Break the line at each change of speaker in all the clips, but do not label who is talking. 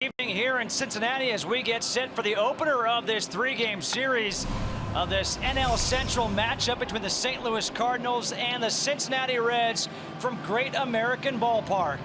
Evening here in Cincinnati as we get set for the opener of this three-game series of this NL Central matchup between the St. Louis Cardinals and the Cincinnati Reds from Great American Ballpark.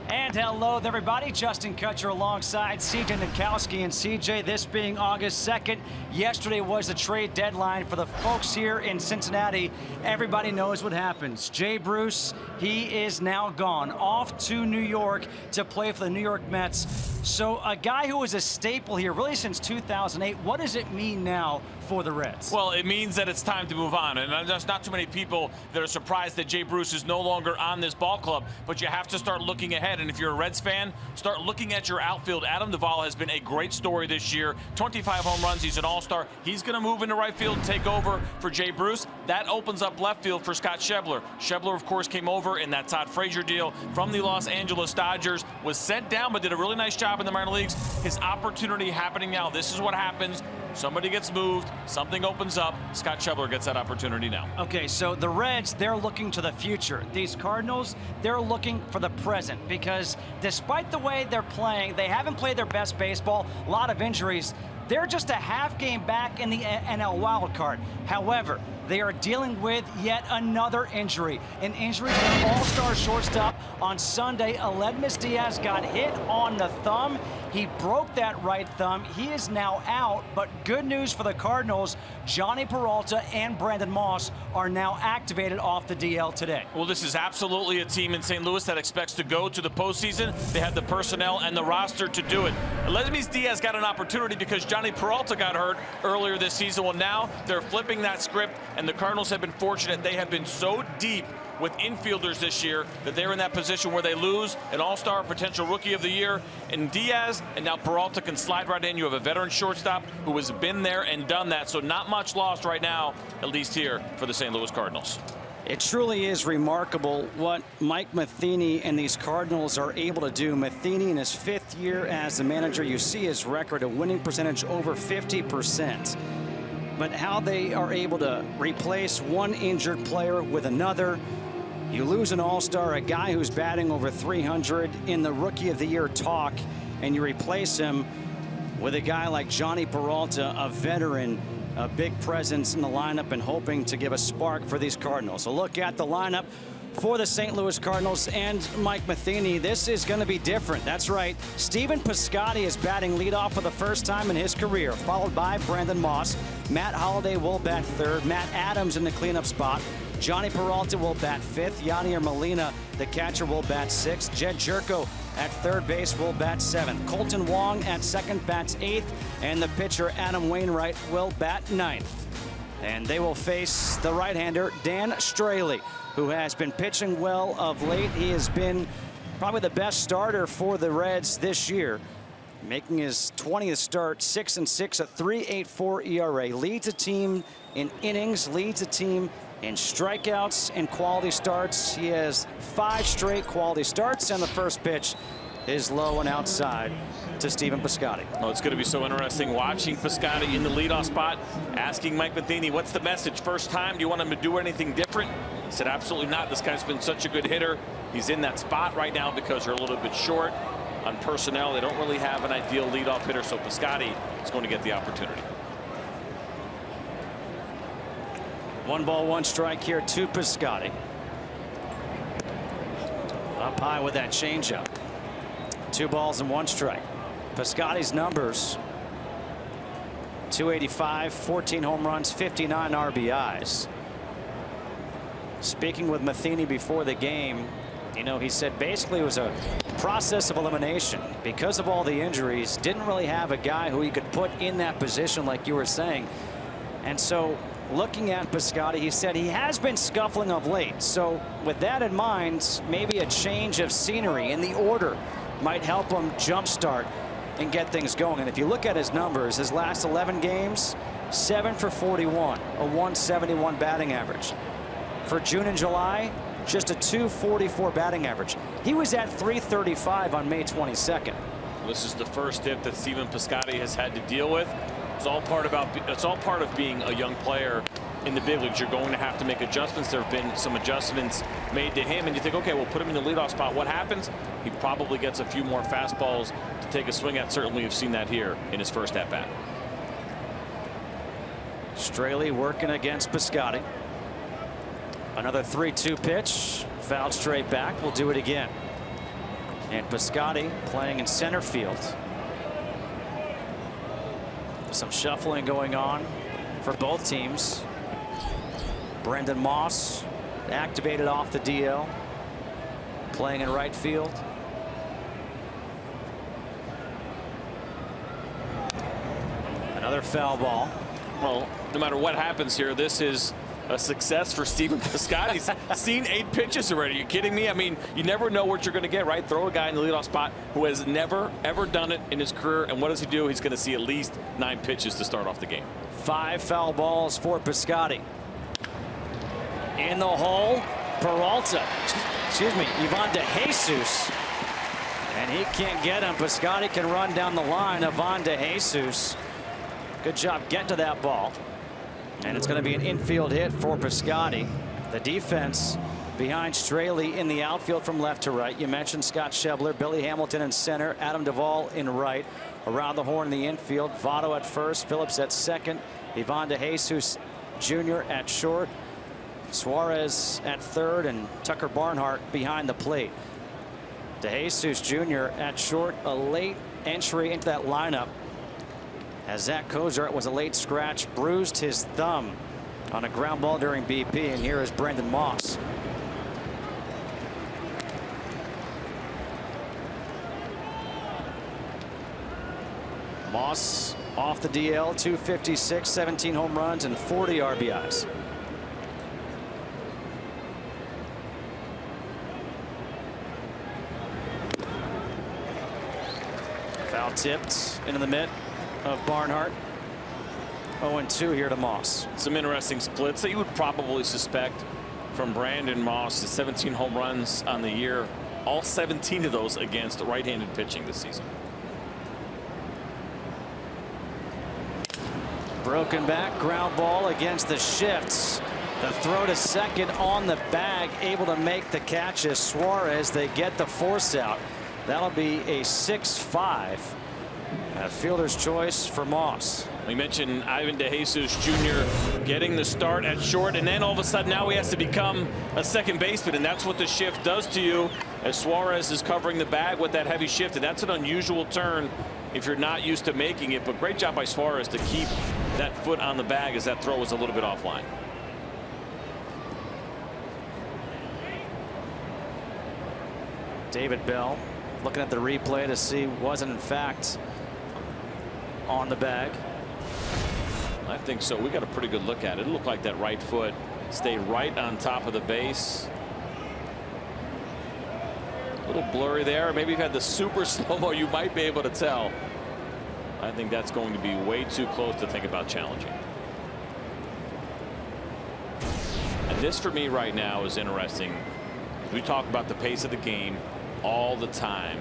And hello there, everybody. Justin Kutcher alongside CJ Nitkowski. And CJ, this being August 2nd, yesterday was the trade deadline for the folks here in Cincinnati. Everybody knows what happens. Jay Bruce, he is now gone off to New York to play for the New York Mets. So a guy who was a staple here really since 2008, what does it mean now for the Reds?
Well, it means that it's time to move on, and there's not too many people that are surprised that Jay Bruce is no longer on this ball club, but you have to start looking ahead. And if you're a Reds fan, start looking at your outfield. Adam Duvall has been a great story this year. 25 home runs. He's an all-star. He's going to move into right field and take over for Jay Bruce. That opens up left field for Scott Schebler. Schebler, of course, came over in that Todd Frazier deal from the Los Angeles Dodgers, was sent down but did a really nice job in the minor leagues. His opportunity happening now. This is what happens. Somebody gets moved, something opens up. Scott Schebler gets that opportunity now.
Okay, so the Reds, they're looking to the future. These Cardinals, they're looking for the present, because despite the way they're playing, they haven't played their best baseball, a lot of injuries. They're just a half game back in the NL wild card. However, they are dealing with yet another injury. An injury to an all-star shortstop on Sunday. Aledmys Diaz got hit on the thumb. He broke that right thumb. He is now out, but good news for the Cardinals. Johnny Peralta and Brandon Moss are now activated off the DL today.
Well, this is absolutely a team in St. Louis that expects to go to the postseason. They have the personnel and the roster to do it. Aledmys Diaz got an opportunity because Johnny Peralta got hurt earlier this season. Well, now they're flipping that script, and the Cardinals have been fortunate. They have been so deep with infielders this year that they're in that position where they lose an all-star, potential rookie of the year, and Diaz, and now Peralta can slide right in. You have a veteran shortstop who has been there and done that, so not much lost right now, at least here for the St. Louis Cardinals.
It truly is remarkable what Mike Matheny and these Cardinals are able to do. Matheny in his 5th year as the manager, you see his record, a winning percentage over 50%. But how they are able to replace one injured player with another. You lose an all-star, a guy who's batting over 300 in the Rookie of the Year talk, and you replace him with a guy like Johnny Peralta, a veteran, a big presence in the lineup, and hoping to give a spark for these Cardinals. A look at the lineup for the St. Louis Cardinals and Mike Matheny. This is going to be different. That's right. Stephen Piscotty is batting leadoff for the first time in his career, followed by Brandon Moss. Matt Holliday will bat 3rd. Matt Adams in the cleanup spot. Johnny Peralta will bat 5th. Yadier Molina, the catcher, will bat 6th. Jed Jerko at 3rd base will bat 7th. Colton Wong at 2nd bats 8th. And the pitcher, Adam Wainwright, will bat 9th. And they will face the right-hander, Dan Straley, who has been pitching well of late. He has been probably the best starter for the Reds this year, making his 20th start, 6-6, a 3.84 ERA. Leads a team in innings, leads a team in strikeouts and quality starts. He has 5 straight quality starts, and the first pitch is low and outside to Stephen Piscotty.
Oh, it's going to be so interesting watching Piscotty in the leadoff spot, asking Mike Matheny, what's the message? First time, do you want him to do anything different? He said, absolutely not. This guy's been such a good hitter. He's in that spot right now because they're a little bit short on personnel. They don't really have an ideal leadoff hitter, so Piscotty is going to get the opportunity.
1 ball, 1 strike here to Piscotty. Up high with that changeup. 2 balls and 1 strike. Piscotty's numbers: 285, 14 home runs, 59 RBIs. Speaking with Matheny before the game, you know, he said basically it was a process of elimination because of all the injuries. Didn't really have a guy who he could put in that position, like you were saying. And so looking at Piscotty, he said he has been scuffling of late. So with that in mind, maybe a change of scenery in the order might help him jumpstart and get things going. And if you look at his numbers, his last 11 games, 7 for 41, a 171 batting average. For June and July, just a 244 batting average. He was at 335 on May 22nd.
This is the first dip that Stephen Piscotty has had to deal with. It's all part of being a young player in the big leagues, you're going to have to make adjustments. There have been some adjustments made to him, and you think, okay, we'll put him in the leadoff spot. What happens? He probably gets a few more fastballs to take a swing at. Certainly, you've seen that here in his first at bat.
Straley working against Piscotty. Another 3-2 pitch, fouled straight back. We'll do it again. And Piscotty playing in center field. Some shuffling going on for both teams. Brendan Moss activated off the DL, playing in right field. Another foul ball.
Well, no matter what happens here, this is a success for Stephen Piscotty. He's seen 8 pitches already. Are you kidding me? I mean, you never know what you're going to get, right? Throw a guy in the leadoff spot who has never, ever done it in his career. And what does he do? He's going to see at least 9 pitches to start off the game. 5
foul balls for Piscotty. In the hole, Peralta. Excuse me, Ivan DeJesus. And he can't get him. Piscotty can run down the line. Ivan DeJesus. Good job getting to that ball. And it's going to be an infield hit for Piscotty. The defense behind Straley in the outfield from left to right. You mentioned Scott Schebler, Billy Hamilton in center, Adam Duvall in right. Around the horn in the infield, Votto at first, Phillips at second, Ivan DeJesus Jr. at short, Suarez at third, and Tucker Barnhart behind the plate. DeJesus Jr. at short, a late entry into that lineup, as Zach Cozart was a late scratch, bruised his thumb on a ground ball during BP. And here is Brendan Moss. Moss off the DL, 256, 17 home runs, and 40 RBIs. Foul tipped into the mitt of Barnhart. 0-2 here to Moss. Some interesting splits that you would probably suspect from Brandon Moss. 17 home runs on the year, all 17 of those against right-handed pitching this season. Broken back, ground ball against the shifts. The throw to second on the bag, able to make the catch as Suarez. They get the force out. That'll be a 6-5. A fielder's choice for Moss. We mentioned Ivan DeJesus Jr. getting the start at short, and then all of a sudden now he has to become a second baseman, and that's what the shift does to you, as Suarez is covering the bag with that heavy shift. And that's an unusual turn if you're not used to making it, but great job by Suarez to keep that foot on the bag as that throw was a little bit offline. David Bell looking at the replay to see wasn't in fact on the bag. I think so. We got a pretty good look at it. It looked like that right foot stayed right on top of the base. A little blurry there. Maybe you've had the super slow-mo, you might be able to tell. I think that's going to be way too close to think about challenging. And this for me right now is interesting. We talk about the pace of the game all the time.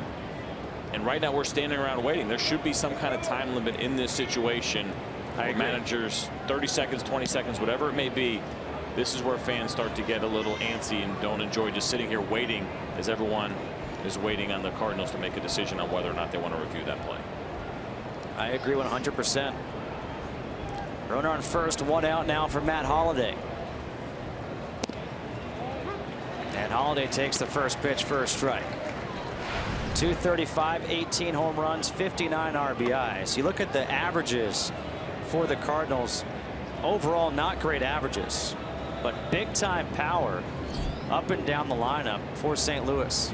And right now we're standing around waiting. There should be some kind of time limit in this situation. Managers, 30 seconds, 20 seconds, whatever it may be. This is where fans start to get a little antsy and don't enjoy just sitting here waiting, as everyone is waiting on the Cardinals to make a decision on whether or not they want to review that play. I agree 100%. Runner on first, 1 out now for Matt Holliday. And Holliday takes the first pitch for a strike. 235, 18 home runs, 59 RBIs. You look at the averages for the Cardinals. Overall, not great averages, but big time power up and down the lineup for St. Louis.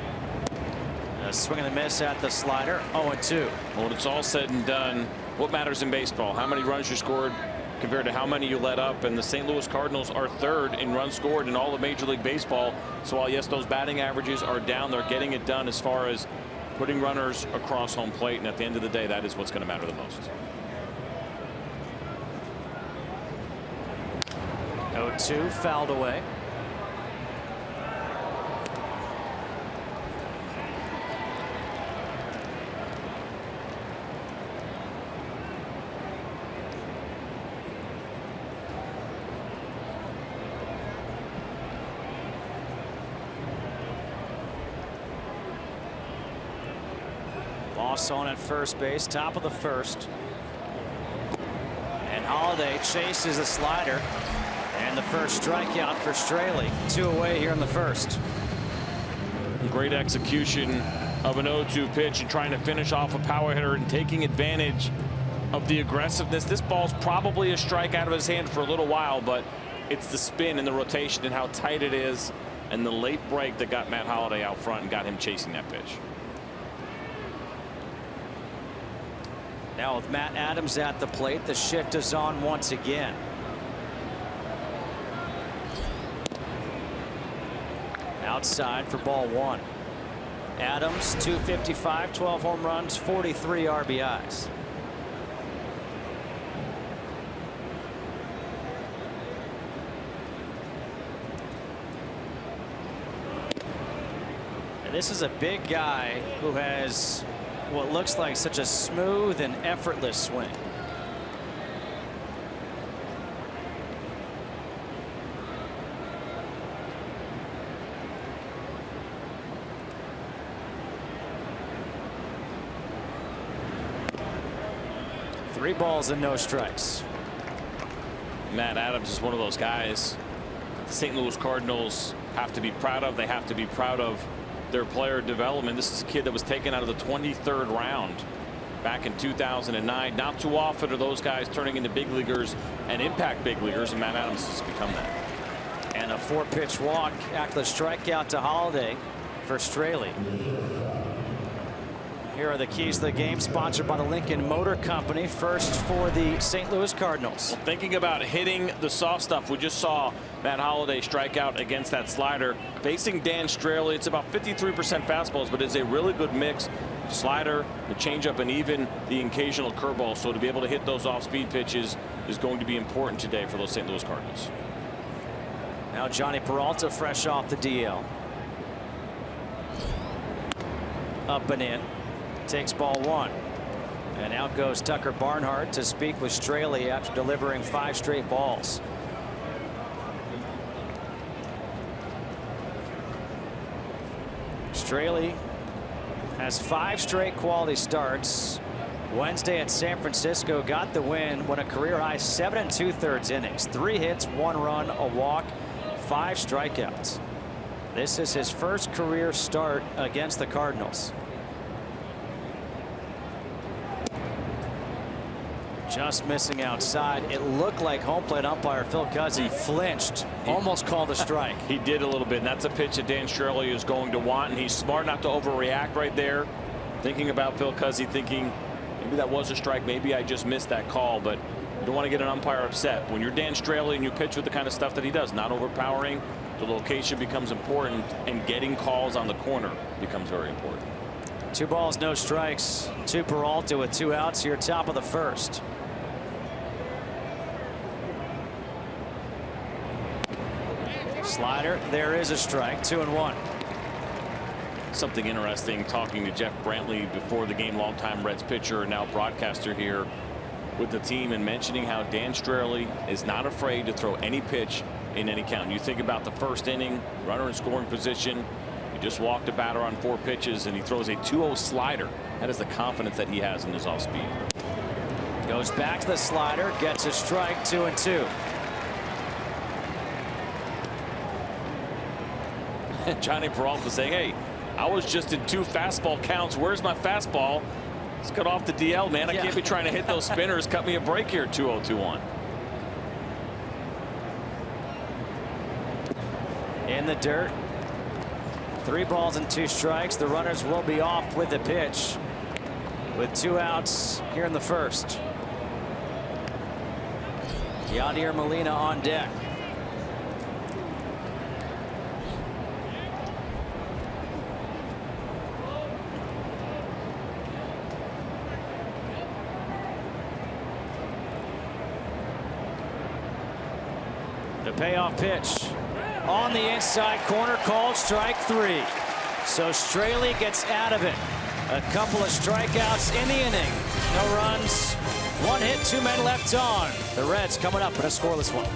A swing and a miss at the slider. 0-2. Well, when it's all said and done, what matters in baseball? How many runs you scored compared to how many you let up. And the St. Louis Cardinals are third in runs scored in all of Major League Baseball. So while yes, those batting averages are down, they're getting it done as far as putting runners across home plate. And at the end of the day, that is what's going to matter the most. 0-2, fouled away. Moss on at first base, top of the first. And Holiday chases a slider. And the first strikeout for Straley. 2 away here in the first.
Great execution of an 0-2 pitch and trying to finish off a power hitter and taking advantage of the aggressiveness. This ball's probably a strike out of his hand for a little while, but it's the spin and the rotation and how tight it is and the late break that got Matt Holliday out front and got him chasing that pitch.
Now with Matt Adams at the plate, the shift is on once again. Outside for ball 1. Adams 255, 12 home runs, 43 RBIs. And this is a big guy who has what looks like such a smooth and effortless swing. Three balls and no strikes.
Matt Adams is one of those guys the St. Louis Cardinals have to be proud of. They have to be proud of their player development. This is a kid that was taken out of the 23rd round back in 2009. Not too often are those guys turning into big leaguers and impact big leaguers, and Matt Adams has become that.
And a 4-pitch walk after the strikeout to Holiday for Straley. Here are the keys to the game, sponsored by the Lincoln Motor Company. First for the St. Louis Cardinals.
Well, thinking about hitting the soft stuff, we just saw Matt Holliday strike out against that slider. Facing Dan Straley, it's about 53% fastballs, but it's a really good mix. Slider, the changeup, and even the occasional curveball. So to be able to hit those off-speed pitches is going to be important today for those St. Louis Cardinals.
Now Johnny Peralta fresh off the DL. Up and in. Takes ball 1. And out goes Tucker Barnhart to speak with Straley after delivering 5 straight balls. Straley has 5 straight quality starts. Wednesday at San Francisco got the win when a career high 7 2/3 innings. 3 hits, 1 run, a walk, 5 strikeouts. This is his first career start against the Cardinals. Just missing outside. It looked like home plate umpire Phil Cuzzi flinched, almost called a strike.
He did a little bit, and that's a pitch that Dan Straley is going to want, and he's smart not to overreact right there. Thinking about Phil Cuzzi, thinking maybe that was a strike, maybe I just missed that call, but you don't want to get an umpire upset. When you're Dan Straley and you pitch with the kind of stuff that he does, not overpowering, the location becomes important, and getting calls on the corner becomes very important.
2 balls, no strikes to Peralta with 2 outs here, top of the first. Slider, there is a strike, 2-1.
Something interesting, talking to Jeff Brantley before the game, longtime Reds pitcher, now broadcaster here with the team, and mentioning how Dan Straley is not afraid to throw any pitch in any count. You think about the first inning, runner in scoring position. He just walked a batter on 4 pitches, and he throws a 2-0 slider. That is the confidence that he has in his off speed.
Goes back to the slider, gets a strike, 2-2.
Johnny Peralta saying, hey, I was just in 2 fastball counts. Where's my fastball? Let's cut off the DL, man. I can't be trying to hit those spinners. Cut me a break here. 2-0-2-1.
In the dirt. 3 balls and 2 strikes. The runners will be off with the pitch with 2 outs here in the first. Yadier Molina on deck. The payoff pitch on the inside corner, called strike 3. So Straley gets out of it. A couple of strikeouts in the inning. No runs, 1 hit, 2 men left on. The Reds coming up in a scoreless one.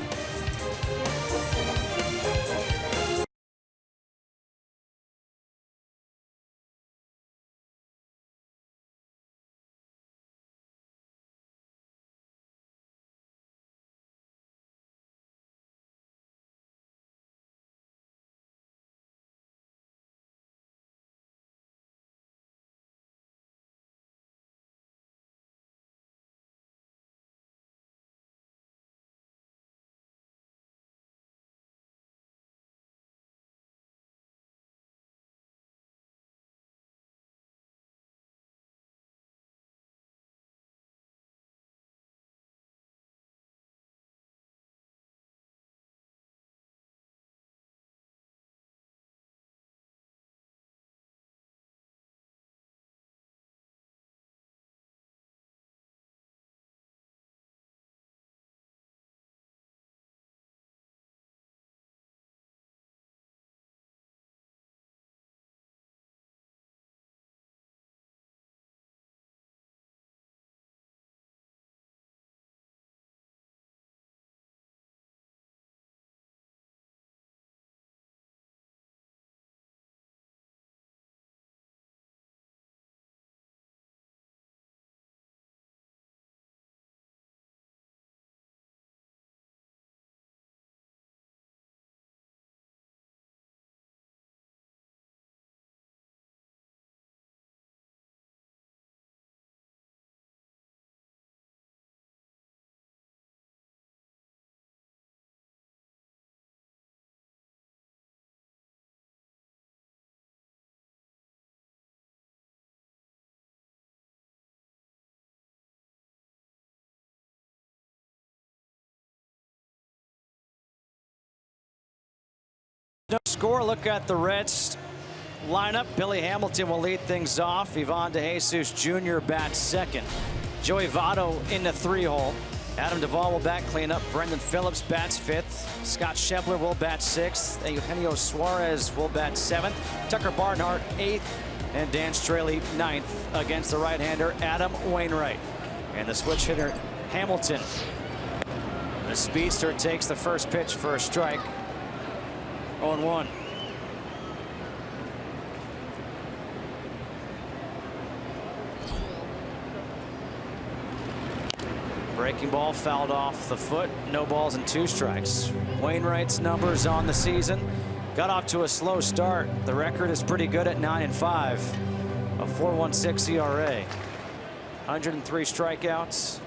score. Look at the Reds lineup. Billy Hamilton will lead things off. Ivan DeJesus Jr. bats second. Joey Votto in the 3-hole. Adam Duvall will bat cleanup. Brendan Phillips bats 5th. Scott Schebler will bat 6th. Eugenio Suarez will bat 7th. Tucker Barnhart 8th. And Dan Straley 9th against the right-hander Adam Wainwright. And the switch hitter Hamilton. The speedster takes the first pitch for a strike. 0-1. Breaking ball fouled off the foot. No balls and 2 strikes. Wainwright's numbers on the season. Got off to a slow start. The record is pretty good at 9-5. A 4.16 ERA. 103 strikeouts.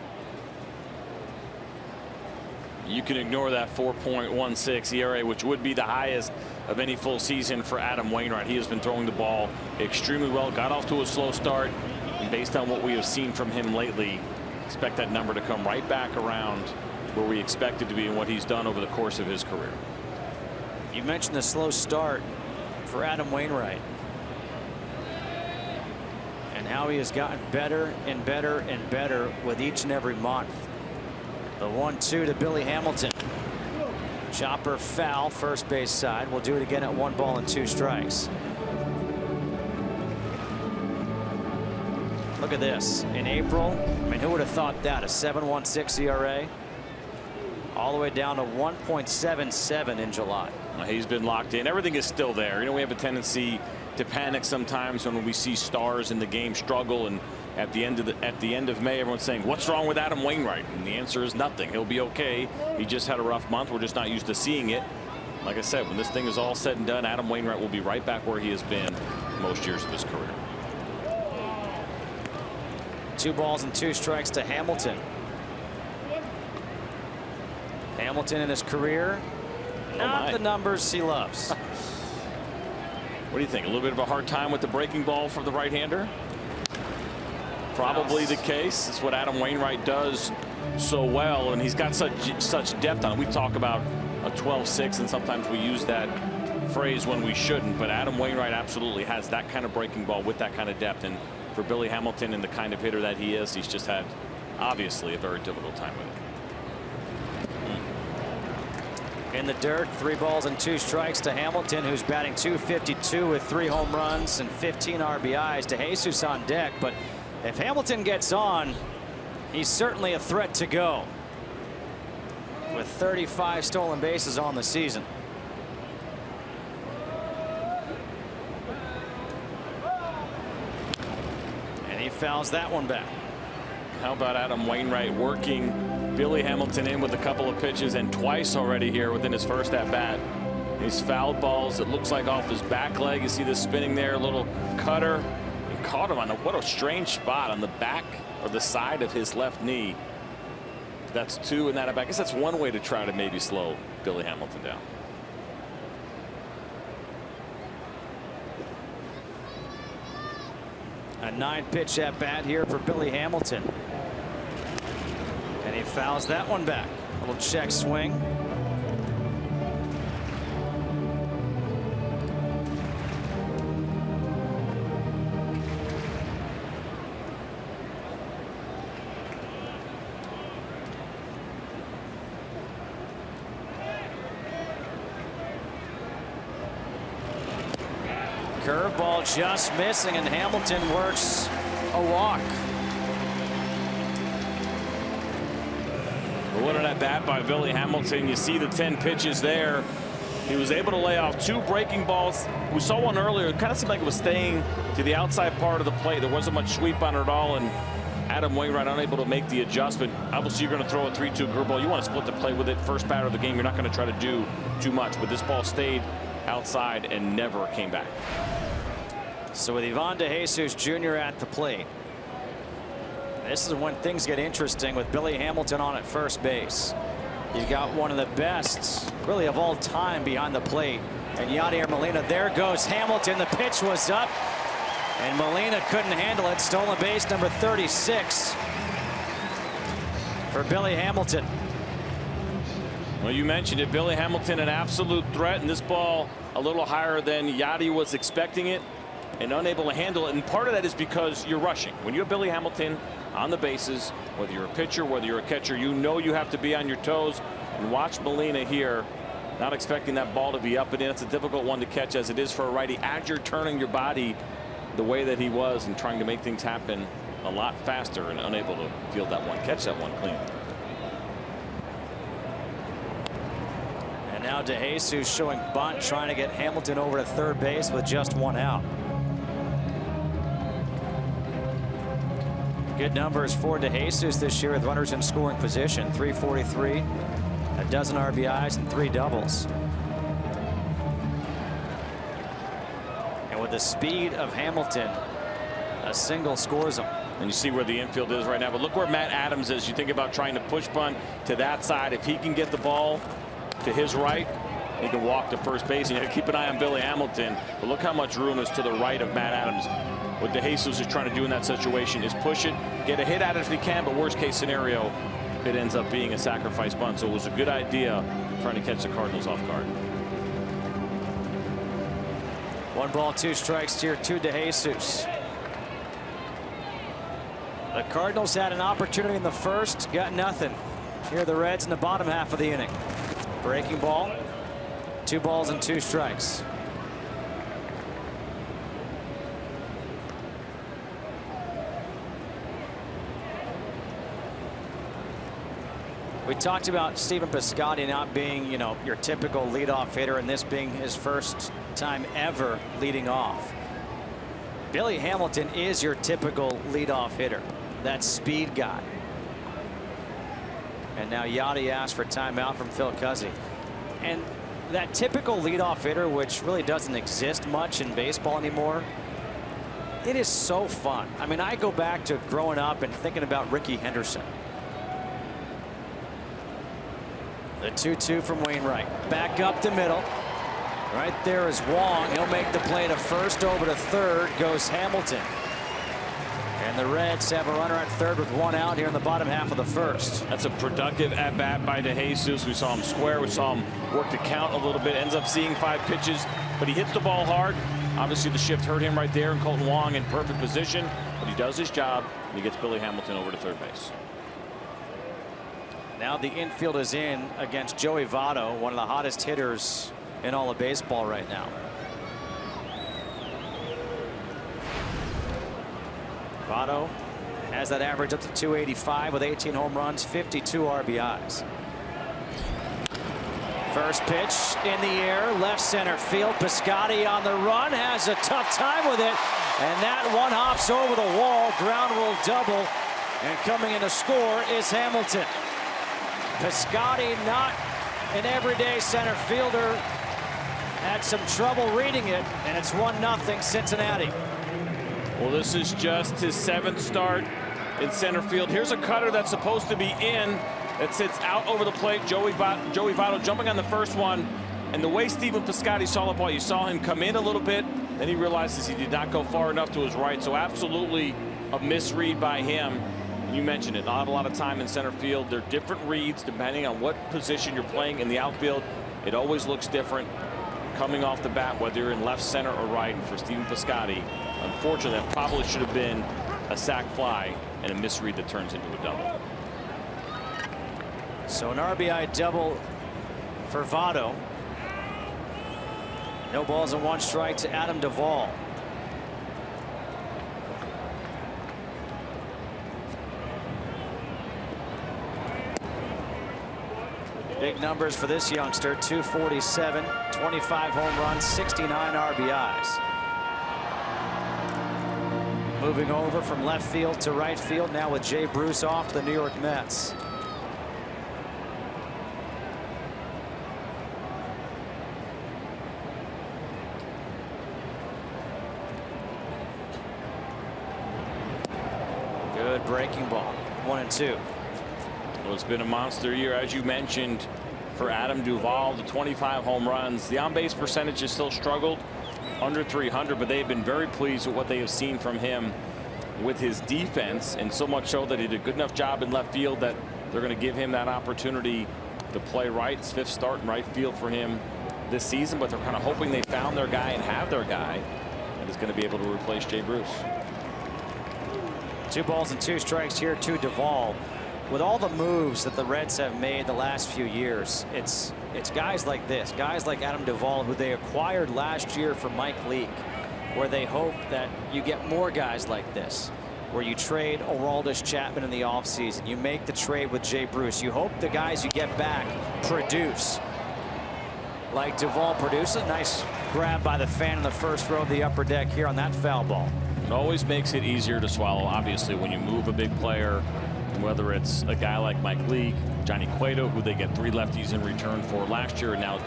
You can ignore that 4.16 ERA, which would be the highest of any full season for Adam Wainwright. He has been throwing the ball extremely well. Got off to a slow start. And based on what we have seen from him lately, expect that number to come right back around where we expect it to be and what he's done over the course of his career.
You mentioned the slow start for Adam Wainwright and how he has gotten better and better and better with each and every month. The 1-2 to Billy Hamilton. Chopper foul, first base side. We'll do it again at 1 ball and 2 strikes. Look at this. In April, I mean, who would have thought that? A 7.16 ERA. All the way down to 1.77 in July.
He's been locked in. Everything is still there. You know, we have a tendency to panic sometimes when we see stars in the game struggle, and at the end of May, everyone's saying, what's wrong with Adam Wainwright? And the answer is nothing. He'll be okay. He just had a rough month. We're just not used to seeing it. Like I said, when this thing is all said and done, Adam Wainwright will be right back where he has been most years of his career.
2 balls and 2 strikes to Hamilton. Hamilton in his career, not the numbers he loves.
What do you think? A little bit of a hard time with the breaking ball for the right-hander? Probably the case. It's what Adam Wainwright does so well, and he's got such depth on it. We talk about a 12-6, and sometimes we use that phrase when we shouldn't, but Adam Wainwright absolutely has that kind of breaking ball with that kind of depth, and for Billy Hamilton and the kind of hitter that he is, he's just had obviously a very difficult time with it.
In the dirt, 3 balls and 2 strikes to Hamilton, who's batting .252 with 3 home runs and 15 RBIs. DeJesus on deck, but if Hamilton gets on, he's certainly a threat to go. With 35 stolen bases on the season. And he fouls that one back.
How about Adam Wainwright working Billy Hamilton in with a couple of pitches, and twice already here within his first at bat. These fouled balls, it looks like off his back leg. You see this spinning there, a little cutter. He caught him on what a strange spot on the back or the side of his left knee. That's 2 in that at bat. I guess that's one way to try to maybe slow Billy Hamilton down.
A 9-pitch at bat here for Billy Hamilton. And he fouls that one back. A little check swing. Curveball just missing, and Hamilton works a walk.
What an at bat by Billy Hamilton. You see the 10 pitches there. He was able to lay off 2 breaking balls. We saw one earlier. It kind of seemed like it was staying to the outside part of the plate. There wasn't much sweep on it at all, and Adam Wainwright unable to make the adjustment. Obviously, you're going to throw a 3-2 curve ball. You want to split the plate with it. First batter of the game, you're not going to try to do too much. But this ball stayed outside and never came back.
So with Ivan DeJesus Jr. at the plate, this is when things get interesting with Billy Hamilton on at first base. You've got one of the best, really, of all time behind the plate. And Yadier Molina, there goes Hamilton. The pitch was up, and Molina couldn't handle it. Stolen base number 36 for Billy Hamilton.
Well, you mentioned it. Billy Hamilton, an absolute threat, and this ball a little higher than Yadi was expecting it, and unable to handle it. And part of that is because you're rushing. When you have Billy Hamilton on the bases, whether you're a pitcher, whether you're a catcher, you know you have to be on your toes. And watch Molina here, not expecting that ball to be up and in. It's a difficult one to catch, as it is for a righty, as you're turning your body the way that he was and trying to make things happen a lot faster, and unable to field that one, catch that one clean.
And now DeJesus showing bunt, trying to get Hamilton over to third base with just one out. Good numbers for DeJesus this year with runners in scoring position. 343, a dozen RBIs, and 3 doubles. And with the speed of Hamilton, a single scores him.
And you see where the infield is right now. But look where Matt Adams is. You think about trying to push bunt to that side. If he can get the ball to his right, he can walk to first base. And you have to keep an eye on Billy Hamilton. But look how much room is to the right of Matt Adams. What DeJesus is trying to do in that situation is push it, get a hit at it if he can, but worst case scenario, it ends up being a sacrifice bunt. So it was a good idea trying to catch the Cardinals off guard.
1 ball, 2 strikes here to DeJesus. The Cardinals had an opportunity in the first, got nothing. Here are the Reds in the bottom half of the inning. Breaking ball, 2 balls and 2 strikes. We talked about Stephen Piscotty not being, your typical leadoff hitter, and this being his first time ever leading off. Billy Hamilton is your typical leadoff hitter, that speed guy. And now Yadi asked for timeout from Phil Cuzzi. And that typical leadoff hitter, which really doesn't exist much in baseball anymore, it is so fun. I mean, I go back to growing up and thinking about Ricky Henderson. The 2-2 from Wainwright. Back up the middle. Right there is Wong. He'll make the play to first. Over to third goes Hamilton. And the Reds have a runner at third with 1 out here in the bottom half of the first.
That's a productive at-bat by DeJesus. We saw him square. We saw him work the count a little bit. Ends up seeing 5 pitches, but he hits the ball hard. Obviously, the shift hurt him right there, and Colton Wong in perfect position. But he does his job, and he gets Billy Hamilton over to third base.
Now the infield is in against Joey Votto, one of the hottest hitters in all of baseball right now. Votto has that average up to 285 with 18 home runs, 52 RBIs. First pitch in the air, left center field. Piscotty on the run, has a tough time with it, and that one hops over the wall. Ground rule double, and coming in to score is Hamilton. Piscotty, not an everyday center fielder, had some trouble reading it, and it's 1-0 Cincinnati.
Well, this is just his 7th start in center field. Here's a cutter that's supposed to be in, that sits out over the plate. Joey Votto jumping on the first one, and the way Stephen Piscotty saw the ball, you saw him come in a little bit, then he realizes he did not go far enough to his right. So absolutely a misread by him. You mentioned it, not a lot of time in center field. There are different reads depending on what position you're playing in the outfield. It always looks different coming off the bat, whether you're in left, center, or right. And for Stephen Piscotty, unfortunately, that probably should have been a sac fly and a misread that turns into a double.
So an RBI double for Votto. No balls and 1 strike to Adam Duvall. Big numbers for this youngster, 247, 25 home runs, 69 RBIs. Moving over from left field to right field now with Jay Bruce off the New York Mets. Good breaking ball, 1-2.
Well, it's been a monster year, as you mentioned, for Adam Duvall. The 25 home runs. The on-base percentage has still struggled, under 300, but they've been very pleased with what they have seen from him with his defense, and so much so that he did a good enough job in left field that they're going to give him that opportunity to play right. It's 5th start in right field for him
this season, but they're kind of hoping they found their guy and have their guy that is going to be able to replace Jay Bruce.
2 balls and 2 strikes here to Duvall. With all the moves that the Reds have made the last few years, it's guys like this, guys like Adam Duvall, who they acquired last year for Mike Leake, where they hope that you get more guys like this, where you trade Aroldis Chapman in the offseason, you make the trade with Jay Bruce, you hope the guys you get back produce like Duvall produces. Nice grab by the fan in the first row of the upper deck here on that foul ball.
It always makes it easier to swallow, obviously, when you move a big player, whether it's a guy like Mike Leake, Johnny Cueto, who they get 3 lefties in return for last year, and now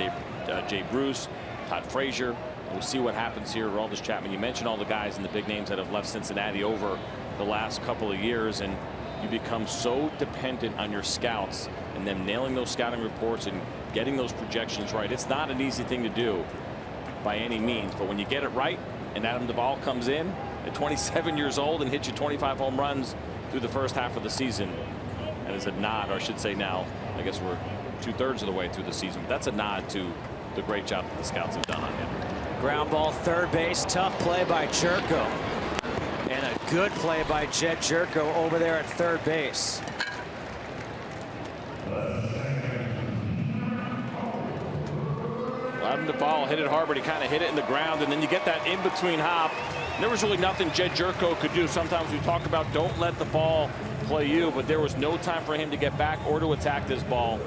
Jay Bruce, Todd Frazier. We'll see what happens here. Aroldis Chapman, you mentioned all the guys and the big names that have left Cincinnati over the last couple of years, and you become so dependent on your scouts and them nailing those scouting reports and getting those projections right. It's not an easy thing to do by any means, but when you get it right and Adam Duvall comes in at 27 years old and hits you 25 home runs through the first half of the season, and is a nod, or I should say now, I guess we're 2/3 of the way through the season. That's a nod to the great job that the scouts have done on him.
Ground ball, third base, tough play by Jerko. And a good play by Jed Jerko over there at third base.
Adam Duvall hit it hard, but he kind of hit it in the ground, and then you get that in-between hop. There was really nothing Jed Jerko could do. Sometimes we talk about don't let the ball play you, but there was no time for him to get back or to attack this ball.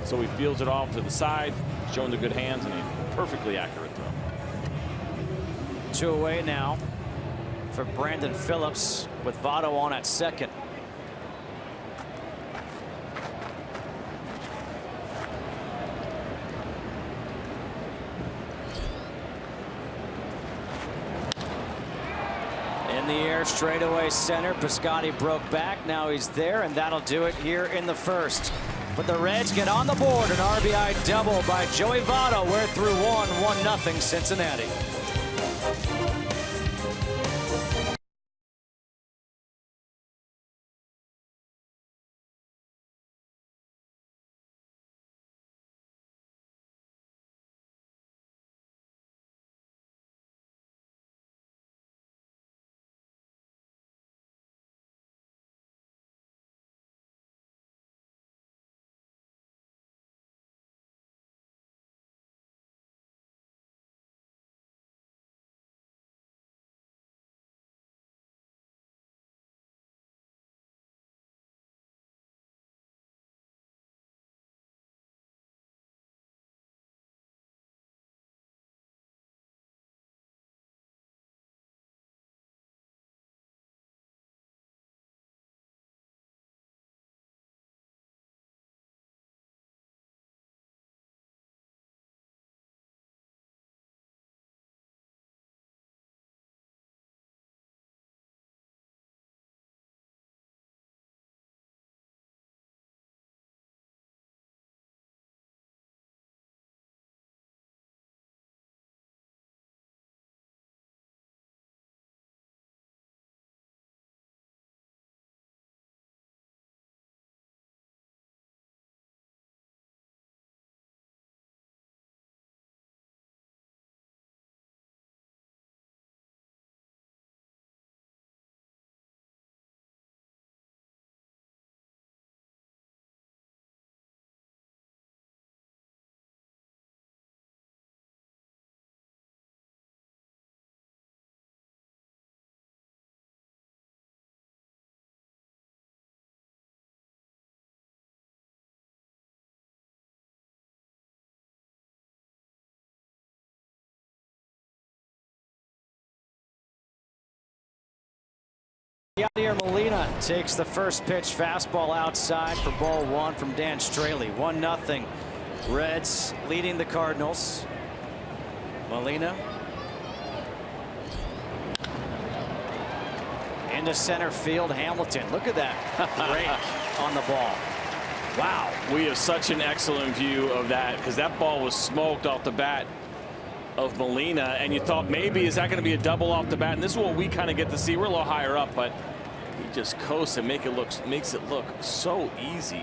So he fields it off to the side, showing the good hands, and a perfectly accurate throw.
2 away now for Brandon Phillips with Votto on at second. In the air, straightaway center. Piscotty broke back. Now he's there, and that'll do it here in the first. But the Reds get on the board. An RBI double by Joey Votto. We're through 1-0 Cincinnati. Yadier Molina takes the first pitch fastball outside for ball 1 from Dan Straley. 1-0 Reds leading the Cardinals. Molina into center field. Hamilton, look at that break on the ball. Wow.
We have such an excellent view of that, because that ball was smoked off the bat of Molina, and you thought maybe is that going to be a double off the bat, and this is what we kind of get to see. We're a little higher up, but he just coasts and makes it look so easy.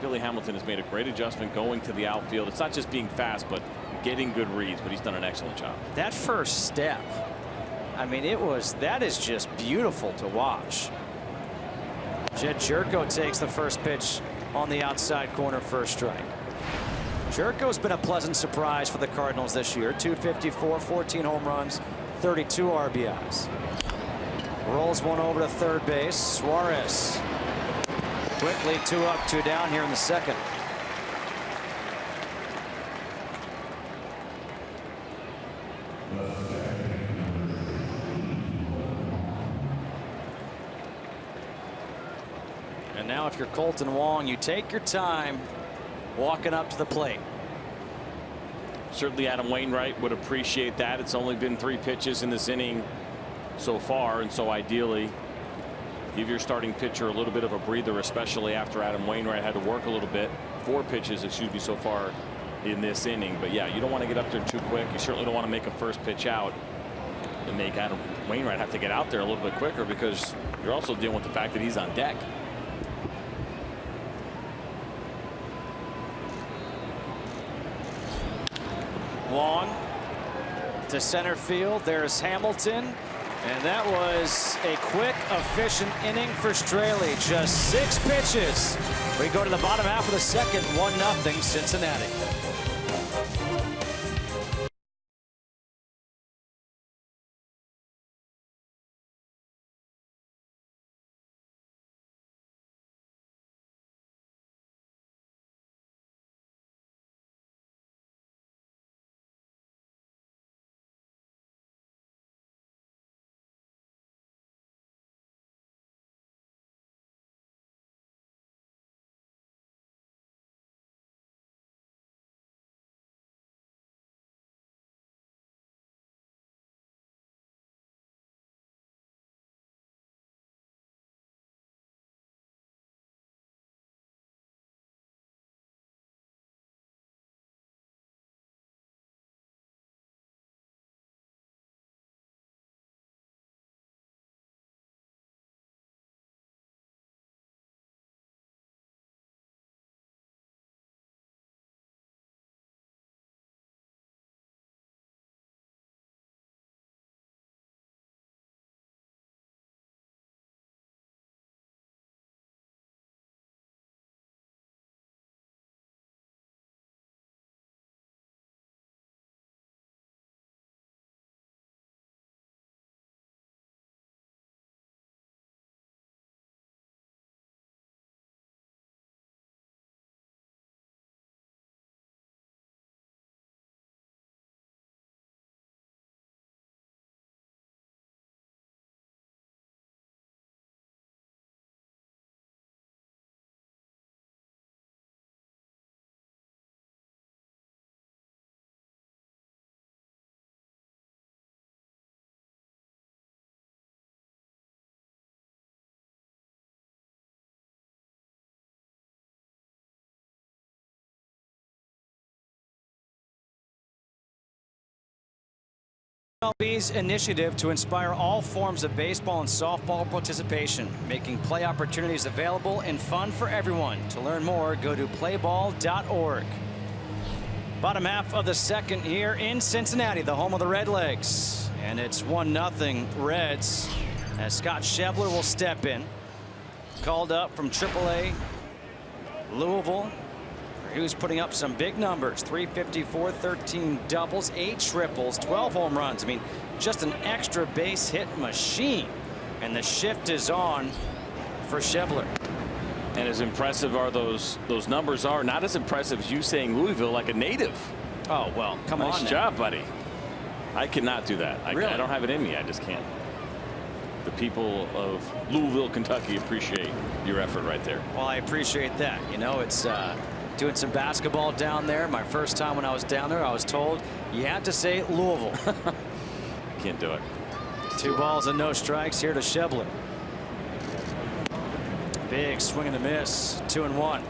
Billy Hamilton has made a great adjustment going to the outfield. It's not just being fast, but getting good reads, but he's done an excellent job.
That first step, I mean, that is just beautiful to watch. Jed Jerko takes the first pitch on the outside corner for a strike. Jerko's been a pleasant surprise for the Cardinals this year. 254, 14 home runs, 32 RBIs. Rolls one over to third base. Suarez quickly 2 up, 2 down here in the second. And now if you're Colton Wong, you take your time walking up to the plate.
Certainly Adam Wainwright would appreciate that. It's only been 3 pitches in this inning so far, and so ideally give your starting pitcher a little bit of a breather, especially after Adam Wainwright had to work a little bit. 4 pitches, excuse me, so far in this inning. But yeah, you don't want to get up there too quick. You certainly don't want to make a first pitch out and make Adam Wainwright have to get out there a little bit quicker, because you're also dealing with the fact that he's on deck.
Long to center field. There's Hamilton. And that was a quick, efficient inning for Straley. Just 6 pitches. We go to the bottom half of the second. 1-0 Cincinnati. MLB's initiative to inspire all forms of baseball and softball participation, making play opportunities available and fun for everyone. To learn more, go to playball.org. Bottom half of the second here in Cincinnati, the home of the Redlegs. And it's 1-0 Reds as Scott Schebler will step in. Called up from AAA Louisville. He was putting up some big numbers. 354, 13 doubles, 8 triples, 12 home runs. I mean, just an extra base hit machine. And the shift is on for Schebler.
And as impressive are those numbers are, not as impressive as you saying Louisville like a native.
Oh, well, come on.
Nice job, buddy. I cannot do that.
Really?
I don't have it in me. I just can't. The people of Louisville, Kentucky appreciate your effort right there.
Well, I appreciate that. You know, it's doing some basketball down there. My first time when I was down there, I was told you had to say Louisville.
Can't do it.
2 balls and no strikes here to Schebler. Big swing and a miss. 2-1.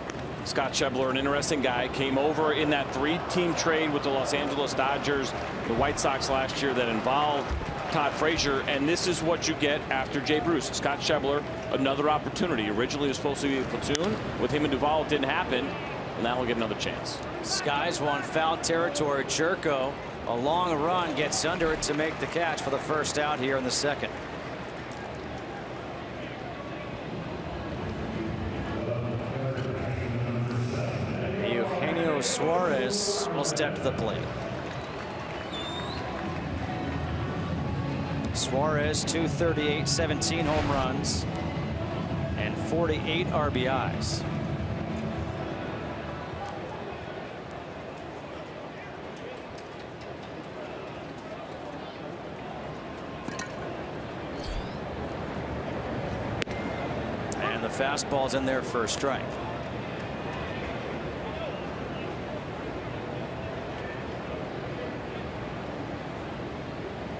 Scott Schebler, an interesting guy, came over in that 3-team trade with the Los Angeles Dodgers, the White Sox last year that involved Todd Frazier, and this is what you get after Jay Bruce. Scott Schebler, another opportunity. Originally it was supposed to be a platoon with him and Duvall. It didn't happen. Now he'll get another chance.
Skies one foul territory. Jerko, a long run, gets under it to make the catch for the first out here in the second. Eugenio Suarez will step to the plate. Suarez, 238, 17 home runs, and 48 RBIs. And the fastball's in there for a strike.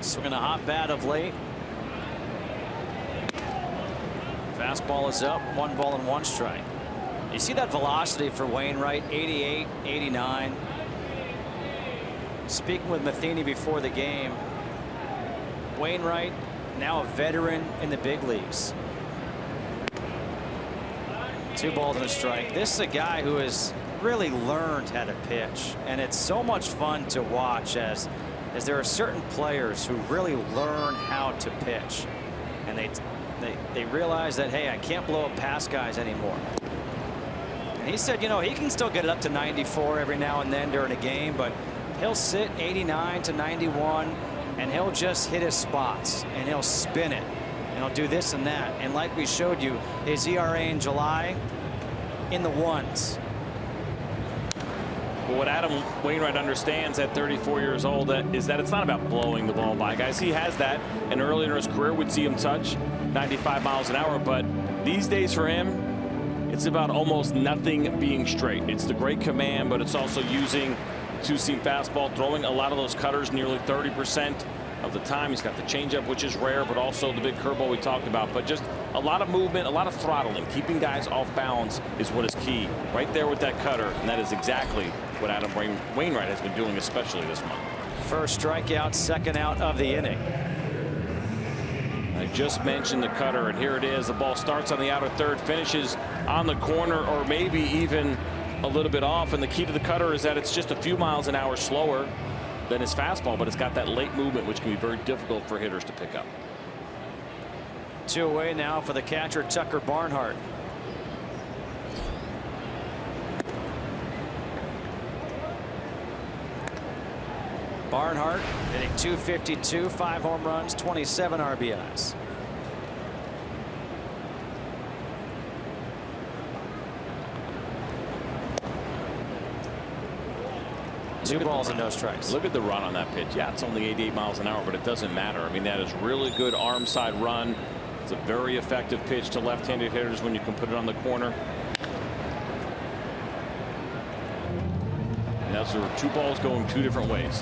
Swinging a hot bat of late. Fastball is up, 1 ball and 1 strike. You see that velocity for Wainwright, 88, 89. Speaking with Matheny before the game, Wainwright, now a veteran in the big leagues. 2 balls and a strike. This is a guy who has really learned how to pitch, and it's so much fun to watch as there are certain players who really learn how to pitch, and they realize that, hey, I can't blow up past guys anymore. And he said, you know, he can still get it up to 94 every now and then during a game, but he'll sit 89 to 91 and he'll just hit his spots and he'll spin it and he'll do this and that. And like we showed you, his ERA in July in the 1s.
But what Adam Wainwright understands at 34 years old is that it's not about blowing the ball by guys. He has that, and early in his career would see him touch 95 miles an hour. But these days for him, it's about almost nothing being straight. It's the great command, but it's also using two-seam fastball, throwing a lot of those cutters nearly 30% of the time. He's got the changeup, which is rare, but also the big curveball we talked about. But just a lot of movement, a lot of throttling. Keeping guys off balance is what is key. Right there with that cutter, and that is exactly what Adam Wainwright has been doing, especially this month.
First strikeout, second out of the inning.
I just mentioned the cutter, and here it is. The ball starts on the outer third, finishes on the corner, or maybe even a little bit off. And the key to the cutter is that it's just a few miles an hour slower than his fastball, but it's got that late movement, which can be very difficult for hitters to pick up.
2 away now for the catcher, Tucker Barnhart. Barnhart hitting .252, 5 home runs, 27 RBIs. Two balls and no strikes.
Look at the run on that pitch. Yeah, it's only 88 miles an hour, but it doesn't matter. I mean, that is really good arm side run. It's a very effective pitch to left-handed hitters when you can put it on the corner. Now, so there are 2 balls going 2 different ways.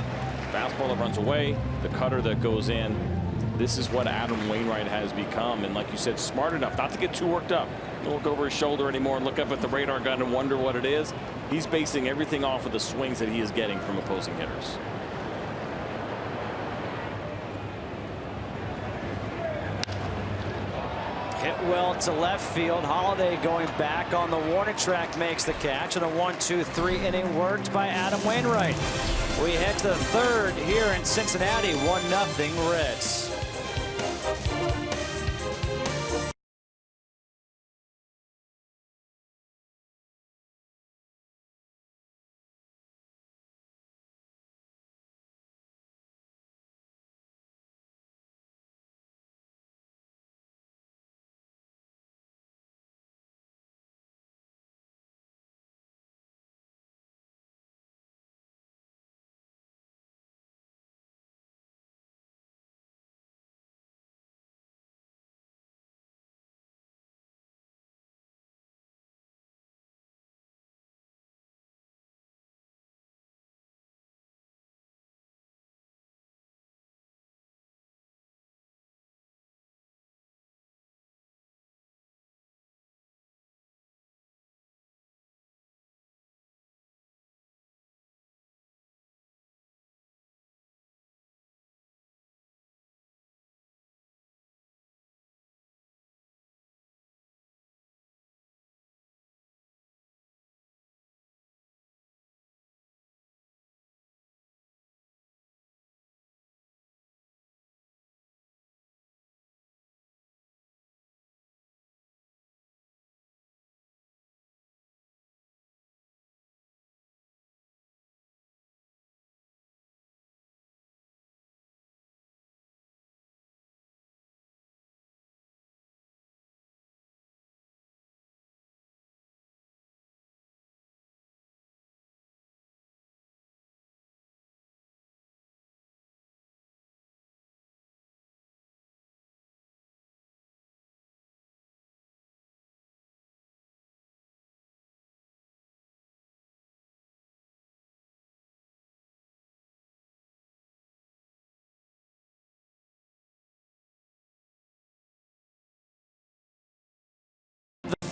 Fastball that runs away, the cutter that goes in. This is what Adam Wainwright has become, and like you said, smart enough not to get too worked up. Don't look over his shoulder anymore and look up at the radar gun and wonder what it is. He's basing everything off of the swings that he is getting from opposing hitters.
Hit well to left field. Holiday going back on the warning track makes the catch, and a 1-2-3 inning worked by Adam Wainwright. We head to the third here in Cincinnati, 1-0 Reds.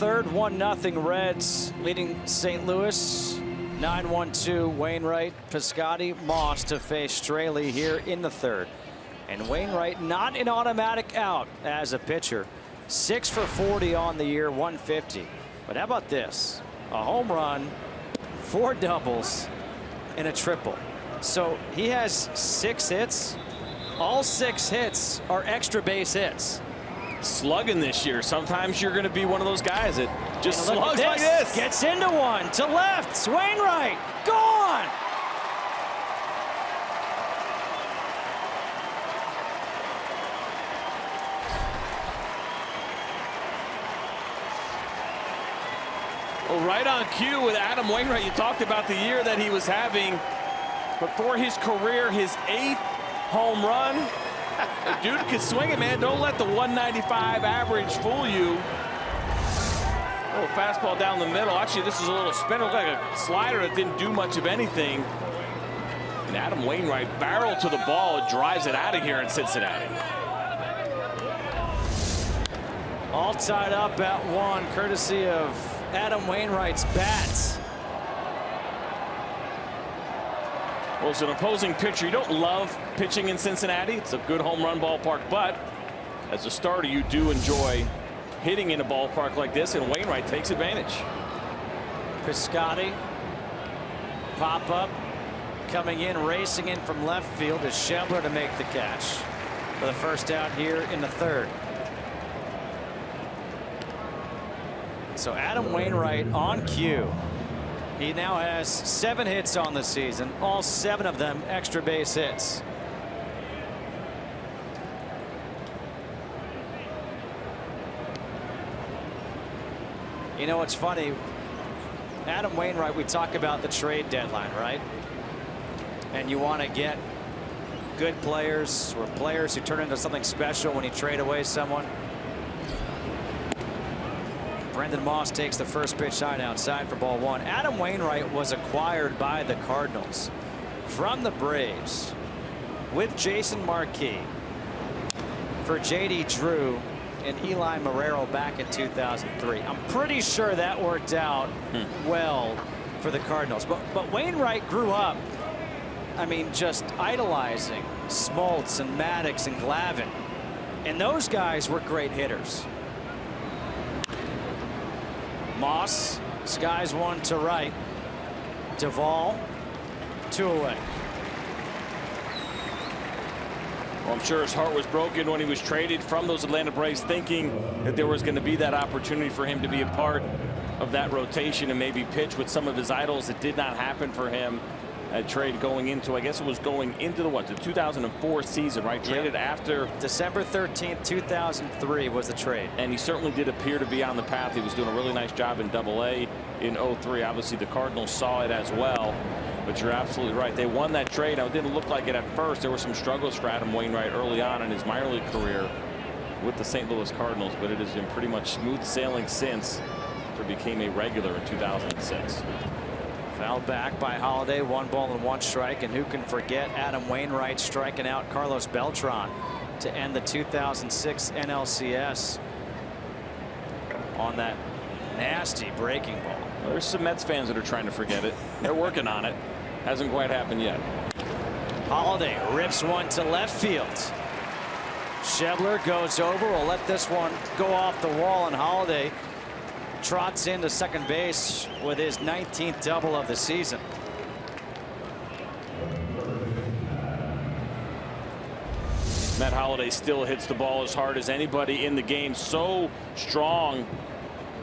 third, 1-0 Reds leading St. Louis. 9-1-2 Wainwright, Piscotty, Moss to face Straley here in the third. And Wainwright not an automatic out as a pitcher. 6 for 40 on the year, 150. But how about this? A home run, 4 doubles, and a triple. So he has 6 hits. All 6 hits are extra base hits.
Slugging this year. Sometimes you're going to be one of those guys that just slugs
this.
like this.
Gets into one to left. Wainwright gone.
Well, right on cue with Adam Wainwright. You talked about the year that he was having, but for his career, his 8th home run. The dude can swing it, man. Don't let the 195 average fool you. A little fastball down the middle. Actually, this is a little spinner, like a slider that didn't do much of anything. And Adam Wainwright barreled to the ball and drives it out of here in Cincinnati.
All tied up at 1, courtesy of Adam Wainwright's bat.
Well, as an opposing pitcher, you don't love pitching in Cincinnati. It's a good home run ballpark, but as a starter, you do enjoy hitting in a ballpark like this, and Wainwright takes advantage.
Piscotty, pop up, coming in, racing in from left field is Schebler to make the catch for the first out here in the third. So Adam Wainwright on cue. He now has 7 hits on the season, all 7 of them extra base hits. You know what's funny? Adam Wainwright, we talk about the trade deadline, right? And you want to get good players or players who turn into something special when you trade away someone. Brendan Moss takes the first pitch high outside for ball 1. Adam Wainwright was acquired by the Cardinals from the Braves with Jason Marquis for J.D. Drew and Eli Marrero back in 2003. I'm pretty sure that worked out well for the Cardinals. But Wainwright grew up, I mean, just idolizing Smoltz and Maddox and Glavine. And those guys were great hitters. Moss skies one to right. Duvall 2 away.
Well, I'm sure his heart was broken when he was traded from those Atlanta Braves, thinking that there was going to be that opportunity for him to be a part of that rotation and maybe pitch with some of his idols. It did not happen for him. A trade going into, I guess it was going into the 2004 season, right? Traded after
December 13th, 2003 was the trade.
And he certainly did appear to be on the path. He was doing a really nice job in Double-A in 03. Obviously, the Cardinals saw it as well. But you're absolutely right. They won that trade. Now, it didn't look like it at first. There were some struggles for Adam Wainwright early on in his minor league career with the St. Louis Cardinals, but it has been pretty much smooth sailing since. He became a regular in 2006.
Fouled back by Holiday, 1 ball and 1 strike, and who can forget Adam Wainwright striking out Carlos Beltran to end the 2006 NLCS on that nasty breaking ball.
Well, there's some Mets fans that are trying to forget it. They're working on it. Hasn't quite happened yet.
Holiday rips one to left field. Schebler goes over. We'll let this one go off the wall, and Holiday trots into second base with his 19th double of the season.
Matt Holliday still hits the ball as hard as anybody in the game. So strong.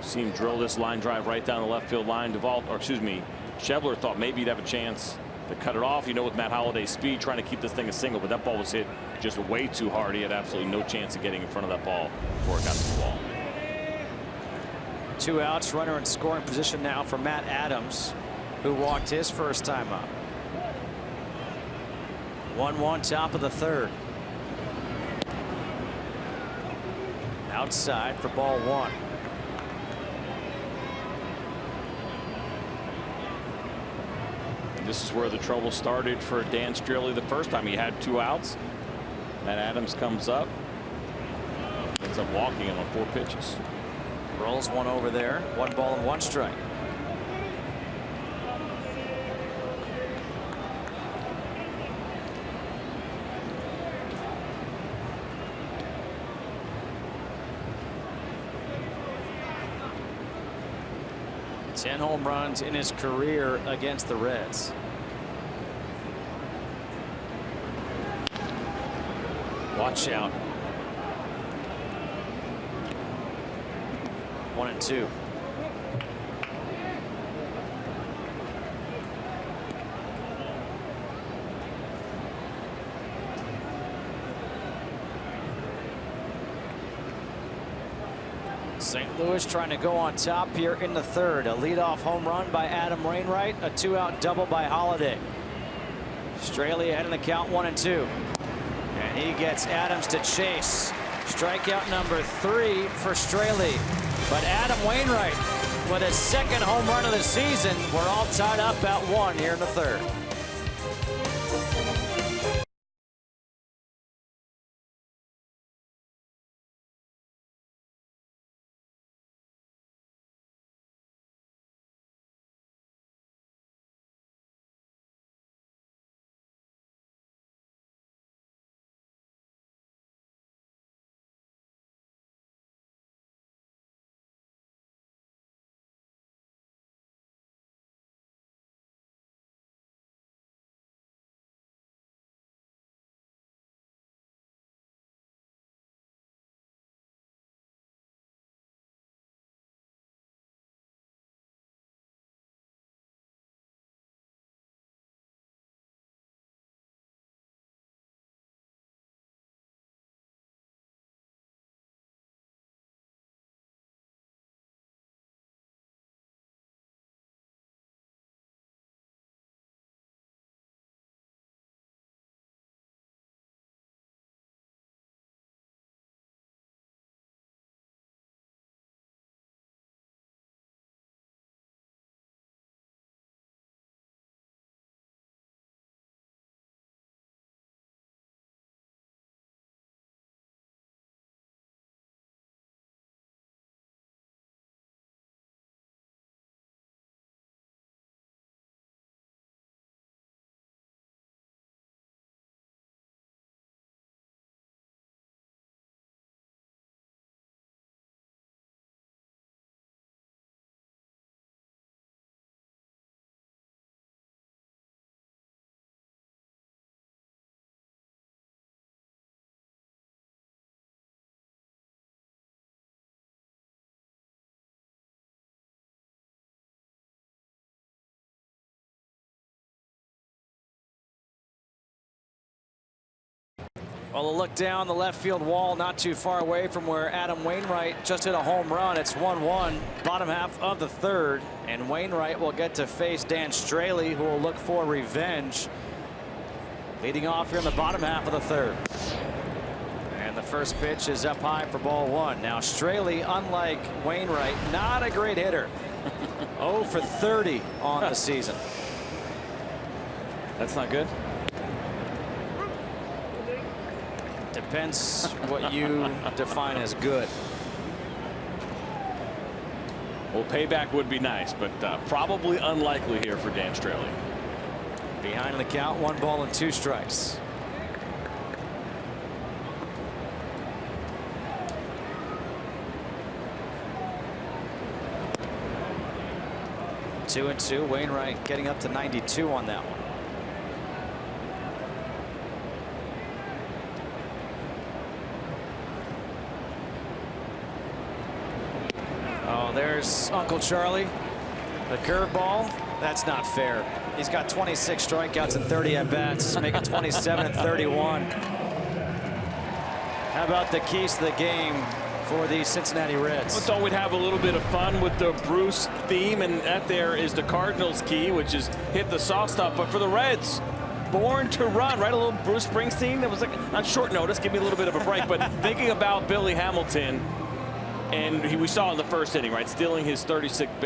See him drill this line drive right down the left field line. Schebler thought maybe he'd have a chance to cut it off. You know, with Matt Holliday's speed, trying to keep this thing a single, but that ball was hit just way too hard. He had absolutely no chance of getting in front of that ball before it got to the wall.
2 outs, runner in scoring position now for Matt Adams, who walked his first time up. 1-1 top of the third. Outside for ball 1.
This is where the trouble started for Dan Straley the first time. He had 2 outs. Matt Adams comes up, ends up walking him on 4 pitches.
Rolls one over there. 1 ball and 1 strike. Ten home runs in his career against the Reds. Watch out. 1-2. St. Louis trying to go on top here in the 3rd. A leadoff home run by Adam Wainwright. A 2-out double by Holiday. Straley ahead in the count, 1-2. And he gets Adams to chase. Strikeout number 3 for Straley. But Adam Wainwright with his 2nd home run of the season. We're all tied up at 1 here in the 3rd. Well, a look down the left field wall, not too far away from where Adam Wainwright just hit a home run. It's 1-1, bottom half of the 3rd, and Wainwright will get to face Dan Straley, who will look for revenge. Leading off here in the bottom half of the 3rd. And the first pitch is up high for ball 1. Now Straley, unlike Wainwright, not a great hitter. 0 for 30 on the season.
That's not good.
Depends what you define as good.
Well, payback would be nice, but probably unlikely here for Dan Straley.
Behind in the count, 1 ball and 2 strikes. Two and two. Wainwright getting up to 92 on that one. Oh, there's Uncle Charlie. The curveball. That's not fair. He's got 26 strikeouts and 30 at-bats, making 27 and 31. How about the keys to the game for the Cincinnati Reds?
I thought we'd have a little bit of fun with the Bruce theme, and that there is the Cardinals key, which is hit the soft stuff. But for the Reds, born to run, right? A little Bruce Springsteen. That was like on short notice. Give me a little bit of a break. But thinking about Billy Hamilton, and we saw in the first inning, right, stealing his 36th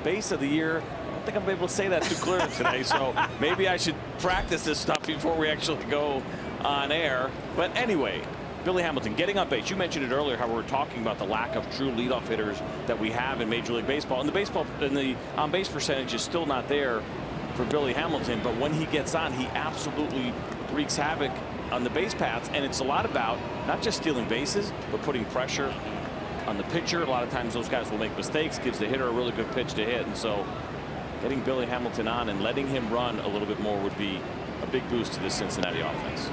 base of the year. I don't think I'm able to say that too clearly today, so maybe I should practice this stuff before we actually go on air. But anyway, Billy Hamilton getting on base. You mentioned it earlier how we were talking about the lack of true leadoff hitters that we have in Major League Baseball. And the on base percentage is still not there for Billy Hamilton. But when he gets on, he absolutely wreaks havoc on the base paths. And it's a lot about not just stealing bases, but putting pressure on the pitcher. A lot of times those guys will make mistakes, gives the hitter a really good pitch to hit. And so getting Billy Hamilton on and letting him run a little bit more would be a big boost to this Cincinnati offense.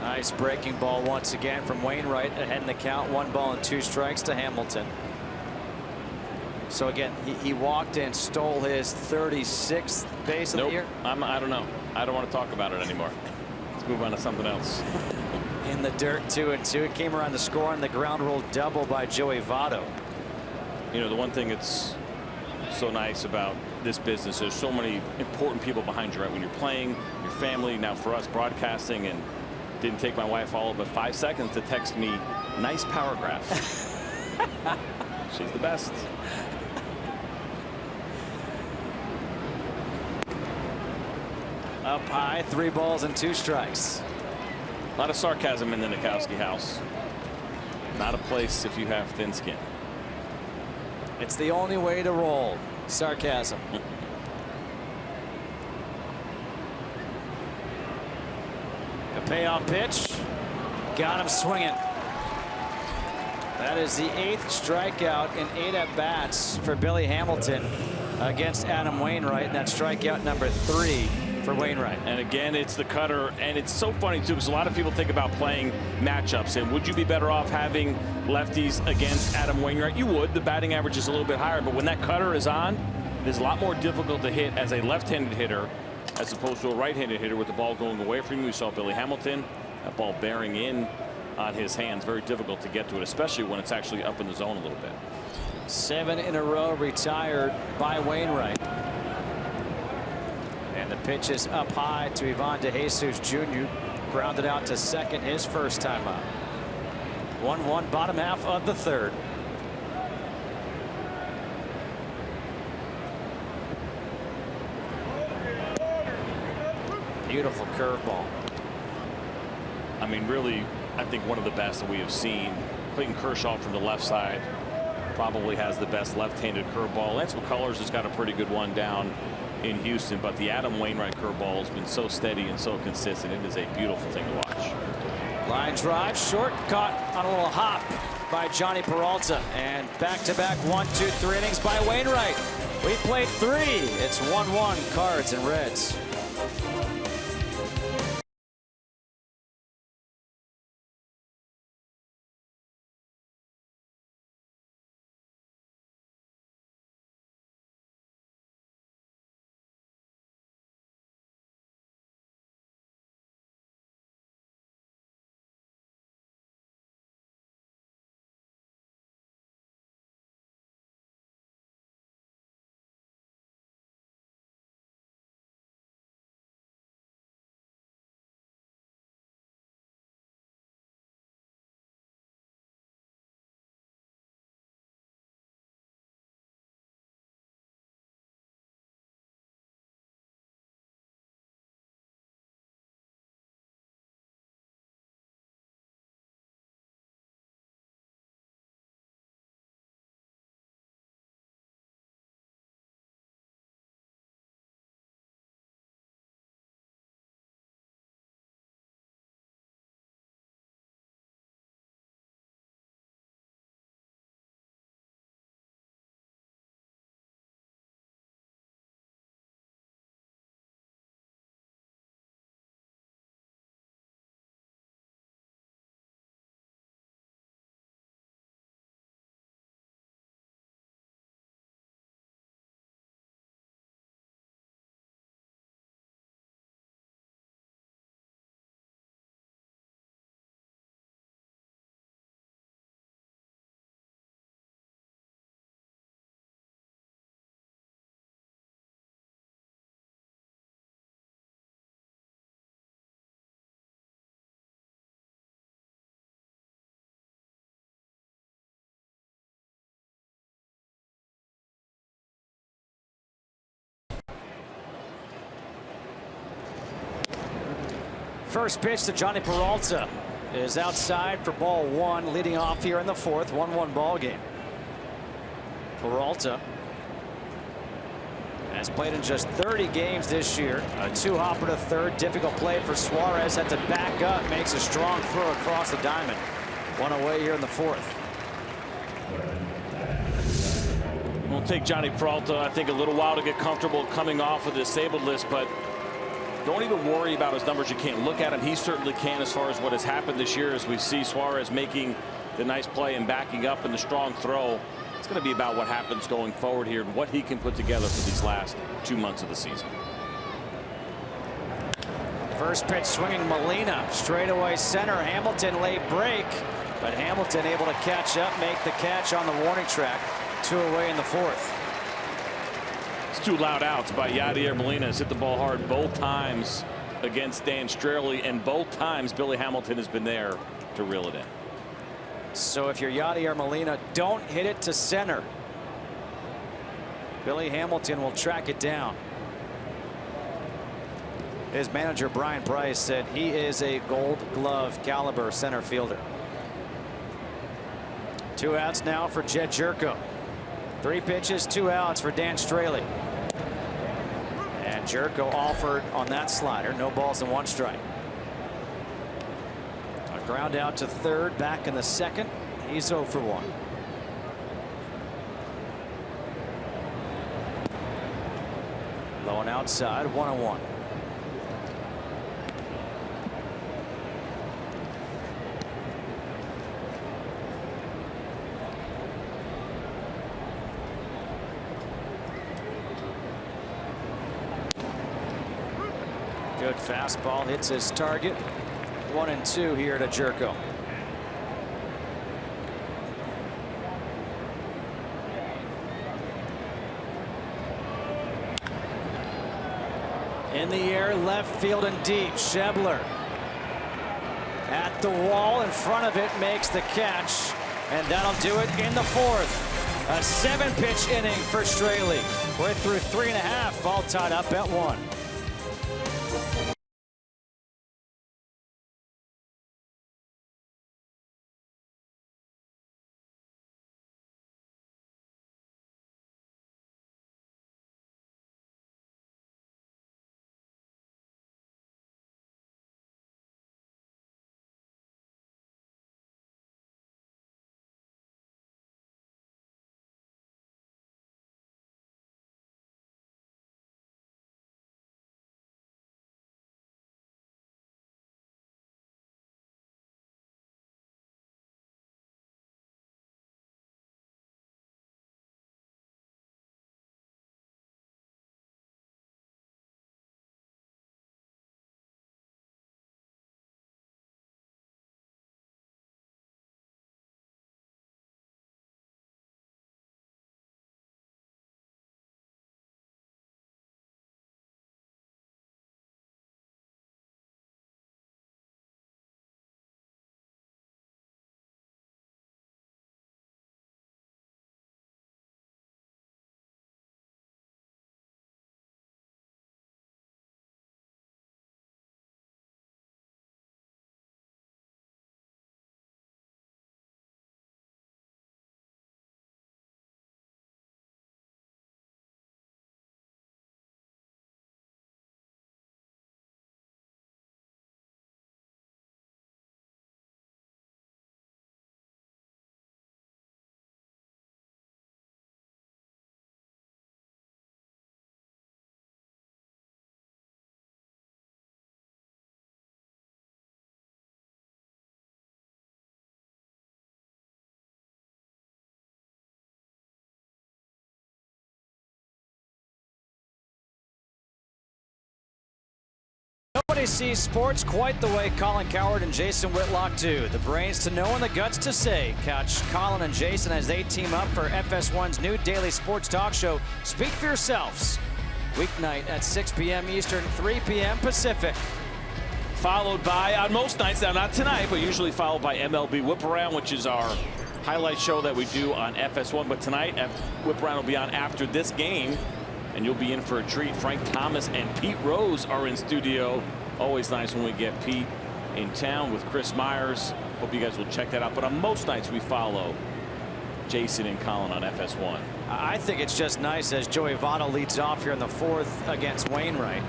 Nice breaking ball once again from Wainwright, ahead in the count. 1 ball and 2 strikes to Hamilton. So again, he walked in, stole his 36th base of the year.
I don't know. I don't want to talk about it anymore. Let's move on to something else.
In the dirt, 2-2. It came around the score on the ground rule double by Joey Votto.
You know, the one thing that's so nice about this business, there's so many important people behind you, right? When you're playing, your family. Now for us broadcasting, and didn't take my wife all but 5 seconds to text me nice paragraph. She's the best.
Up high, 3 balls and 2 strikes.
A lot of sarcasm in the Nikowski house. Not a place if you have thin skin.
It's the only way to roll. Sarcasm. A payoff pitch. Got him swinging. That is the 8th strikeout in 8 at-bats for Billy Hamilton against Adam Wainwright. And that strikeout number 3 for Wainwright.
And again, it's the cutter. And it's so funny, too, because a lot of people think about playing matchups. And would you be better off having lefties against Adam Wainwright? You would. The batting average is a little bit higher. But when that cutter is on, it is a lot more difficult to hit as a left-handed hitter as opposed to a right-handed hitter with the ball going away from you. We saw Billy Hamilton, that ball bearing in on his hands. Very difficult to get to it, especially when it's actually up in the zone a little bit.
7 in a row retired by Wainwright. And the pitch is up high to Ivan DeJesus Jr. Grounded out to second, his first time out. 1-1 bottom half of the 3rd. Beautiful curveball.
I mean, really, I think one of the best that we have seen. Clayton Kershaw from the left side probably has the best left-handed curveball. Lance McCullers has got a pretty good one down in Houston, but the Adam Wainwright curveball has been so steady and so consistent. It is a beautiful thing to watch.
Line drive, short, caught on a little hop by Johnny Peralta, and back-to-back 1-2-3 innings by Wainwright. We played 3. It's 1-1 Cards and Reds. First pitch to Johnny Peralta. is outside for ball one, leading off here in the fourth. 1-1 ball game. Peralta has played in just 30 games this year. A two-hopper to third. Difficult play for Suarez. Had to back up. Makes a strong throw across the diamond. One away here in the fourth.
We'll take Johnny Peralta, I think, a little while to get comfortable coming off of the disabled list, but don't even worry about his numbers. You can't look at him. He certainly can as far as what has happened this year, as we see Suarez making the nice play and backing up in the strong throw. It's going to be about what happens going forward here and what he can put together for these last 2 months of the season.
First pitch swinging Molina. Straightaway center. Hamilton late break. But Hamilton able to catch up, make the catch on the warning track. 2 away in the fourth.
It's 2 loud outs by Yadier Molina. Has hit the ball hard both times against Dan Straley, and both times Billy Hamilton has been there to reel it in.
So if you're Yadier Molina, don't hit it to center. Billy Hamilton will track it down. His manager Brian Price said he is a Gold Glove caliber center fielder. 2 outs now for Jed Jerko. 3 pitches, 2 outs for Dan Straley. And Jerko offered on that slider. No balls and 1 strike. A ground out to third, back in the second. He's 0 for 1. Low and outside, 1-1. Good fastball hits his target. 1-2 here to Jerko. In the air, left field and deep. Schebler at the wall in front of it, makes the catch, and that'll do it in the fourth. A 7-pitch inning for Straley. We're through 3.5, all tied up at 1. Nobody sees sports quite the way Colin Cowherd and Jason Whitlock do. The brains to know and the guts to say. Catch Colin and Jason as they team up for FS1's new daily sports talk show, Speak for Yourselves. Weeknight at 6 p.m. Eastern, 3 p.m. Pacific.
Followed by, on most nights, now not tonight, but usually followed by MLB Whip Around, which is our highlight show that we do on FS1. But tonight, Whip Around will be on after this game, and you'll be in for a treat. Frank Thomas and Pete Rose are in studio. Always nice when we get Pete in town with Chris Myers. Hope you guys will check that out. But on most nights we follow Jason and Colin on FS1.
I think it's just nice as Joey Votto leads off here in the 4th against Wainwright.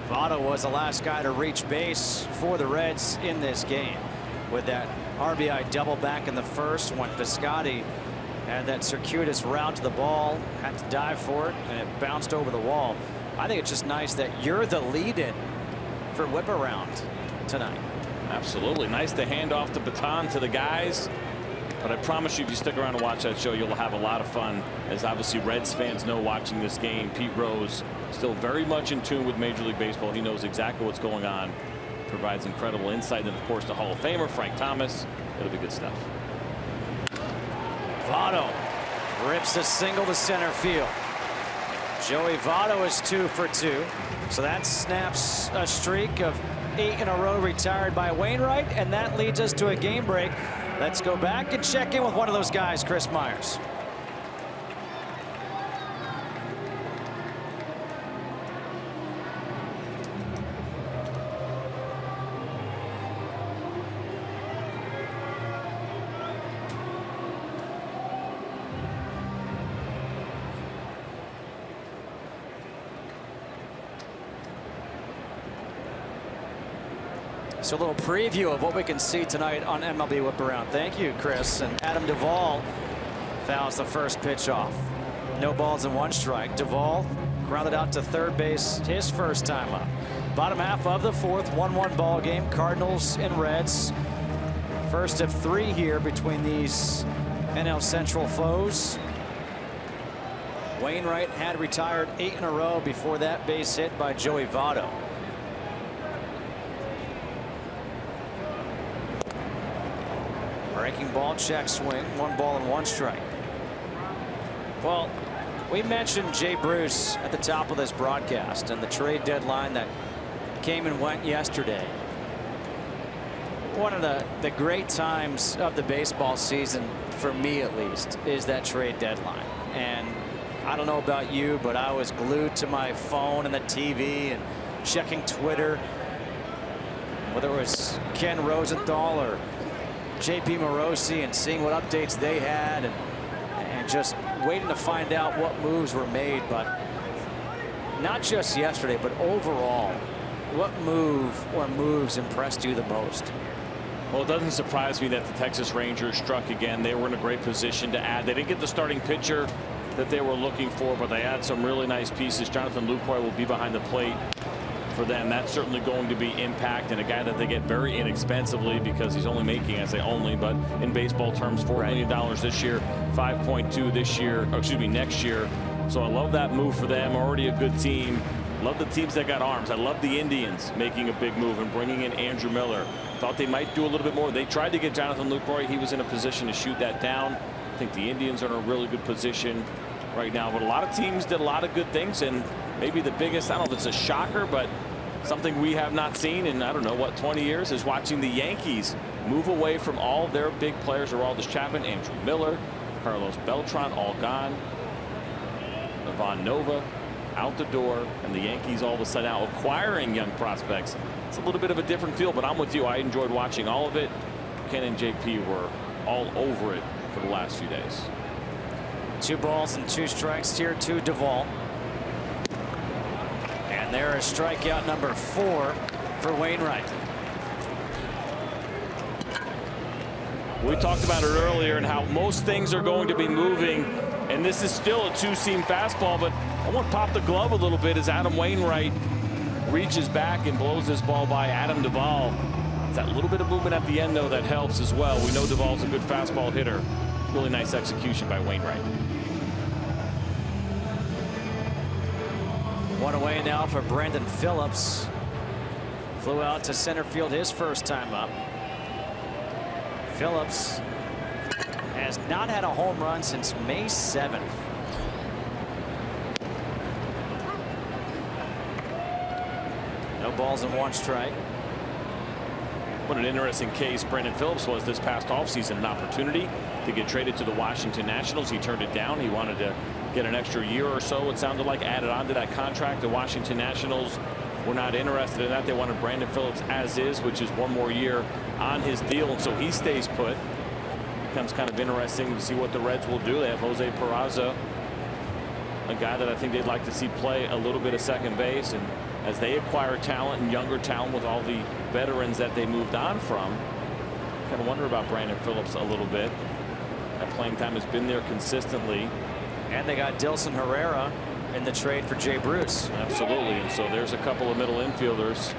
Votto was the last guy to reach base for the Reds in this game. With that RBI double back in the 1st, when Piscotty had that circuitous route to the ball, had to dive for it, and it bounced over the wall. I think it's just nice that you're the lead-in for whip around tonight.
Absolutely. Nice to hand off the baton to the guys. But I promise you, if you stick around and watch that show, you'll have a lot of fun. As obviously Reds fans know watching this game, Pete Rose still very much in tune with Major League Baseball. He knows exactly what's going on. Provides incredible insight. And of course the Hall of Famer Frank Thomas. It'll be good stuff.
Votto rips a single to center field. Joey Votto is 2 for 2. So that snaps a streak of 8 in a row retired by Wainwright, and that leads us to a game break. Let's go back and check in with one of those guys, Chris Myers. So a little preview of what we can see tonight on MLB Whip Around. Thank you, Chris. And Adam Duvall fouls the first pitch off. No balls and 1 strike. Duvall grounded out to third base his first time up. Bottom half of the 4th, 1-1 ball game. Cardinals and Reds. First of 3 here between these NL Central foes. Wainwright had retired 8 in a row before that base hit by Joey Votto. Breaking ball, check swing, 1 ball and 1 strike. Well, we mentioned Jay Bruce at the top of this broadcast and the trade deadline that came and went yesterday. One of the great times of the baseball season, for me at least, is that trade deadline. And I don't know about you, but I was glued to my phone and the TV and checking Twitter, whether it was Ken Rosenthal or JP Morosi, and seeing what updates they had and just waiting to find out what moves were made. But not just yesterday, but overall, what move or moves impressed you the most?
Well, it doesn't surprise me that the Texas Rangers struck again. They were in a great position to add. They didn't get the starting pitcher that they were looking for, but they had some really nice pieces. Jonathan Lucroy will be behind the plate for them. That's certainly going to be impact, and a guy that they get very inexpensively because he's only making, I say only, but in baseball terms, $4 million this year, 5.2 this year, or excuse me, next year. So I love that move for them. Already a good team. Love the teams that got arms. I love the Indians making a big move and bringing in Andrew Miller. Thought they might do a little bit more. They tried to get Jonathan Lucroy. He was in a position to shoot that down. I think the Indians are in a really good position right now, but a lot of teams did a lot of good things, and maybe the biggest, I don't know if it's a shocker, but something we have not seen in, I don't know, what, 20 years, is watching the Yankees move away from all their big players. Aroldis Chapman, Andrew Miller, Carlos Beltran, all gone. Ivan Nova out the door, and the Yankees all of a sudden now acquiring young prospects. It's a little bit of a different feel, but I'm with you. I enjoyed watching all of it. Ken and JP were all over it for the last few days.
2 balls and 2 strikes here to Duvall. And there is strikeout number 4 for Wainwright.
We talked about it earlier and how most things are going to be moving, and this is still a 2-seam fastball, but I want to pop the glove a little bit as Adam Wainwright reaches back and blows this ball by Adam Duvall. It's that little bit of movement at the end, though, that helps as well. We know Duvall's a good fastball hitter. Really nice execution by Wainwright.
One away now for Brandon Phillips. Flew out to center field his first time up. Phillips has not had a home run since May 7th. No balls and 1 strike.
What an interesting case Brandon Phillips was this past offseason. An opportunity to get traded to the Washington Nationals. He turned it down. He wanted to get an extra year or so, it sounded like, added on to that contract. The Washington Nationals were not interested in that. They wanted Brandon Phillips as is, which is one more year on his deal, and so he stays put. Becomes kind of interesting to see what the Reds will do. They have Jose Peraza, a guy that I think they'd like to see play a little bit of second base, and as they acquire talent and younger talent with all the veterans that they moved on from, kind of wonder about Brandon Phillips a little bit. That playing time has been there consistently.
And they got Dilson Herrera in the trade for Jay Bruce.
Absolutely. And so there's a couple of middle infielders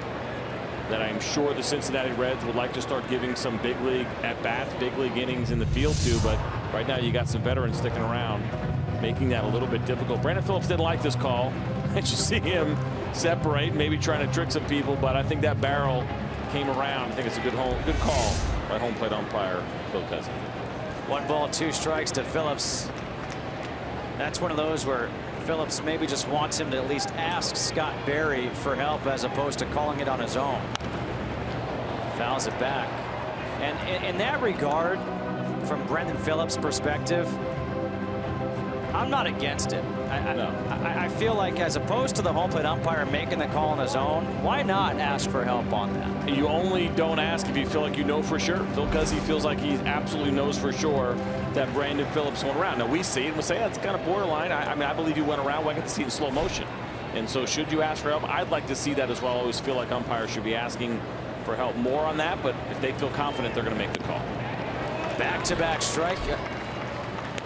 that I'm sure the Cincinnati Reds would like to start giving some big league at bats, big league innings in the field to. But right now you got some veterans sticking around, making that a little bit difficult. Brandon Phillips didn't like this call. I you see him separate, maybe trying to trick some people, but I think that barrel came around. I think it's a good call by home plate umpire Phil Cousins.
1 ball, 2 strikes to Phillips. That's one of those where Phillips maybe just wants him to at least ask Scott Berry for help as opposed to calling it on his own. Fouls it back. And in that regard, from Brandon Phillips' perspective, I'm not against it. I feel like as opposed to the home plate umpire making the call on his own, why not ask for help on that?
You only don't ask if you feel like you know for sure. Phil Cousins feels like he absolutely knows for sure that Brandon Phillips went around. Now we see it and we say that's kind of borderline. I mean, I believe he went around. Well, I get to see it in slow motion. And so should you ask for help? I'd like to see that as well. I always feel like umpires should be asking for help more on that, but if they feel confident, they're going to make the call.
Back-to-back strike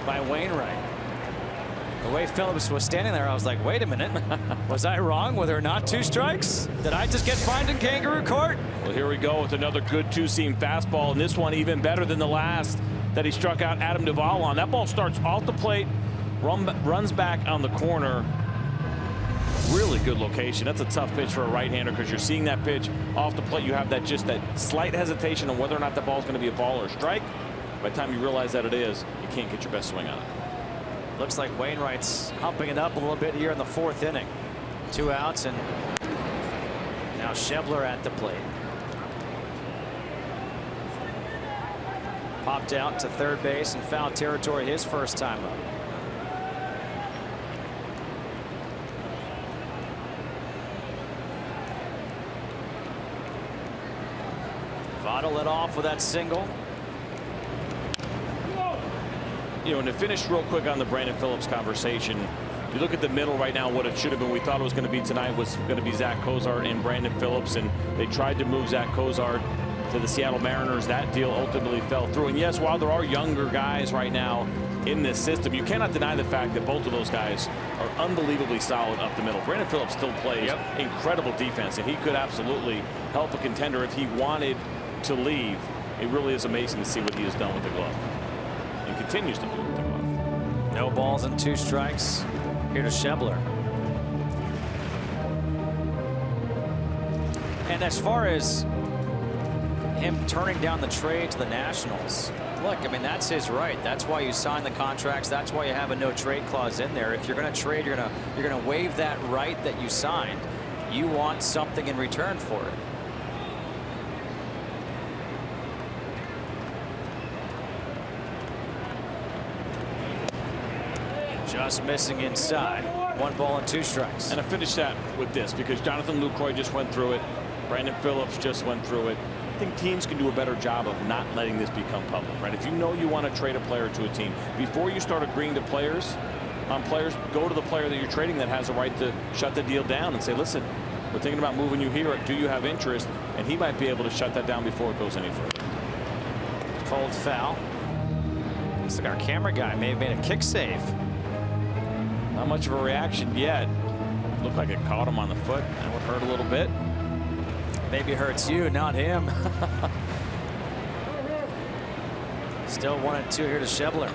by Wainwright. The way Phillips was standing there, I was like, wait a minute. Was I wrong? Were there not 2 strikes? Did I just get fined in kangaroo court?
Well, here we go with another good 2-seam fastball, and this one even better than the last that he struck out Adam Duvall on. That ball starts off the plate, runs back on the corner. Really good location. That's a tough pitch for a right-hander because you're seeing that pitch off the plate. You have that slight hesitation on whether or not the ball is going to be a ball or a strike. By the time you realize that it is, you can't get your best swing on it.
Looks like Wainwright's humping it up a little bit here in the 4th inning. 2 outs, and now Schebler at the plate. Popped out to 3rd base in foul territory his first time up. Votto led off with that single.
You know, and to finish real quick on the Brandon Phillips conversation, you look at the middle right now, what it should have been, we thought it was going to be tonight, was going to be Zach Cozart and Brandon Phillips, and they tried to move Zach Cozart to the Seattle Mariners. That deal ultimately fell through. And yes, while there are younger guys right now in this system, you cannot deny the fact that both of those guys are unbelievably solid up the middle. Brandon Phillips still plays incredible defense, and he could absolutely help a contender if he wanted to leave. It really is amazing to see what he has done with the glove. And continues to move with the glove.
No balls and 2 strikes. Here to Schebler. And as far as him turning down the trade to the Nationals, look, I mean, that's his right. That's why you sign the contracts. That's why you have a no trade clause in there. If you're going to trade, you're going to waive that right that you signed. You want something in return for it. Just missing inside. 1 ball and 2 strikes.
And I finish that with this because Jonathan Lucroy just went through it. Brandon Phillips just went through it. I think teams can do a better job of not letting this become public, right? If you know you want to trade a player to a team, before you start agreeing to players, go to the player that you're trading that has a right to shut the deal down and say, listen, we're thinking about moving you here. Do you have interest? And he might be able to shut that down before it goes any further.
Cold foul. Looks like our camera guy may have made a kick save.
Not much of a reaction yet. Looked like it caught him on the foot. That would hurt a little bit.
Maybe hurts you, not him. Still 1-2 here to Schebler.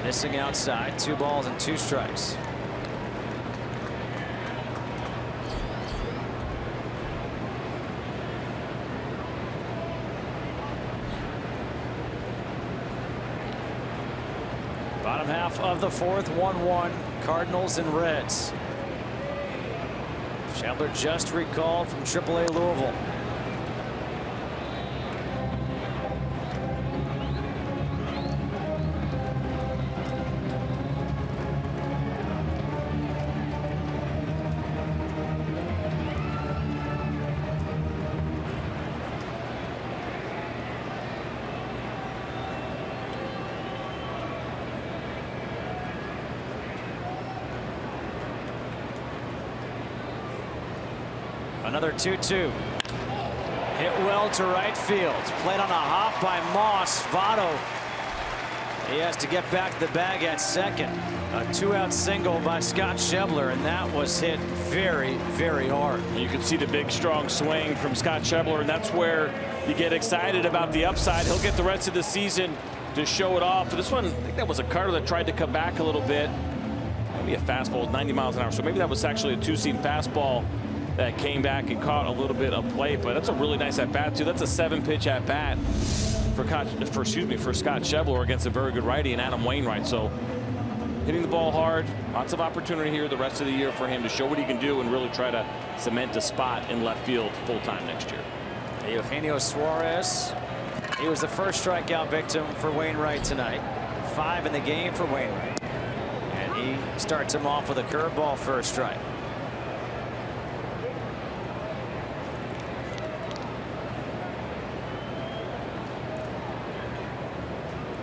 Missing outside. 2 balls and 2 strikes. Bottom half of the 4th, 1-1, Cardinals and Reds. Schebler just recalled from AAA Louisville. Another 2-2. Hit well to right field. Played on a hop by Moss. Votto. He has to get back to the bag at second. A 2-out single by Scott Schebler, and that was hit very, very hard.
You can see the big, strong swing from Scott Schebler, and that's where you get excited about the upside. He'll get the rest of the season to show it off. For this one, I think that was a cutter that tried to come back a little bit. Maybe a fastball, 90 miles an hour. So maybe that was actually a two-seam fastball that came back and caught a little bit of play. But that's a really nice at-bat, too. That's a 7-pitch at-bat for Scott Schebler against a very good righty and Adam Wainwright. So hitting the ball hard, lots of opportunity here the rest of the year for him to show what he can do and really try to cement a spot in left field full-time next year.
Eugenio Suarez, he was the first strikeout victim for Wainwright tonight. 5 in the game for Wainwright. And he starts him off with a curveball first strike.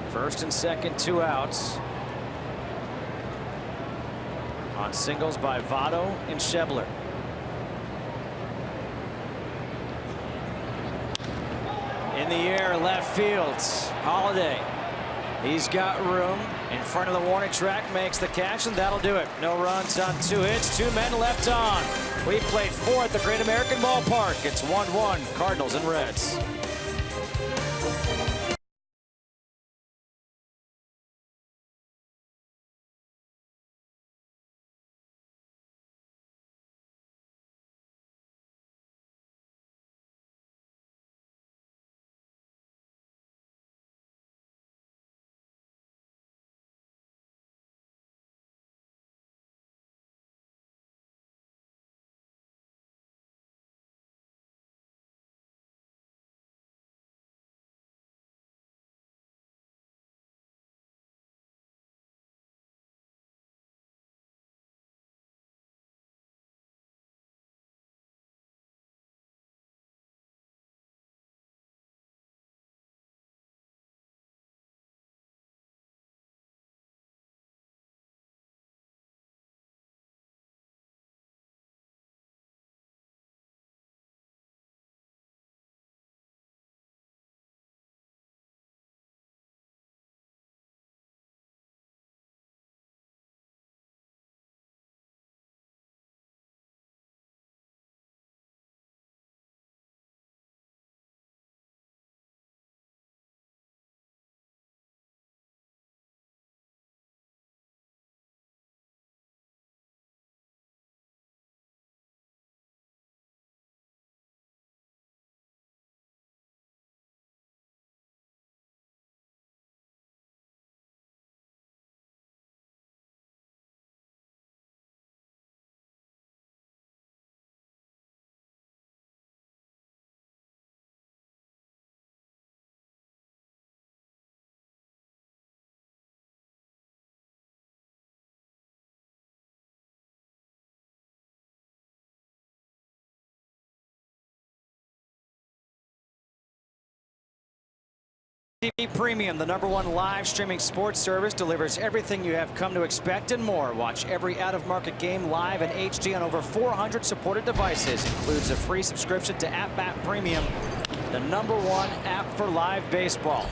First and second, 2 outs. On singles by Votto and Schebler. In the air, left field. Holiday. He's got room in front of the warning track, makes the catch, and that'll do it. No runs on 2 hits, 2 men left on. We played 4 at the Great American Ballpark. It's 1-1, Cardinals and Reds. TV Premium, the #1 live streaming sports service, delivers everything you have come to expect and more. Watch every out-of-market game live in HD on over 400 supported devices. Includes a free subscription to AppBat Premium, the #1 app for live baseball.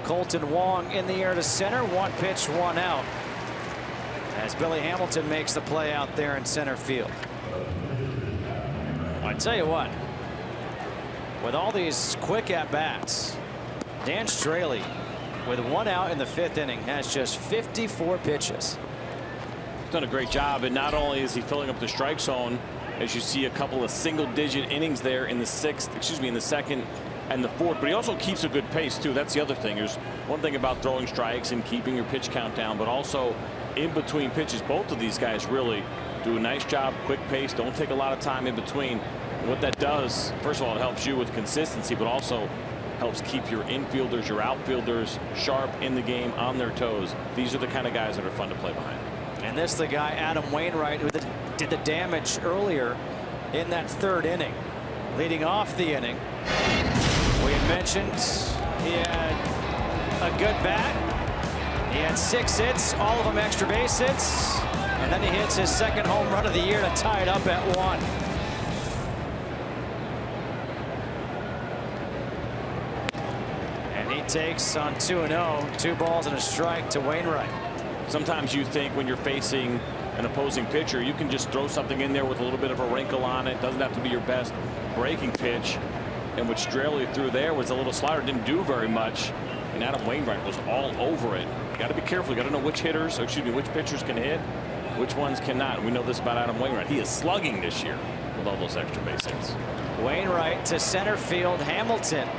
Colton Wong in the air to center. 1 pitch, 1 out. As Billy Hamilton makes the play out there in center field. I tell you what, with all these quick at-bats, Dan Straley, with 1 out in the 5th inning, has just 54 pitches.
He's done a great job, and not only is he filling up the strike zone, as you see a couple of single-digit innings there in the 2nd and the 4th, but he also keeps a good pace too. That's the other thing. There's one thing about throwing strikes and keeping your pitch count down, but also in between pitches. Both of these guys really do a nice job, quick pace, don't take a lot of time in between. And what that does, first of all, it helps you with consistency, but also helps keep your infielders, your outfielders sharp in the game, on their toes. These are the kind of guys that are fun to play behind.
And this the guy, Adam Wainwright, who did the damage earlier in that 3rd inning. Leading off the inning, we had mentioned he had a good bat. He had 6 hits, all of them extra base hits. And then he hits his 2nd home run of the year to tie it up at 1. takes on 2-0. 2 balls and a strike to Wainwright.
Sometimes you think when you're facing an opposing pitcher, you can just throw something in there with a little bit of a wrinkle on it. Doesn't have to be your best breaking pitch. And what Straley threw there was a little slider, didn't do very much. And Adam Wainwright was all over it. You got to be careful. You got to know which hitters, or excuse me, which pitchers can hit, which ones cannot. And we know this about Adam Wainwright. He is slugging this year with all those extra base hits.
Wainwright to center field. Hamilton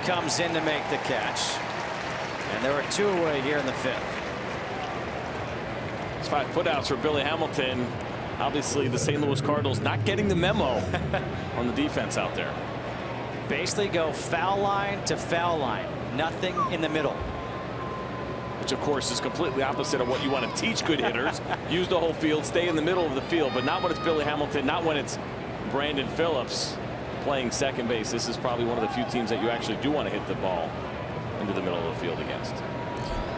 comes in to make the catch. And there were 2 away here in the 5th.
It's 5 putouts for Billy Hamilton. Obviously, the St. Louis Cardinals not getting the memo on the defense out there.
Basically go foul line to foul line. Nothing in the middle.
Which, of course, is completely opposite of what you want to teach good hitters. Use the whole field, stay in the middle of the field, but not when it's Billy Hamilton, not when it's Brandon Phillips playing second base. This is probably one of the few teams that you actually do want to hit the ball into the middle of the field against.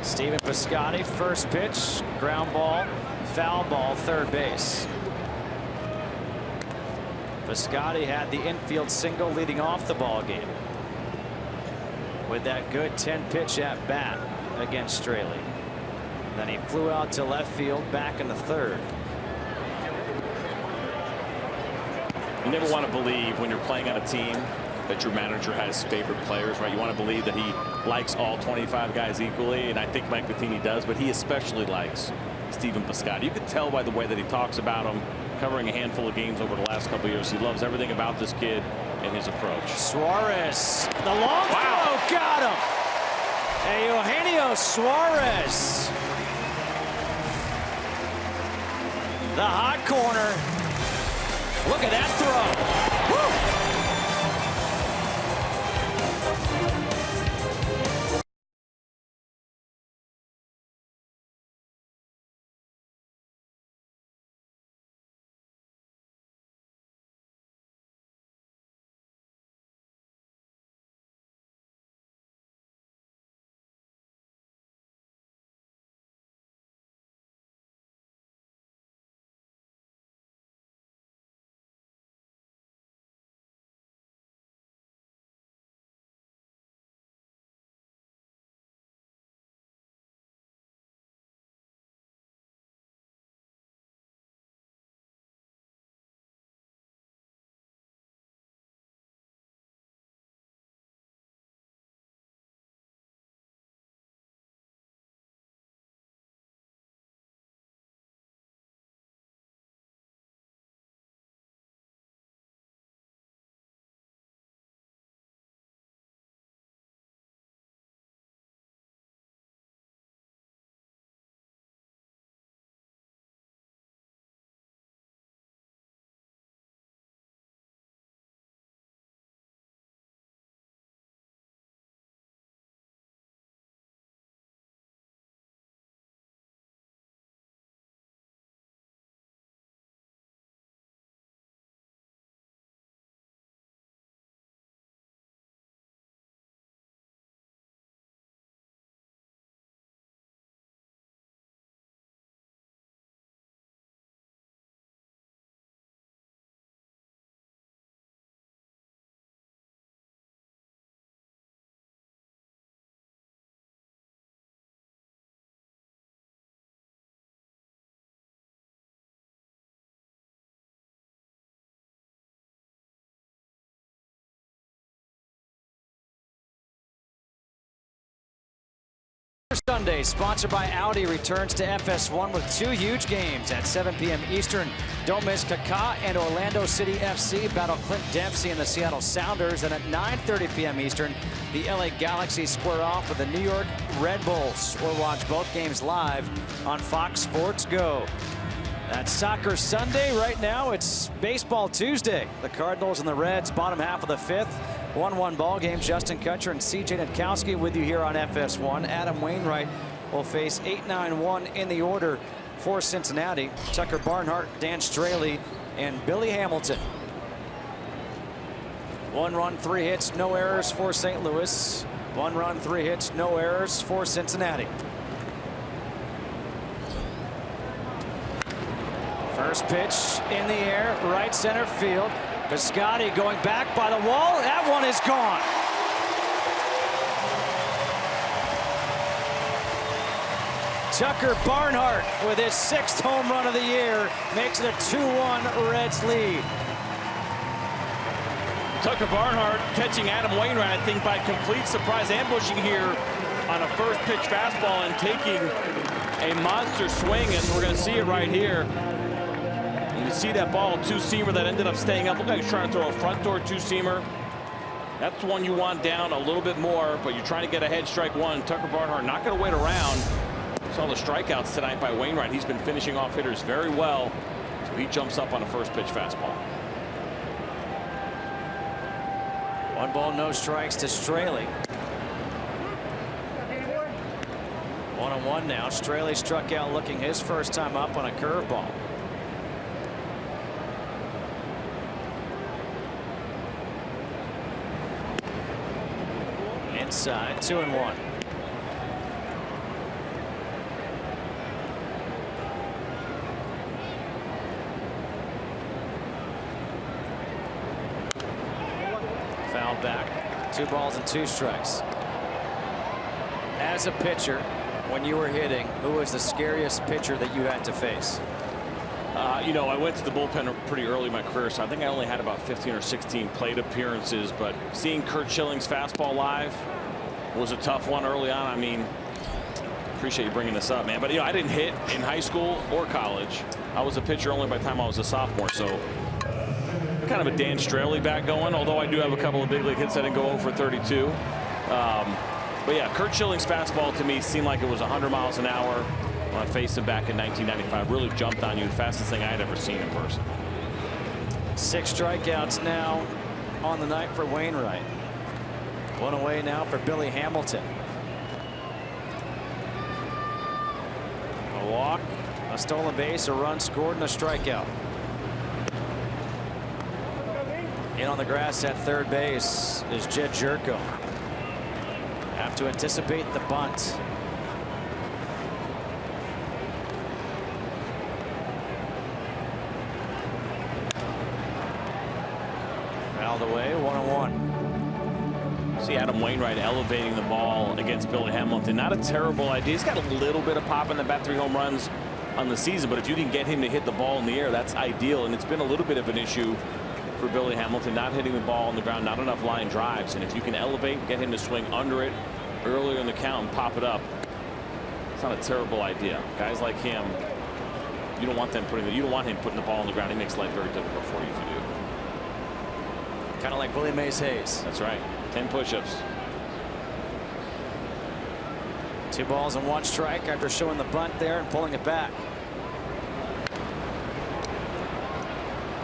Stephen Piscotty, first pitch, ground ball, foul ball, third base. Piscotty had the infield single leading off the ball game with that good 10-pitch at bat against Straley. Then he flew out to left field, back in the 3rd.
You never want to believe when you're playing on a team that your manager has favorite players, right? You want to believe that he likes all 25 guys equally, and I think Mike Matheny does, but he especially likes Stephen Piscotty. You can tell by the way that he talks about him, covering a handful of games over the last couple of years. He loves everything about this kid and his approach.
Suarez, the long throw, got him. And Eugenio Suarez, the hot corner. Look at that throw. Woo! Sunday, sponsored by Audi, returns to FS1 with 2 huge games at 7 p.m. Eastern. Don't miss Kaká and Orlando City FC battle Clint Dempsey and the Seattle Sounders. And at 9:30 p.m. Eastern, the LA Galaxy square off with the New York Red Bulls. Or watch both games live on Fox Sports Go. That's Soccer Sunday. Right now, it's Baseball Tuesday. The Cardinals and the Reds, bottom half of the 5th. 1-1 ball game. Justin Kutcher and C.J. Nitkowski with you here on FS1. Adam Wainwright will face 8-9-1 in the order for Cincinnati. Tucker Barnhart, Dan Straley, and Billy Hamilton. 1 run, 3 hits, no errors for St. Louis. 1 run, 3 hits, no errors for Cincinnati. First pitch in the air, right center field. Piscotty going back by the wall. That one is gone. Tucker Barnhart with his 6th home run of the year makes it a 2-1 Reds lead.
Tucker Barnhart catching Adam Wainwright, I think, by complete surprise, ambushing here on a first pitch fastball and taking a monster swing, as we're going to see it right here. You can see that ball, two-seamer that ended up staying up. Looked like he's trying to throw a front door two-seamer. That's the one you want down a little bit more, but you're trying to get ahead, strike one. Tucker Barnhart not going to wait around. Saw the strikeouts tonight by Wainwright. He's been finishing off hitters very well, so he jumps up on a first pitch fastball.
1 ball, no strikes to Straley. 1-1 now. Straley struck out looking his first time up on a curveball. Inside, 2-1. Foul back. 2 balls and 2 strikes. As a pitcher, when you were hitting, who was the scariest pitcher that you had to face?
You know, I went to the bullpen pretty early in my career, so I think I only had about 15 or 16 plate appearances. But seeing Curt Schilling's fastball live was a tough one early on. I mean, appreciate you bringing this up, man. But, you know, I didn't hit in high school or college. I was a pitcher only by the time I was a sophomore, so kind of a Dan Straley back going, although I do have a couple of big league hits. I didn't go over 32. But yeah, Curt Schilling's fastball to me seemed like it was 100 miles an hour when I faced him back in 1995. Really jumped on you. The fastest thing I had ever seen in person.
6 strikeouts now on the night for Wainwright. 1 away now for Billy Hamilton. A walk, a stolen base, a run scored, and a strikeout. In on the grass at third base is Jed Jerko. Have to anticipate the bunt. Fouled away, 1-1.
See Adam Wainwright elevating the ball against Billy Hamilton. Not a terrible idea. He's got a little bit of pop in the bat, 3 home runs on the season, but if you can get him to hit the ball in the air, that's ideal. And it's been a little bit of an issue for Billy Hamilton, not hitting the ball on the ground, not enough line drives. And if you can elevate, get him to swing under it earlier in the count and pop it up, it's not a terrible idea. Guys like him, you don't want him putting the ball on the ground. He makes life very difficult for you if you do.
Kind of like Willie Mays Hayes.
That's right. 10 push-ups.
2 balls and 1 strike after showing the bunt there and pulling it back.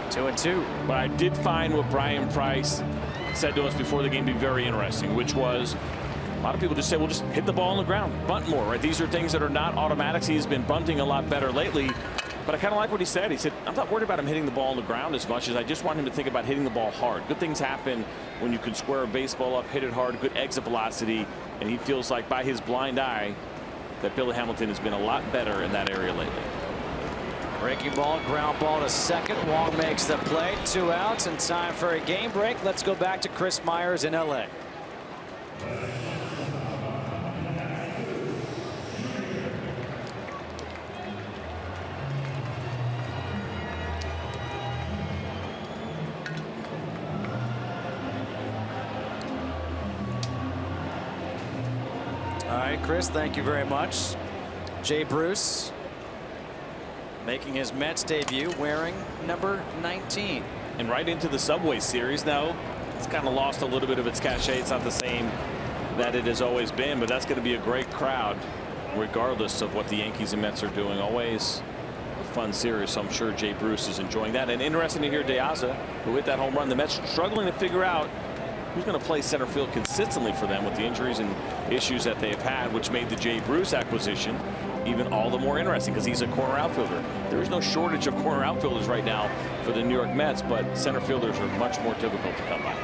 2-2.
But I did find what Brian Price said to us before the game be very interesting, which was a lot of people just say, well, just hit the ball on the ground, bunt more, right? These are things that are not automatics. He's been bunting a lot better lately. But I kind of like what he said. He said, I'm not worried about him hitting the ball on the ground as much as I just want him to think about hitting the ball hard. Good things happen when you can square a baseball up, hit it hard, good exit velocity. And he feels like by his blind eye that Billy Hamilton has been a lot better in that area lately.
Breaking ball, ground ball to second. Wong makes the play. 2 outs and time for a game break. Let's go back to Chris Myers in LA. All right, Chris, thank you very much. Jay Bruce making his Mets debut wearing number 19.
And right into the Subway Series now. It's kind of lost a little bit of its cachet. It's not the same that it has always been, but that's going to be a great crowd regardless of what the Yankees and Mets are doing. Always a fun series, so I'm sure Jay Bruce is enjoying that. And interesting to hear De Aza, who hit that home run. The Mets struggling to figure out who's going to play center field consistently for them with the injuries and issues that they've had, which made the Jay Bruce acquisition even all the more interesting because he's a corner outfielder. There is no shortage of corner outfielders right now for the New York Mets, but center fielders are much more difficult to come by.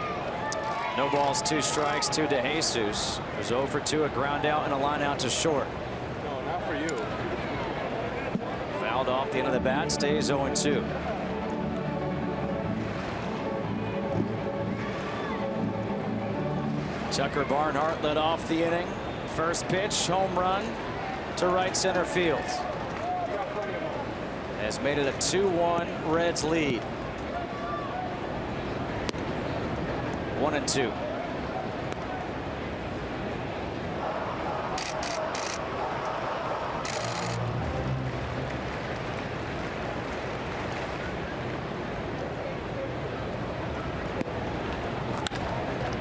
No balls, 2 strikes to De Jesus. There's 0 for 2, a ground out and a line out to short.
No, not for you.
Fouled off the end of the bat, stays 0-2. Tucker Barnhart led off the inning. First pitch, home run. to right center field. Has made it a 2-1 Reds lead. 1-2.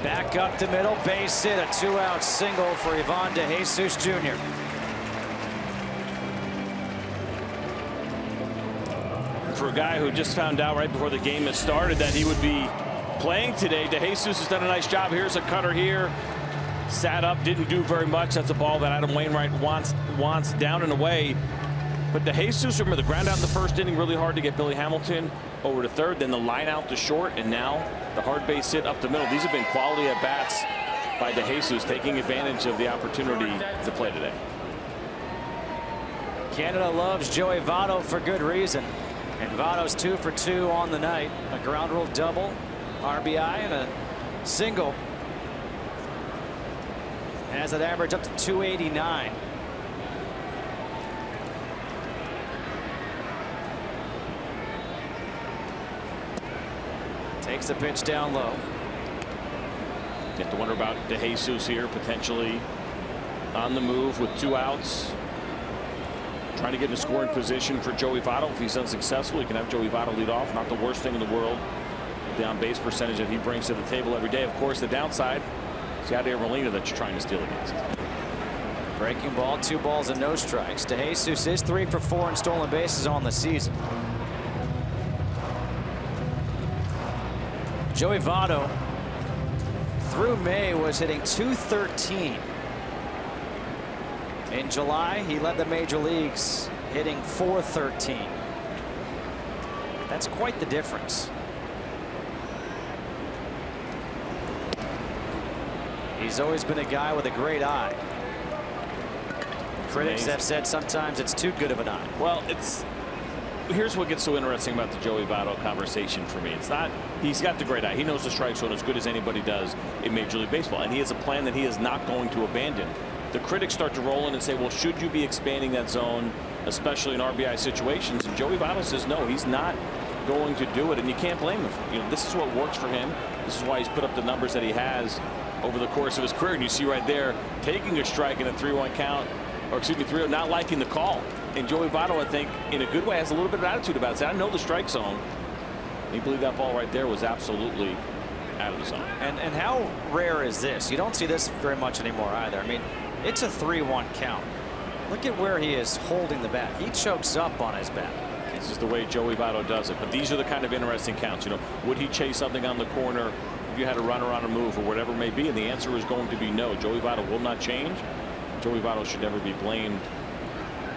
Back up the middle, base hit, a 2-out single for Ivan DeJesus Jr.
For a guy who just found out right before the game has started that he would be playing today, DeJesus has done a nice job. Here's a cutter here. Sat up, didn't do very much. That's a ball that Adam Wainwright wants down and away. But DeJesus, remember the ground out in the first inning, really hard to get Billy Hamilton over to third. Then the line out to short, and now the hard base hit up the middle. These have been quality at bats by DeJesus, taking advantage of the opportunity to play today.
Canada loves Joey Votto for good reason. And Votto's 2 for 2 on the night. A ground rule double, RBI, and a single. Has that average up to 289. Takes the pitch down low.
You have to wonder about DeJesus here, potentially on the move with 2 outs. Trying to get in a scoring position for Joey Votto. If he's unsuccessful, he can have Joey Votto lead off. Not the worst thing in the world. The on-base percentage that he brings to the table every day. Of course, the downside is Yadier Molina that you're trying to steal against.
Breaking ball, 2 balls and no strikes. DeJesus is 3 for 4 in stolen bases on the season. Joey Votto through May was hitting .213. In July, he led the major leagues hitting .413. That's quite the difference. He's always been a guy with a great eye. Critics have said sometimes it's too good of an eye.
Well, here's what gets so interesting about the Joey Votto conversation for me. It's not he's got the great eye. He knows the strike zone as good as anybody does in Major League Baseball, and he has a plan that he is not going to abandon. The critics start to roll in and say, well, should you be expanding that zone, especially in RBI situations? And Joey Votto says no, he's not going to do it, and you can't blame him. You know, this is what works for him. This is why he's put up the numbers that he has over the course of his career. And you see right there, taking a strike in a 3-1 count, or excuse me, 3-0, not liking the call. And Joey Votto, I think, in a good way, has a little bit of attitude about it. Say, I know the strike zone. And he believed that ball right there was absolutely out of the zone.
And how rare is this? You don't see this very much anymore either. I mean, it's a 3-1 count. Look at where he is holding the bat. He chokes up on his bat.
This is the way Joey Votto does it. But these are the kind of interesting counts. You know, would he chase something on the corner if you had a runner on a move or whatever it may be? And the answer is going to be no. Joey Votto will not change. Joey Votto should never be blamed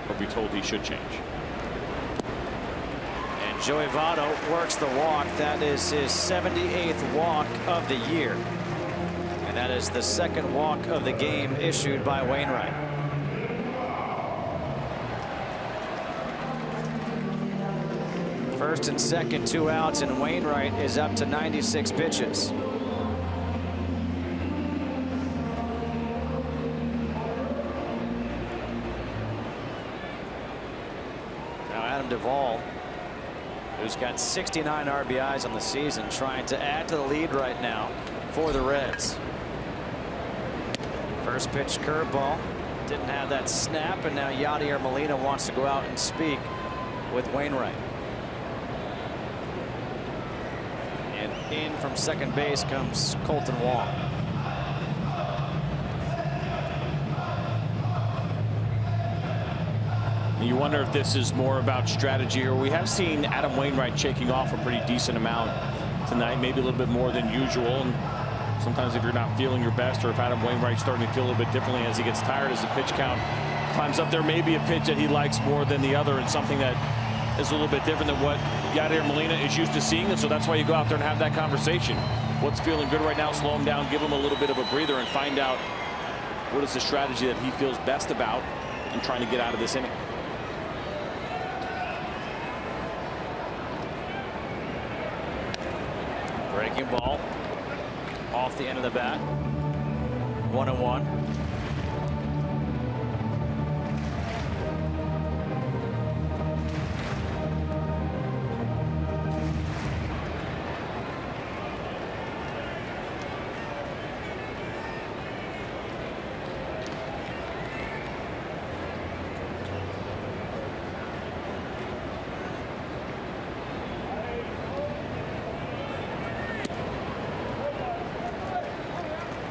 or be told he should change.
And Joey Votto works the walk. That is his 78th walk of the year. And that is the second walk of the game issued by Wainwright. First and second, 2 outs, and Wainwright is up to 96 pitches. Now Adam Duvall, who's got 69 RBIs on the season, trying to add to the lead right now for the Reds. First pitch curveball, didn't have that snap, and now Yadier Molina wants to go out and speak with Wainwright. And in from second base comes Colton Wong.
You wonder if this is more about strategy, or we have seen Adam Wainwright shaking off a pretty decent amount tonight, maybe a little bit more than usual. And sometimes if you're not feeling your best, or if Adam Wainwright's starting to feel a little bit differently as he gets tired, as the pitch count climbs up, there may be a pitch that he likes more than the other, and something that is a little bit different than what Yadier Molina is used to seeing. And so that's why you go out there and have that conversation. What's feeling good right now? Slow him down, give him a little bit of a breather, and find out what is the strategy that he feels best about in trying to get out of this inning.
Breaking ball off the end of the bat. 1-1.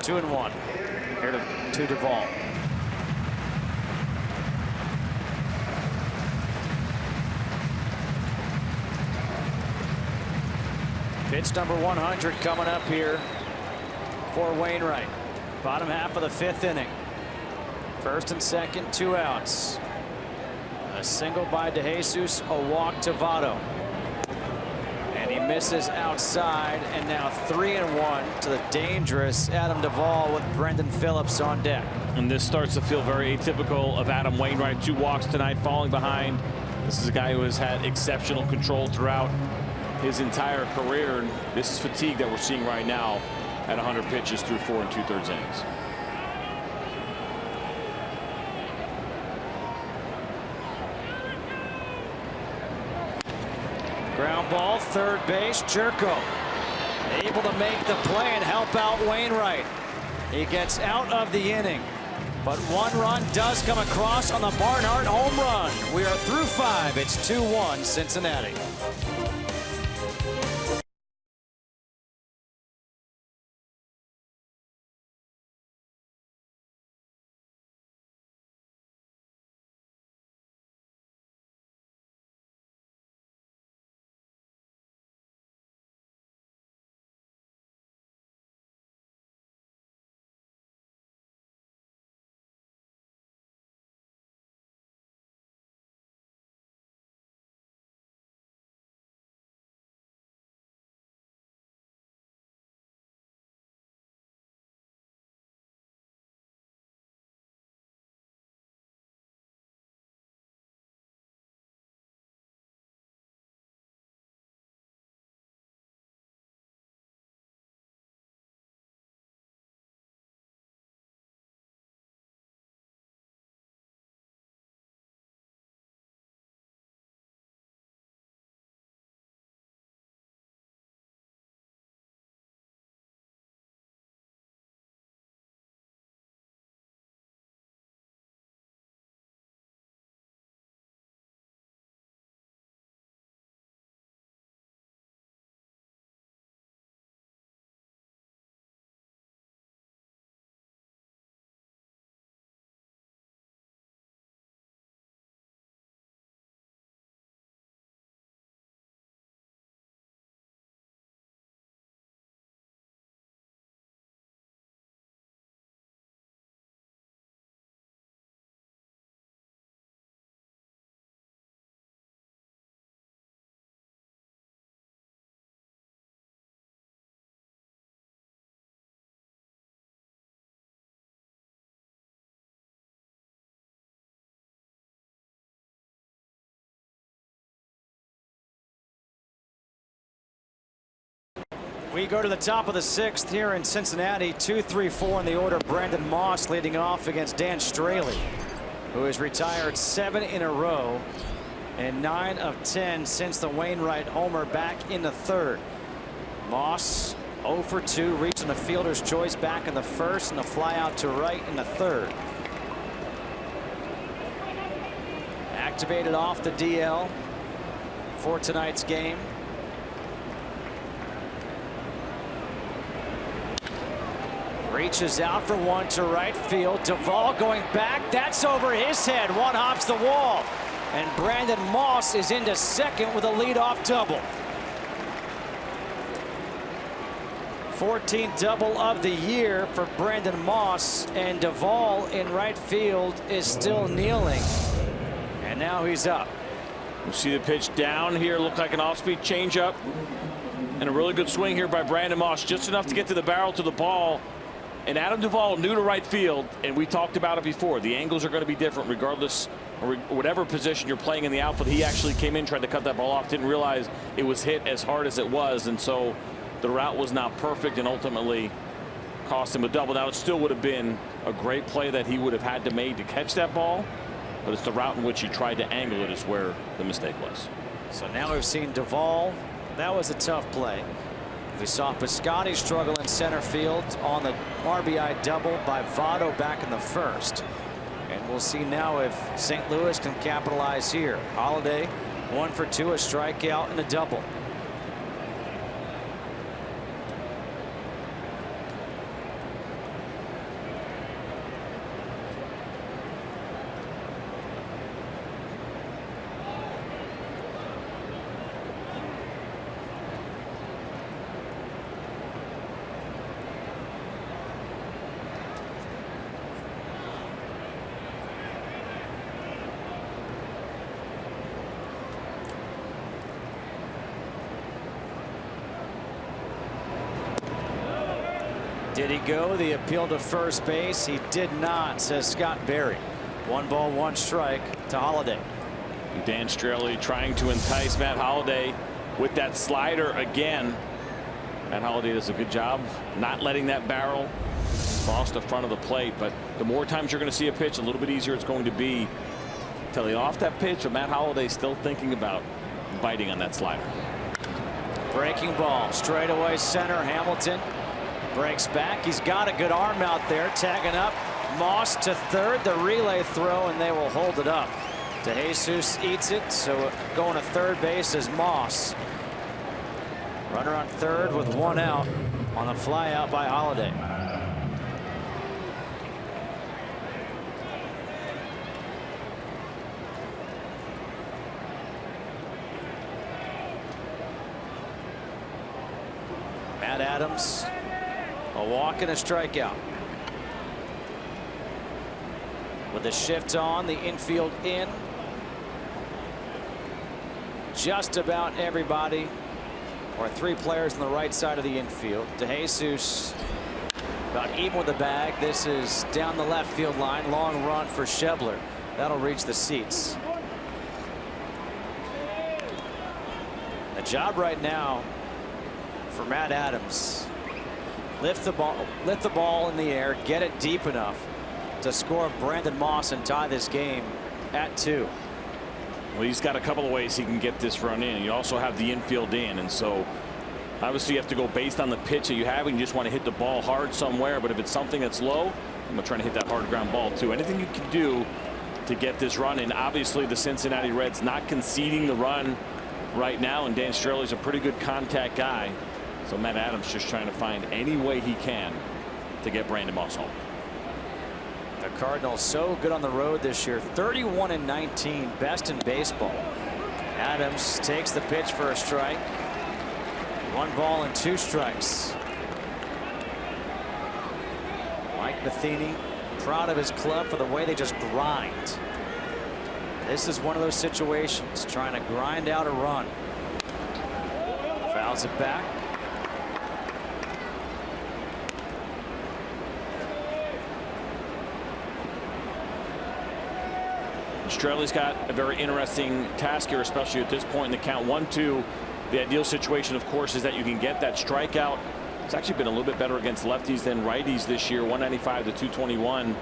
2-1. Here to Duvall. Pitch number 100 coming up here for Wainwright. Bottom half of the 5th inning. First and second, 2 outs. A single by DeJesus, a walk to Votto. And he misses outside, and now 3-1 to the dangerous Adam Duvall with Brendan Phillips on deck.
And this starts to feel very atypical of Adam Wainwright. 2 walks tonight, falling behind. This is a guy who has had exceptional control throughout his entire career. And this is fatigue that we're seeing right now at 100 pitches through 4 2/3 innings.
Ground ball, third base, Jerko able to make the play and help out Wainwright. He gets out of the inning, but 1 run does come across on the Barnhart home run. We are through 5. It's 2-1 Cincinnati. We go to the top of the 6th here in Cincinnati. 2-3-4 in the order. Brandon Moss leading off against Dan Straley, who has retired 7 in a row and 9 of 10 since the Wainwright homer back in the 3rd. Moss 0 for 2, reaching the fielder's choice back in the 1st and a fly out to right in the 3rd. Activated off the DL for tonight's game. Reaches out for 1 to right field. Duvall going back. That's over his head. 1 hops the wall. And Brandon Moss is into second with a leadoff double. 14th double of the year for Brandon Moss. And Duvall in right field is still kneeling. And now he's up.
You see the pitch down here. Looked like an off-speed changeup. And a really good swing here by Brandon Moss. Just enough to get to the barrel to the ball. And Adam Duvall new to right field, and we talked about it before. The angles are going to be different regardless, or whatever position you're playing in the outfield. He actually came in, tried to cut that ball off, didn't realize it was hit as hard as it was, and so the route was not perfect and ultimately cost him a double. Now, it still would have been a great play that he would have had to make to catch that ball, but it's the route in which he tried to angle it is where the mistake was.
So now we've seen Duvall. That was a tough play. We saw Piscotty struggle in center field on the RBI double by Votto back in the 1st. And we'll see now if St. Louis can capitalize here. Holiday 1 for 2, a strikeout and a double. Did he go the appeal to first base? He did not, says Scott Berry. 1 ball, 1 strike to Holliday.
Dan Straley trying to entice Matt Holliday with that slider again. Matt Holliday does a good job not letting that barrel cross the front of the plate, but the more times you're going to see a pitch, a little bit easier it's going to be to lay off that pitch. But Matt Holliday still thinking about biting on that slider.
Breaking ball, straightaway center. Hamilton breaks back. He's got a good arm out there, tagging up. Moss to third, the relay throw, and they will hold it up. DeJesus eats it, so going to third base is Moss. Runner on third with 1 out on the fly out by Holliday. Matt Adams, a walk and a strikeout. With the shift on, the infield in. Just about everybody, or 3 players on the right side of the infield. DeJesus about even with the bag. This is down the left field line. Long run for Schebler. That'll reach the seats. The job right now for Matt Adams: lift the ball in the air, get it deep enough to score Brandon Moss and tie this game at 2.
Well, he's got a couple of ways he can get this run in. You also have the infield in, and so obviously you have to go based on the pitch that you have, and you just want to hit the ball hard somewhere. But if it's something that's low, I'm trying to hit that hard ground ball too. Anything you can do to get this run in. Obviously the Cincinnati Reds not conceding the run right now, and Dan Straley's a pretty good contact guy. So Matt Adams just trying to find any way he can to get Brandon Moss home.
The Cardinals so good on the road this year, 31-19, best in baseball. Adams takes the pitch for a strike. 1 ball and 2 strikes. Mike Matheny proud of his club for the way they just grind. This is one of those situations, trying to grind out a run. Fouls it back.
Straley's got a very interesting task here, especially at this point in the count. 1-2. The ideal situation, of course, is that you can get that strikeout. It's actually been a little bit better against lefties than righties this year. 195 to 221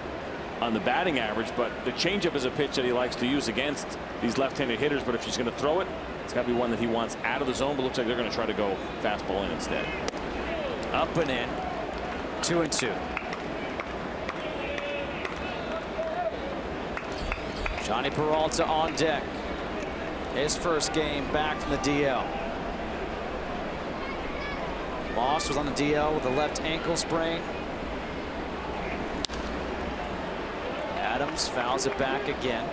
on the batting average. But the changeup is a pitch that he likes to use against these left-handed hitters. But if he's going to throw it, it's got to be one that he wants out of the zone. But looks like they're going to try to go fastball in instead.
Up and in. 2-2. Johnny Peralta on deck. His first game back from the DL. Moss was on the DL with a left ankle sprain. Adams fouls it back again.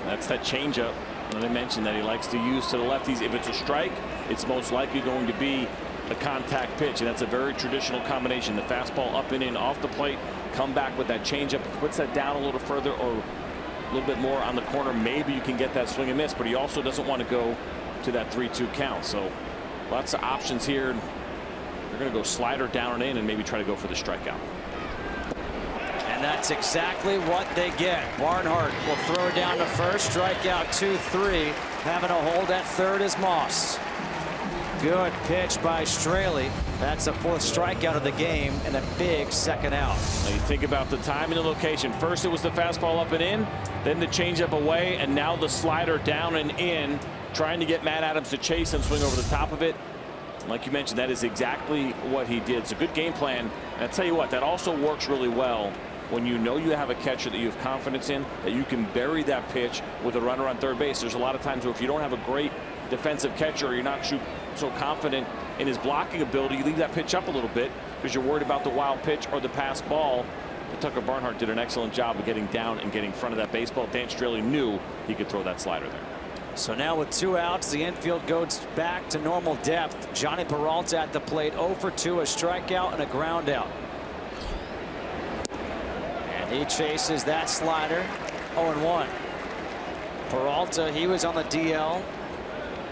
That's that changeup that I mentioned that he likes to use to the lefties. If it's a strike, it's most likely going to be a contact pitch, and that's a very traditional combination. The fastball up and in off the plate, come back with that changeup, puts that down a little further or a little bit more on the corner. Maybe you can get that swing and miss, but he also doesn't want to go to that 3-2 count. So lots of options here. They're going to go slider down and in and maybe try to go for the strikeout.
And that's exactly what they get. Barnhart will throw down to first. Strikeout 2-3. Having a hold at third is Moss. Good pitch by Straley. That's the 4th strikeout of the game and a big second out.
Now you think about the time and the location. First it was the fastball up and in, then the changeup away, and now the slider down and in, trying to get Matt Adams to chase and swing over the top of it. Like you mentioned, that is exactly what he did. It's a good game plan. And I tell you what, that also works really well when you know you have a catcher that you have confidence in, that you can bury that pitch with a runner on third base. There's a lot of times where if you don't have a great defensive catcher or you're not so confident in his blocking ability, you leave that pitch up a little bit because you're worried about the wild pitch or the passed ball. But Tucker Barnhart did an excellent job of getting down and getting in front of that baseball. Dan Straley knew he could throw that slider there.
So now with 2 outs, the infield goes back to normal depth. Johnny Peralta at the plate, 0 for 2, a strikeout and a ground out. And he chases that slider. 0-1. Peralta, he was on the DL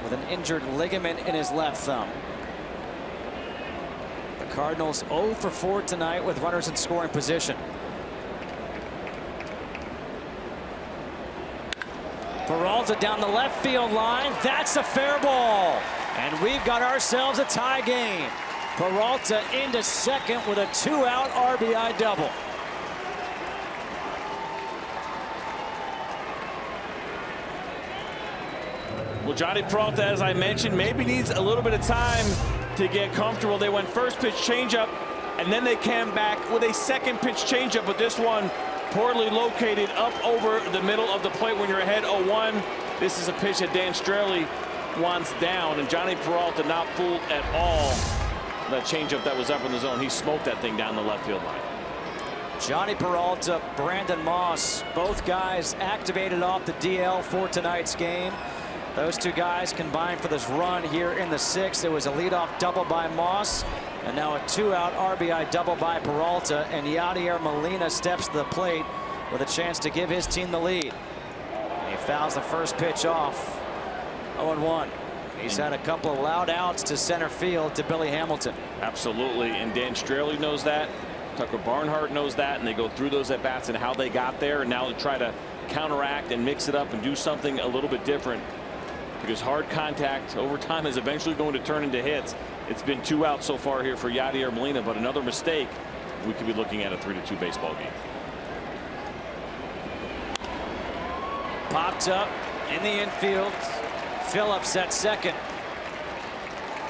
with an injured ligament in his left thumb. The Cardinals 0 for 4 tonight with runners in scoring position. Peralta down the left field line. That's a fair ball. And we've got ourselves a tie game. Peralta into second with a 2-out RBI double.
Well, Johnny Peralta, as I mentioned, maybe needs a little bit of time to get comfortable. They went first pitch changeup, and then they came back with a second pitch changeup, but this one poorly located up over the middle of the plate when you're ahead 0-1. This is a pitch that Dan Straley wants down, and Johnny Peralta not fooled at all. That changeup that was up in the zone, he smoked that thing down the left field line.
Johnny Peralta, Brandon Moss, both guys activated off the DL for tonight's game. Those two guys combined for this run here in the 6th. It was a leadoff double by Moss, and now a 2-out RBI double by Peralta, and Yadier Molina steps to the plate with a chance to give his team the lead. And he fouls the first pitch off. 0-1. He's had a couple of loud outs to center field to Billy Hamilton.
Absolutely, and Dan Straley knows that. Tucker Barnhart knows that, and they go through those at-bats and how they got there, and now they try to counteract and mix it up and do something a little bit different, because hard contact over time is eventually going to turn into hits. It's been 2 outs so far here for Yadier Molina, but another mistake, we could be looking at a 3-2 baseball game.
Popped up in the infield. Phillips at second.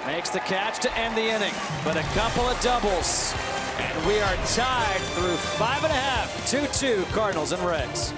Makes the catch to end the inning, but a couple of doubles. And we are tied through 5.5, 2-2 Cardinals and Reds.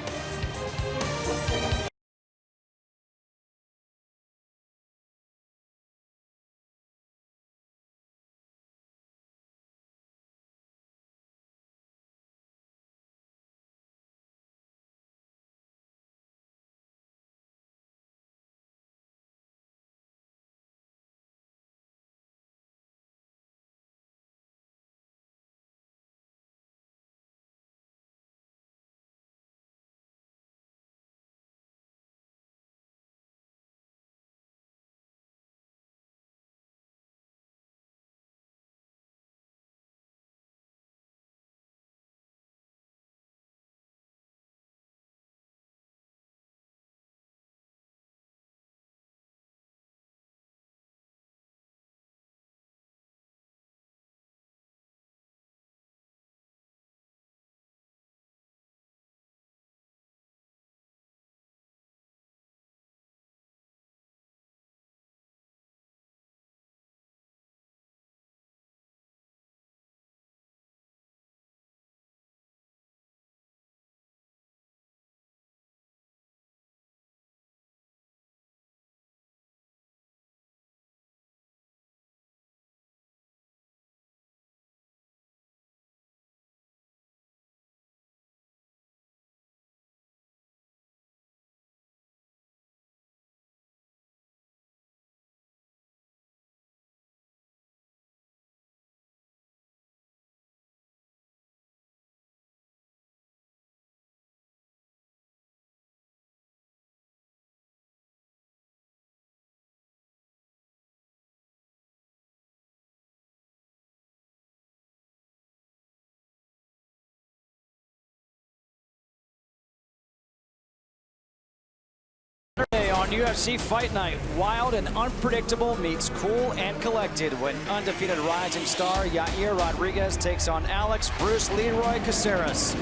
Saturday on UFC Fight Night, wild and unpredictable meets cool and collected when undefeated rising star Yair Rodriguez takes on Alex Bruce Leroy Caceres.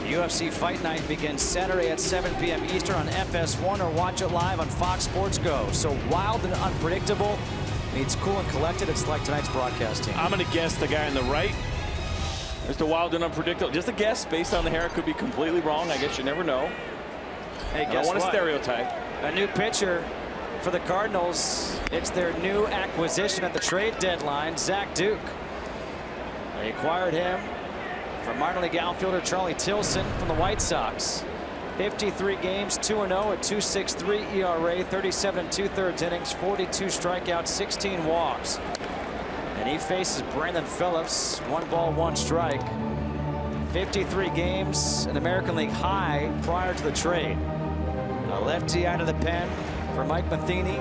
UFC Fight Night begins Saturday at 7 p.m. Eastern on FS1 or watch it live on Fox Sports Go. So wild and unpredictable meets cool and collected. It's like tonight's broadcast team.
I'm going to guess the guy on the right. Mr. Wild and Unpredictable. Just a guess based on the hair. Could be completely wrong. I guess you never know.
Hey,
I don't want to stereotype.
A new pitcher for the Cardinals. It's their new acquisition at the trade deadline, Zach Duke. They acquired him from minor league outfielder Charlie Tilson from the White Sox. 53 games, 2-0, a 2.63 ERA, 37 2/3 innings, 42 strikeouts, 16 walks. And he faces Brandon Phillips, 1 ball, 1 strike. 53 games, an American League high prior to the trade. A lefty out of the pen for Mike Matheny.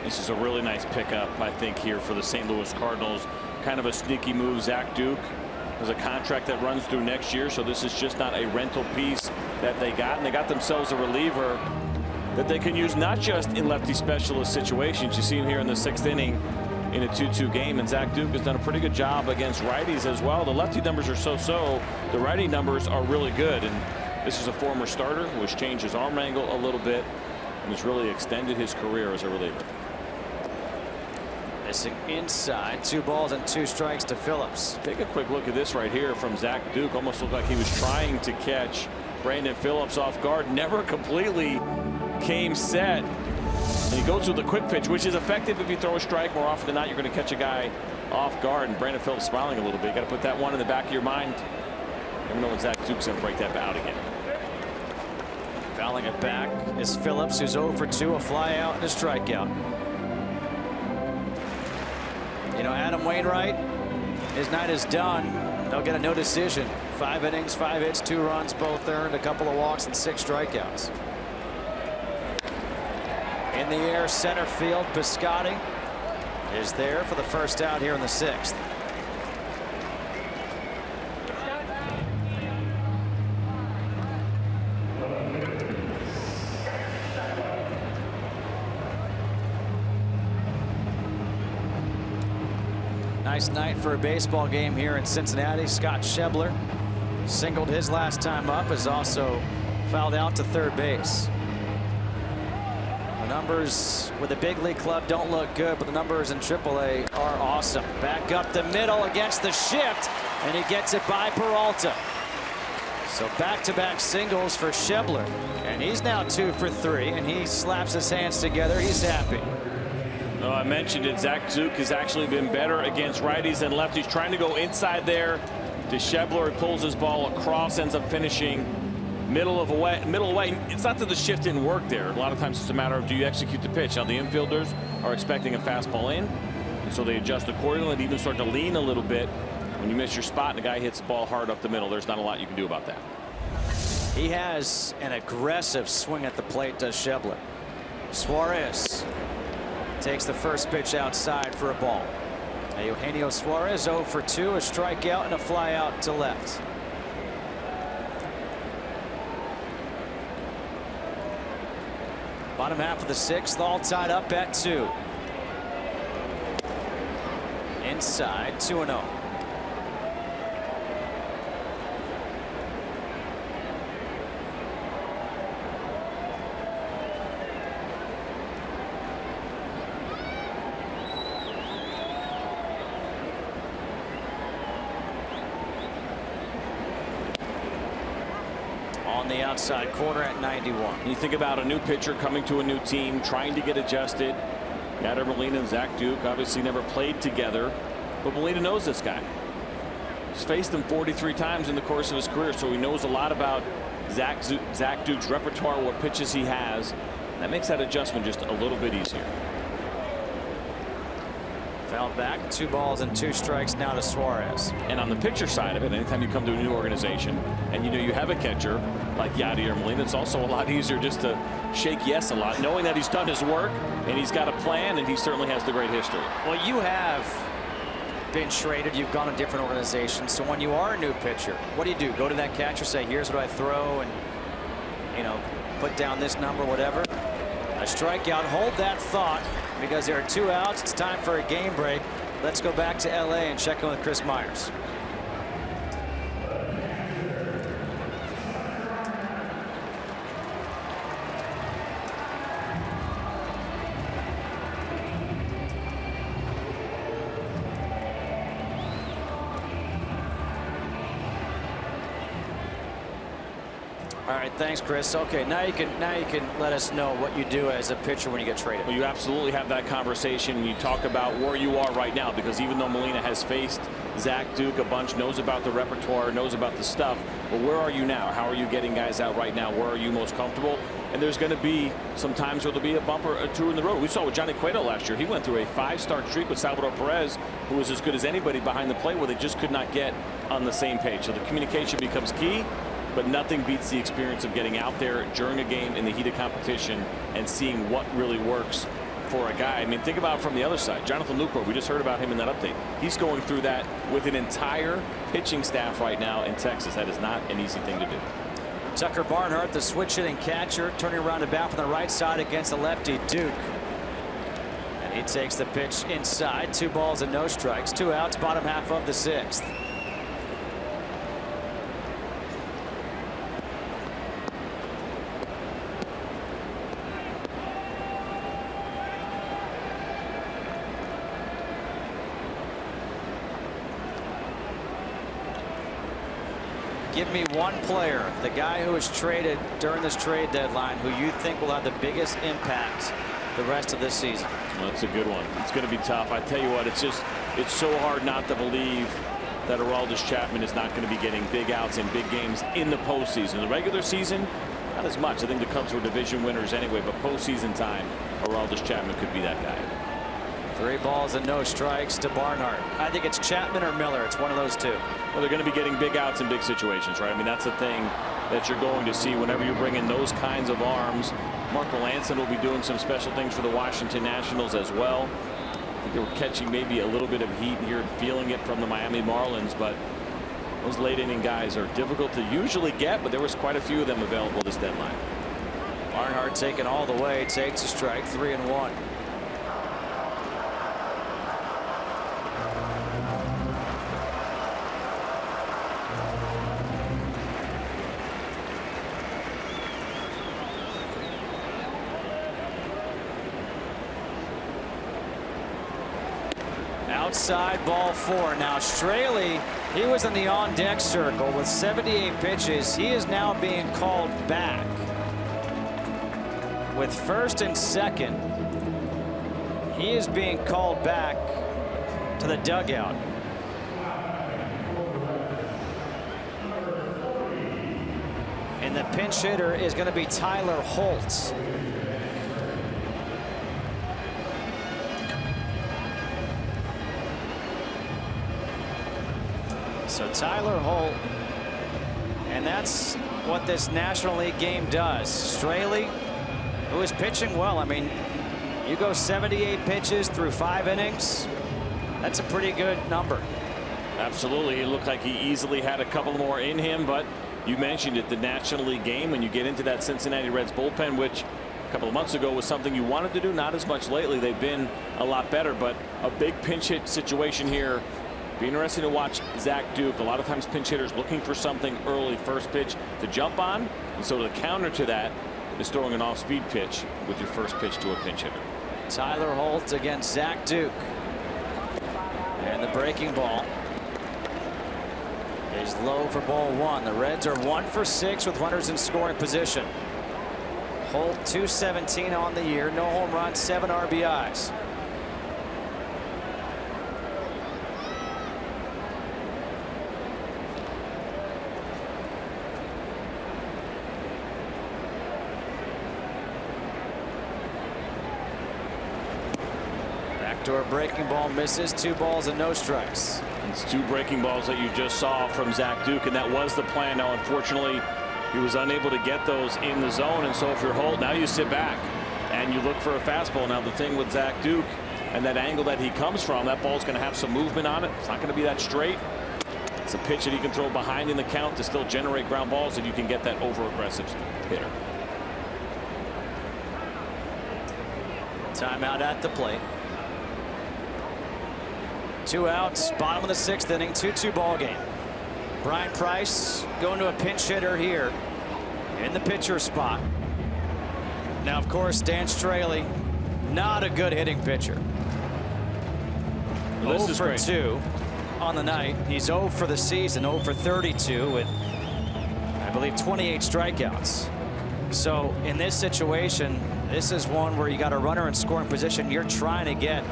This is a really nice pickup, I think, here for the St. Louis Cardinals. Kind of a sneaky move. Zach Duke has a contract that runs through next year, so this is just not a rental piece that they got. And they got themselves a reliever that they can use not just in lefty specialist situations. You see him here in the 6th inning in a 2-2 game, and Zach Duke has done a pretty good job against righties as well. The lefty numbers are so-so. The righty numbers are really good, and this is a former starter who has changed his arm angle a little bit and has really extended his career as a reliever.
Missing inside. 2 balls and 2 strikes to Phillips.
Take a quick look at this right here from Zach Duke. Almost looked like he was trying to catch Brandon Phillips off guard. Never completely came set. And he goes with a quick pitch, which is effective if you throw a strike. More often than not, you're going to catch a guy off guard. And Brandon Phillips smiling a little bit. You got to put that one in the back of your mind. Never know when Zach Duke's going to break that out again.
Fouling it back is Phillips, who's 0 for 2, a fly out and a strikeout. You know, Adam Wainwright, his night is done. They'll get a no decision. 5 innings, 5 hits, 2 runs, both earned, a couple of walks and 6 strikeouts. In the air, center field, Piscotty is there for the first out here in the 6th. Nice night for a baseball game here in Cincinnati. Scott Schebler singled his last time up, is also fouled out to third base. The numbers with the big league club don't look good, but the numbers in AAA are awesome. Back up the middle against the shift, and he gets it by Peralta. So back-to-back singles for Schebler, and he's now 2 for 3, and he slaps his hands together. He's happy.
Oh, I mentioned it. Zach Duke has actually been better against righties than lefties. Trying to go inside there to Schebler. He pulls his ball across, ends up finishing middle away. It's not that the shift didn't work there. A lot of times it's a matter of, do you execute the pitch? Now the infielders are expecting a fastball in, and so they adjust accordingly and even start to lean a little bit. When you miss your spot and the guy hits the ball hard up the middle, there's not a lot you can do about that.
He has an aggressive swing at the plate, does Schebler. Suarez takes the first pitch outside for a ball. Now Eugenio Suarez 0 for 2, a strikeout and a fly out to left. Bottom half of the 6th, all tied up at 2. Inside, 2-0. On the outside corner at 91.
You think about a new pitcher coming to a new team, trying to get adjusted. Yadier Molina and Zach Duke obviously never played together, but Molina knows this guy. He's faced him 43 times in the course of his career, so he knows a lot about Zach Duke's repertoire, what pitches he has. That makes that adjustment just a little bit easier.
Fouled back, 2 balls and 2 strikes now to Suarez.
And on the pitcher side of it, anytime you come to a new organization and you know you have a catcher like Yadier Molina, it's also a lot easier just to shake yes a lot, knowing that he's done his work and he's got a plan, and he certainly has the great history.
Well, you have been traded, you've gone to different organizations, so when you are a new pitcher, what do? Go to that catcher, say, here's what I throw, and, you know, put down this number, whatever. A strikeout, hold that thought, because there are 2 outs. It's time for a game break. Let's go back to LA and check in with Chris Myers. All right, thanks, Chris. Okay, now you can let us know what you do as a pitcher when you get traded.
Well, you absolutely have that conversation, and you talk about where you are right now, because even though Molina has faced Zach Duke a bunch, knows about the repertoire, knows about the stuff, but where are you now? How are you getting guys out right now? Where are you most comfortable? And there's going to be some times where there'll be a bumper or 2 in the road. We saw with Johnny Cueto last year. He went through a 5-start streak with Salvador Perez, who was as good as anybody behind the plate, where they just could not get on the same page. So the communication becomes key. But nothing beats the experience of getting out there during a game in the heat of competition and seeing what really works for a guy. I mean, think about it from the other side. Jonathan Lucroy, we just heard about him in that update. He's going through that with an entire pitching staff right now in Texas. That is not an easy thing to do.
Tucker Barnhart, the switch hitting catcher, turning around to bat from the right side against the lefty Duke. And he takes the pitch inside. 2 balls and no strikes. 2 outs, bottom half of the 6th. Give me one player, the guy who was traded during this trade deadline, who you think will have the biggest impact the rest of this season.
Well, that's a good one. It's going to be tough. I tell you what, it's so hard not to believe that Aroldis Chapman is not going to be getting big outs in big games in the postseason. The regular season, not as much. I think the Cubs were division winners anyway, but postseason time, Aroldis Chapman could be that guy.
3 balls and no strikes to Barnhart. I think it's Chapman or Miller. It's one of those 2.
Well, they're going to be getting big outs in big situations, right? I mean, that's the thing that you're going to see whenever you bring in those kinds of arms. Mark Melancon will be doing some special things for the Washington Nationals as well. I think they were catching maybe a little bit of heat here, feeling it from the Miami Marlins, but those late inning guys are difficult to usually get, but there was quite a few of them available this deadline.
Barnhart taken all the way, takes a strike, 3-1. Outside, ball 4. Now Straley, he was in the on-deck circle with 78 pitches. He is now being called back with first and second. He is being called back to the dugout. And the pinch hitter is going to be Tyler Holt. So Tyler Holt, and that's what this National League game does. Straley, who is pitching well. I mean, you go 78 pitches through 5 innings. That's a pretty good number.
Absolutely. It looked like he easily had a couple more in him, but you mentioned it, the National League game, when you get into that Cincinnati Reds bullpen, which a couple of months ago was something you wanted to do, not as much lately. They've been a lot better, but a big pinch hit situation here. Be interesting to watch Zach Duke. A lot of times pinch hitters looking for something early, first pitch to jump on. And so the counter to that is throwing an off-speed pitch with your first pitch to a pinch hitter.
Tyler Holt against Zach Duke. And the breaking ball is low for ball 1. The Reds are 1 for 6 with runners in scoring position. Holt .217 on the year, no home runs, 7 RBIs. Backdoor breaking ball misses. 2 balls and no strikes.
It's 2 breaking balls that you just saw from Zach Duke, and that was the plan. Now, unfortunately, he was unable to get those in the zone, and so if you're Holt, now you sit back and you look for a fastball. Now, the thing with Zach Duke and that angle that he comes from, that ball's going to have some movement on it. It's not going to be that straight. It's a pitch that he can throw behind in the count to still generate ground balls, and you can get that over-aggressive hitter.
Timeout at the plate. 2 outs, bottom of the 6th inning, 2-2 ball game. Brian Price going to a pinch hitter here in the pitcher spot. Now, of course, Dan Straley, not a good hitting pitcher.
Well,
0 for 2 on the night. He's 0 for the season, 0 for 32 with, I believe, 28 strikeouts. So in this situation, this is one where you got a runner in scoring position. You're trying to get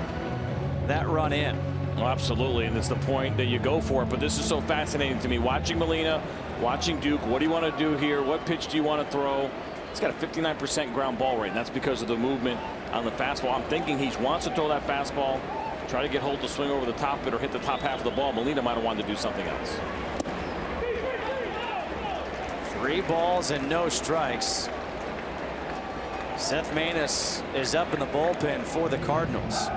that run in.
Oh, absolutely, and it's the point that you go for it. But this is so fascinating to me. Watching Molina, watching Duke. What do you want to do here? What pitch do you want to throw? He's got a 59% ground ball rate, and that's because of the movement on the fastball. I'm thinking he wants to throw that fastball, try to get Holt to swing over the top of it or hit the top half of the ball. Molina might have wanted to do something else.
3 balls and no strikes. Seth Maness is up in the bullpen for the Cardinals.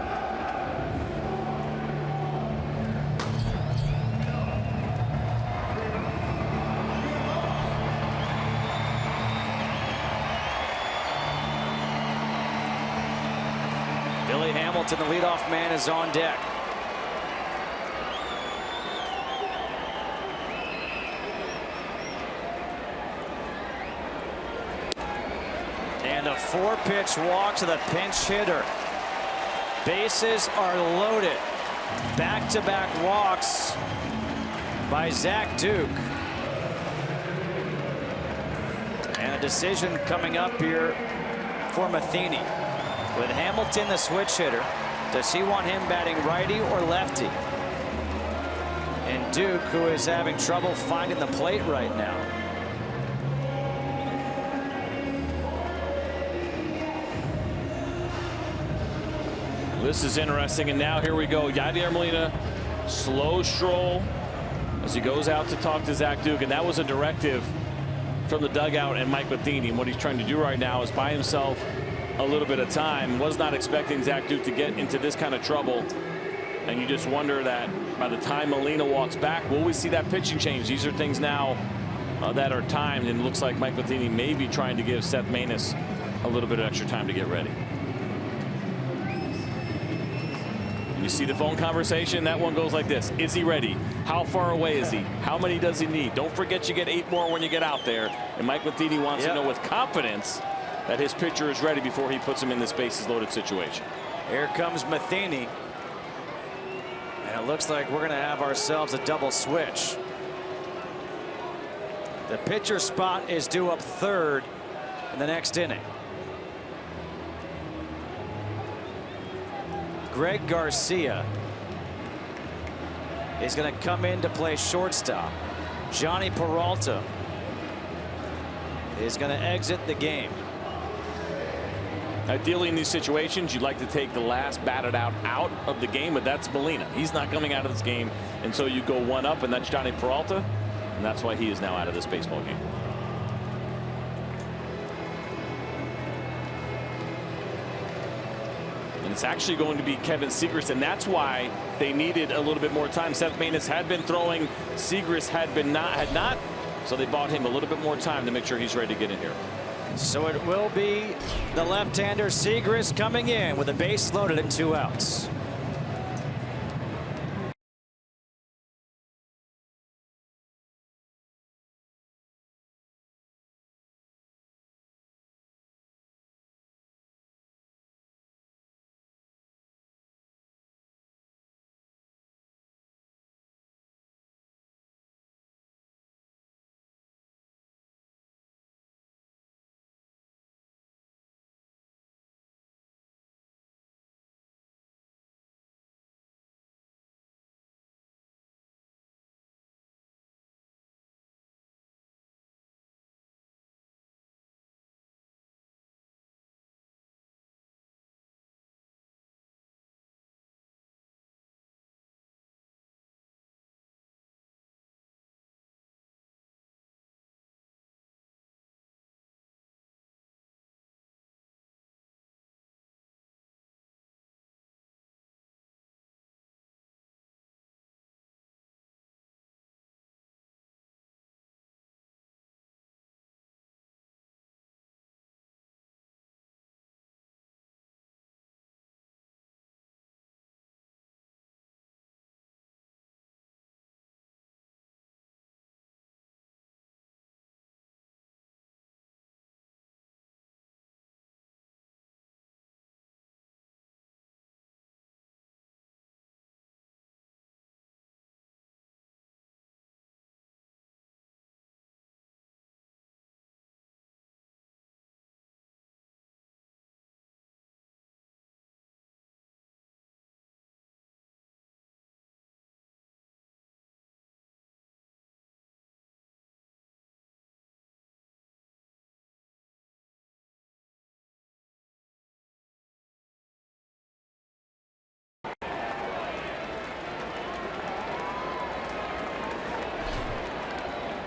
Billy Hamilton, the leadoff man, is on deck. And a 4-pitch walk to the pinch hitter. Bases are loaded. Back-to-back walks by Zach Duke. And a decision coming up here for Matheny. With Hamilton the switch hitter, does he want him batting righty or lefty? And Duke, who is having trouble finding the plate right now.
This is interesting, and now here we go. Yadier Molina, slow stroll as he goes out to talk to Zach Duke, and that was a directive from the dugout and Mike Matheny. And what he's trying to do right now is buy himself a little bit of time. Was not expecting Zach Duke to get into this kind of trouble, and you just wonder that by the time Molina walks back, will we see that pitching change? These are things now that are timed, and it looks like Mike Matheny may be trying to give Seth Maness a little bit of extra time to get ready. You see the phone conversation. That one goes like this: is he ready? How far away is he? How many does he need? Don't forget you get 8 more when you get out there. And Mike Matheny wants to know with confidence that his pitcher is ready before he puts him in this bases loaded situation.
Here comes Matheny. And it looks like we're going to have ourselves a double switch. The pitcher spot is due up third in the next inning. Greg Garcia is going to come in to play shortstop. Johnny Peralta is going to exit the game.
Ideally, in these situations, you'd like to take the last batted out of the game, but that's Molina. He's not coming out of this game, and so you go 1 up, and that's Johnny Peralta, and that's why he is now out of this baseball game. And it's actually going to be Kevin Segras, and that's why they needed a little bit more time. Seth Maness had been throwing, Segras had not, so they bought him a little bit more time to make sure he's ready to get in here.
So it will be the left-hander Segras coming in with the base loaded and 2 outs.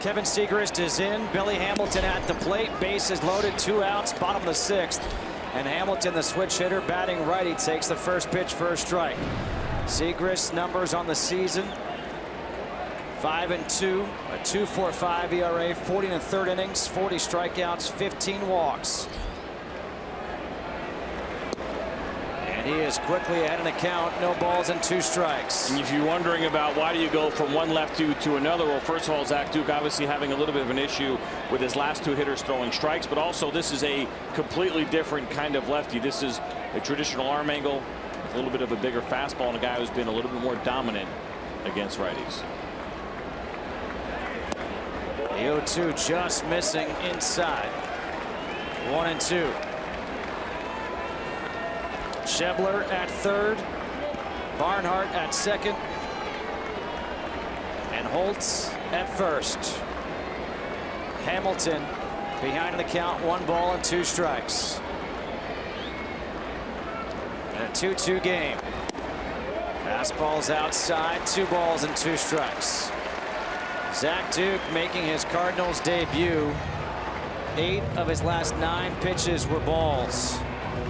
Kevin Segrist is in. Billy Hamilton at the plate. Bases loaded, 2 outs, bottom of the 6th. And Hamilton, the switch hitter, batting righty, takes the first pitch for a strike. Segrist's numbers on the season: 5-2, a 2.45 ERA, 40 1/3 innings, 40 strikeouts, 15 walks. And he is quickly ahead in the count. No balls and 2 strikes.
And if you're wondering about why do you go from one lefty to another, well, first of all, Zach Duke obviously having a little bit of an issue with his last 2 hitters throwing strikes, but also this is a completely different kind of lefty. This is a traditional arm angle, a little bit of a bigger fastball, and a guy who's been a little bit more dominant against righties.
The 0-2 just missing inside. 1-2. Schebler at third, Barnhart at second, and Holtz at first. Hamilton behind in the count, 1 ball and 2 strikes. And a 2-2 game. Fastballs outside, 2 balls and 2 strikes. Zach Duke making his Cardinals debut. 8 of his last 9 pitches were balls.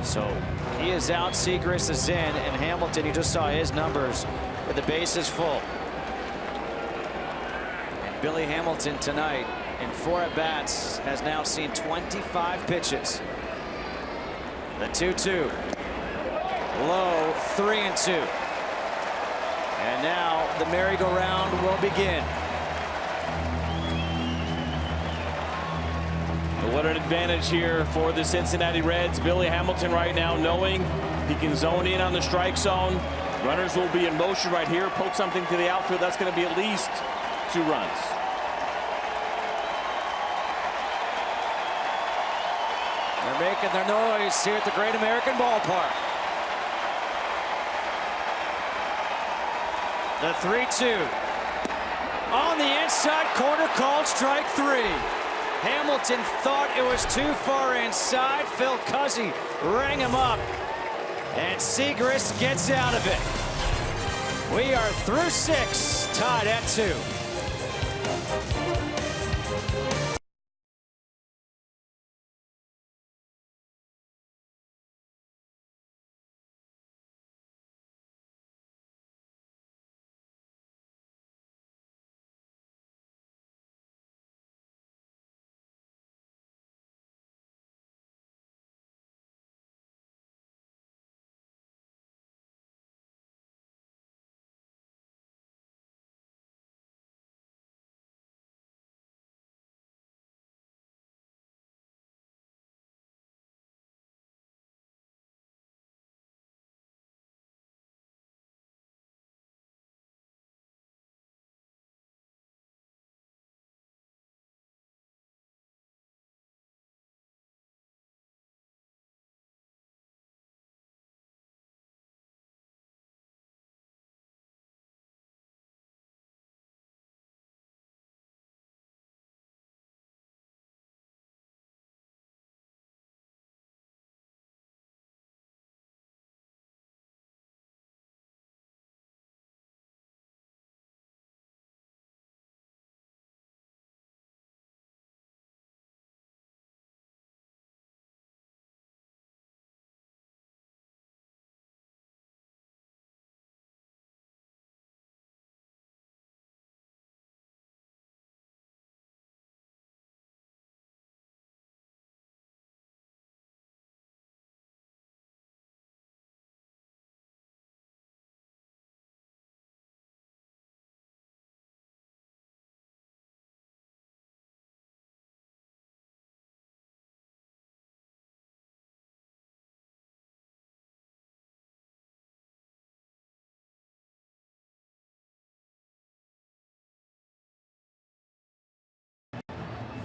So he is out, Segrist is in, and Hamilton, you just saw his numbers with the bases full. And Billy Hamilton tonight in 4 at-bats has now seen 25 pitches. The 2-2. Low, 3-2. And now the merry-go-round will begin.
What an advantage here for the Cincinnati Reds. Billy Hamilton right now knowing he can zone in on the strike zone. Runners will be in motion right here. Poke something to the outfield. That's going to be at least 2 runs.
They're making their noise here at the Great American Ballpark. The 3-2. On the inside corner, called strike 3. Hamilton thought it was too far inside. Phil Cuzzy rang him up, and Segrist gets out of it. We are through 6, tied at 2.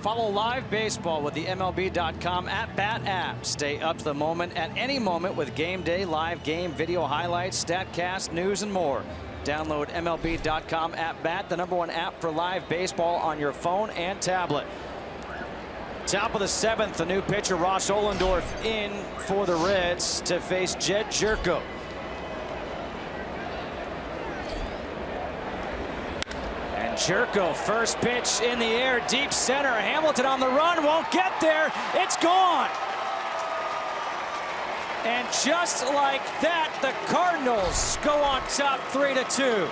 Follow live baseball with the MLB.com at-bat app. Stay up to the moment at any moment with game day, live game, video highlights, StatCast, news, and more. Download MLB.com at-bat, the #1 app for live baseball on your phone and tablet. Top of the 7th, the new pitcher Ross Ohlendorf in for the Reds to face Jed Jerko. And Jerko, first pitch in the air, deep center. Hamilton on the run, won't get there. It's gone. And just like that, the Cardinals go on top 3-2.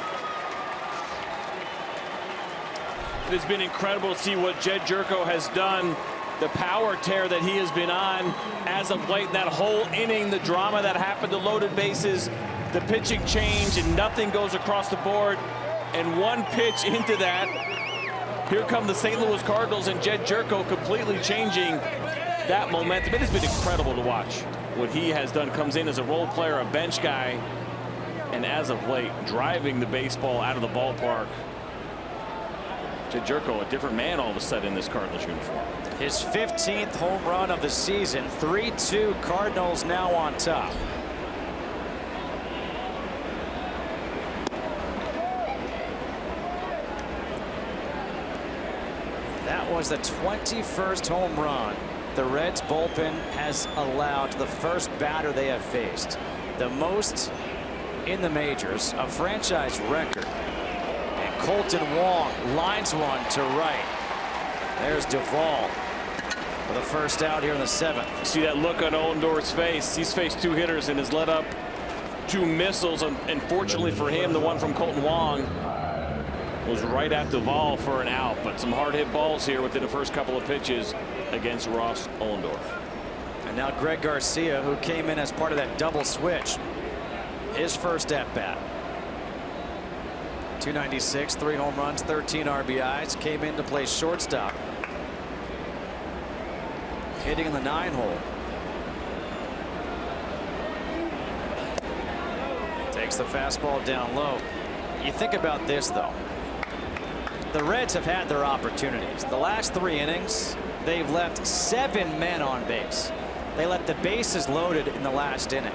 It's been incredible to see what Jed Jerko has done. The power tear that he has been on as of late. That whole inning, the drama that happened, the loaded bases, the pitching change, and nothing goes across the board. And one pitch into that, here come the St. Louis Cardinals, and Jed Jerko completely changing that momentum. It has been incredible to watch what he has done. Comes in as a role player, a bench guy, and as of late, driving the baseball out of the ballpark. Jed Jerko, a different man all of a sudden in this Cardinals uniform.
His 15th home run of the season. 3-2, Cardinals now on top. That was the 21st home run the Reds bullpen has allowed to the first batter they have faced. The most in the majors, a franchise record. And Colton Wong lines one to right. There's Duvall for the first out here in the 7th.
You see that look on Ollendorf's face. He's faced 2 hitters and has let up 2 missiles. And fortunately for him, the one from Colton Wong was right at Duvall for an out. But some hard hit balls here within the first couple of pitches against Ross Ollendorf.
And now Greg Garcia, who came in as part of that double switch. His first at bat. 296, 3 home runs, 13 RBIs. Came in to play shortstop. Hitting in the 9-hole. Takes the fastball down low. You think about this, though. The Reds have had their opportunities. The last 3 innings, they've left 7 men on base. They left the bases loaded in the last inning.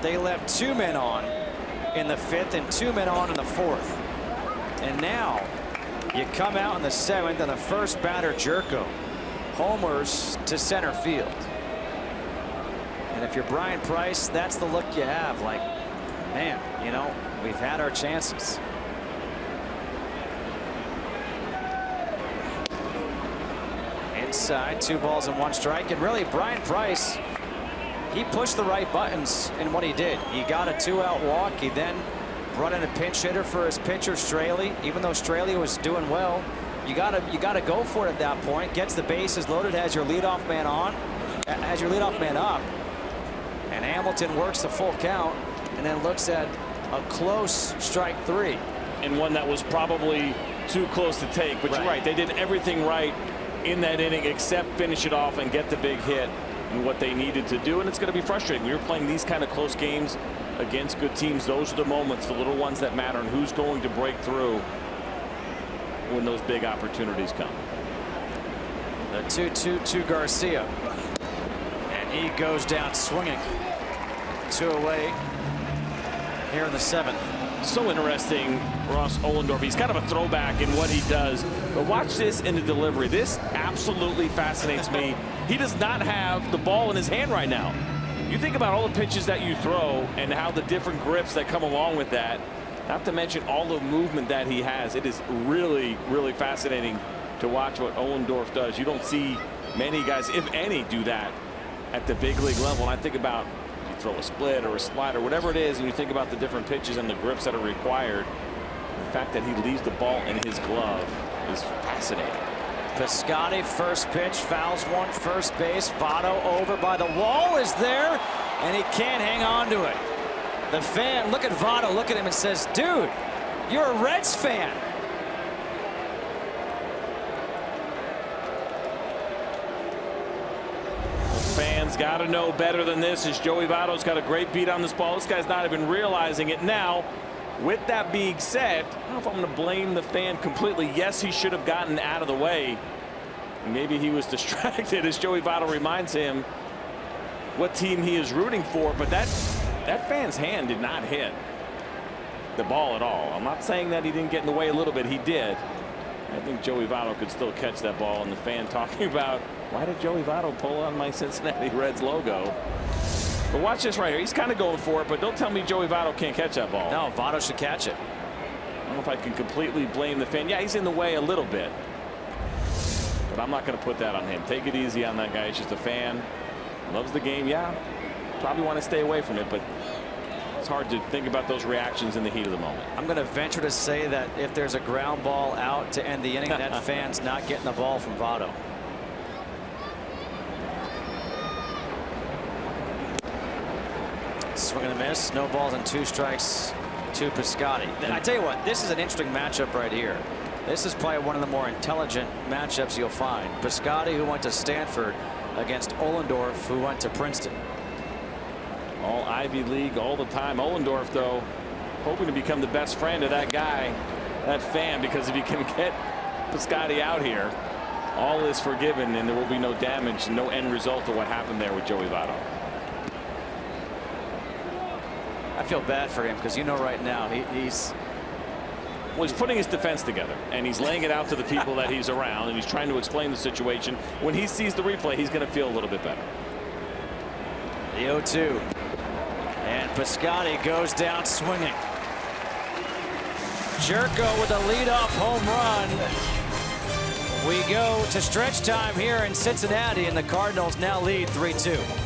They left 2 men on in the 5th and 2 men on in the 4th. And now you come out in the 7th and the first batter, Jerko, homers to center field. And if you're Brian Price, that's the look you have. Like, man, you know, we've had our chances. Inside, 2 balls and 1 strike. And really, Brian Price, he pushed the right buttons in what he did. He got a 2-out walk. He then brought in a pinch hitter for his pitcher, Straley. Even though Straley was doing well, you gotta go for it at that point. Gets the bases loaded, has your leadoff man on, has your leadoff man up, and Hamilton works the full count, and then looks at a close strike 3.
And one that was probably too close to take. But You're right, they did everything right in that inning except finish it off and get the big hit and what they needed to do. And it's going to be frustrating when you're playing these kind of close games against good teams. Those are the moments, the little ones that matter, and who's going to break through when those big opportunities come.
The 2-2 to Garcia, and he goes down swinging. 2 away here in the 7th.
So interesting, Ross Ollendorf. He's kind of a throwback in what he does. But watch this in the delivery. This absolutely fascinates me. He does not have the ball in his hand right now. You think about all the pitches that you throw and how the different grips that come along with that. Not to mention all the movement that he has. It is really, really fascinating to watch what Ollendorf does. You don't see many guys, if any, do that at the big league level. And I think about throw a split or a slider, whatever it is, and you think about the different pitches and the grips that are required. The fact that he leaves the ball in his glove is fascinating.
Piscotty, first pitch, fouls one, first base. Votto over by the wall is there, and he can't hang on to it. The fan, look at Votto, look at him and says, dude, you're a Reds fan.
Fans got to know better than this, as Joey Votto's got a great beat on this ball. This guy's not even realizing it now. With that being said, I don't know if I'm going to blame the fan completely. Yes, he should have gotten out of the way. Maybe he was distracted, as Joey Votto reminds him what team he is rooting for. But that fan's hand did not hit the ball at all. I'm not saying that he didn't get in the way a little bit. He did. I think Joey Votto could still catch that ball, and the fan talking about, why did Joey Votto pull on my Cincinnati Reds logo? But watch this right here. He's kind of going for it, but don't tell me Joey Votto can't catch that ball.
No, Votto should catch it.
know if I can completely blame the fan. Yeah, he's in the way a little bit, but I'm not going to put that on him. Take it easy on that guy. He's just a fan. Loves the game. Yeah, probably want to stay away from it, but it's hard to think about those reactions in the heat of the moment.
I'm going to venture to say that if there's a ground ball out to end the inning, that fan's not getting the ball from Votto. Swing and a miss. No balls and 2 strikes to Piscotty. I tell you what, this is an interesting matchup right here. This is probably one of the more intelligent matchups you'll find. Piscotty, who went to Stanford, against Ollendorf, who went to Princeton.
All Ivy League all the time. Ollendorf, though, hoping to become the best friend of that guy, that fan, because if you can get Piscotty out here, all is forgiven and there will be no damage and no end result to what happened there with Joey Votto.
I feel bad for him because you know right now he's
putting his defense together and he's laying it out to the people that he's around and he's trying to explain the situation. When he sees the replay, he's going to feel a little bit better.
The 0-2 and Piscotty goes down swinging. Jerko with a leadoff home run. We go to stretch time here in Cincinnati and the Cardinals now lead 3-2.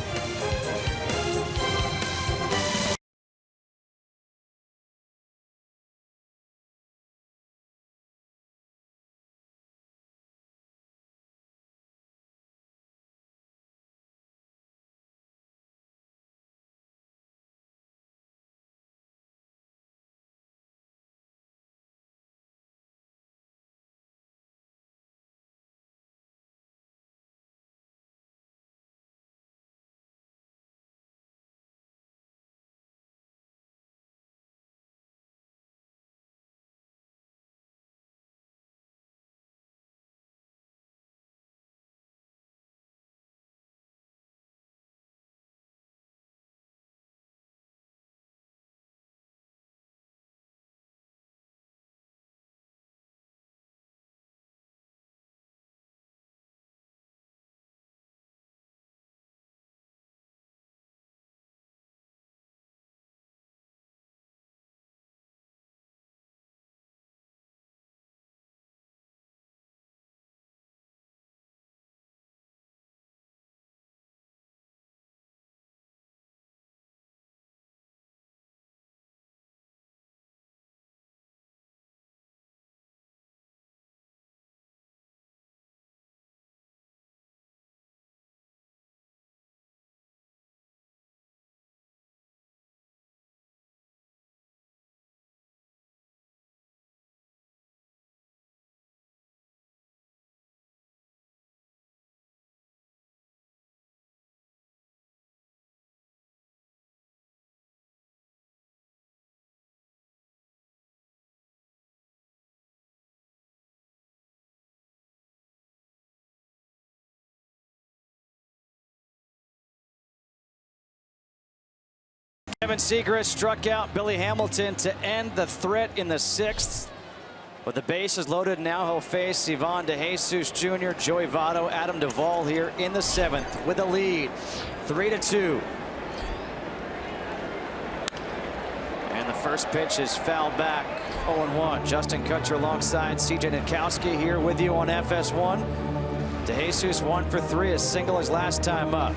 Kevin Seagrass struck out Billy Hamilton to end the threat in the 6th. With the bases loaded, now he'll face Ivan DeJesus Jr., Joey Votto, Adam Duvall here in the 7th with a lead, 3-2. And the first pitch is fouled back, 0-1. Justin Kutcher alongside C.J. Nitkowski here with you on FS1. DeJesus 1 for 3, a single his last time up.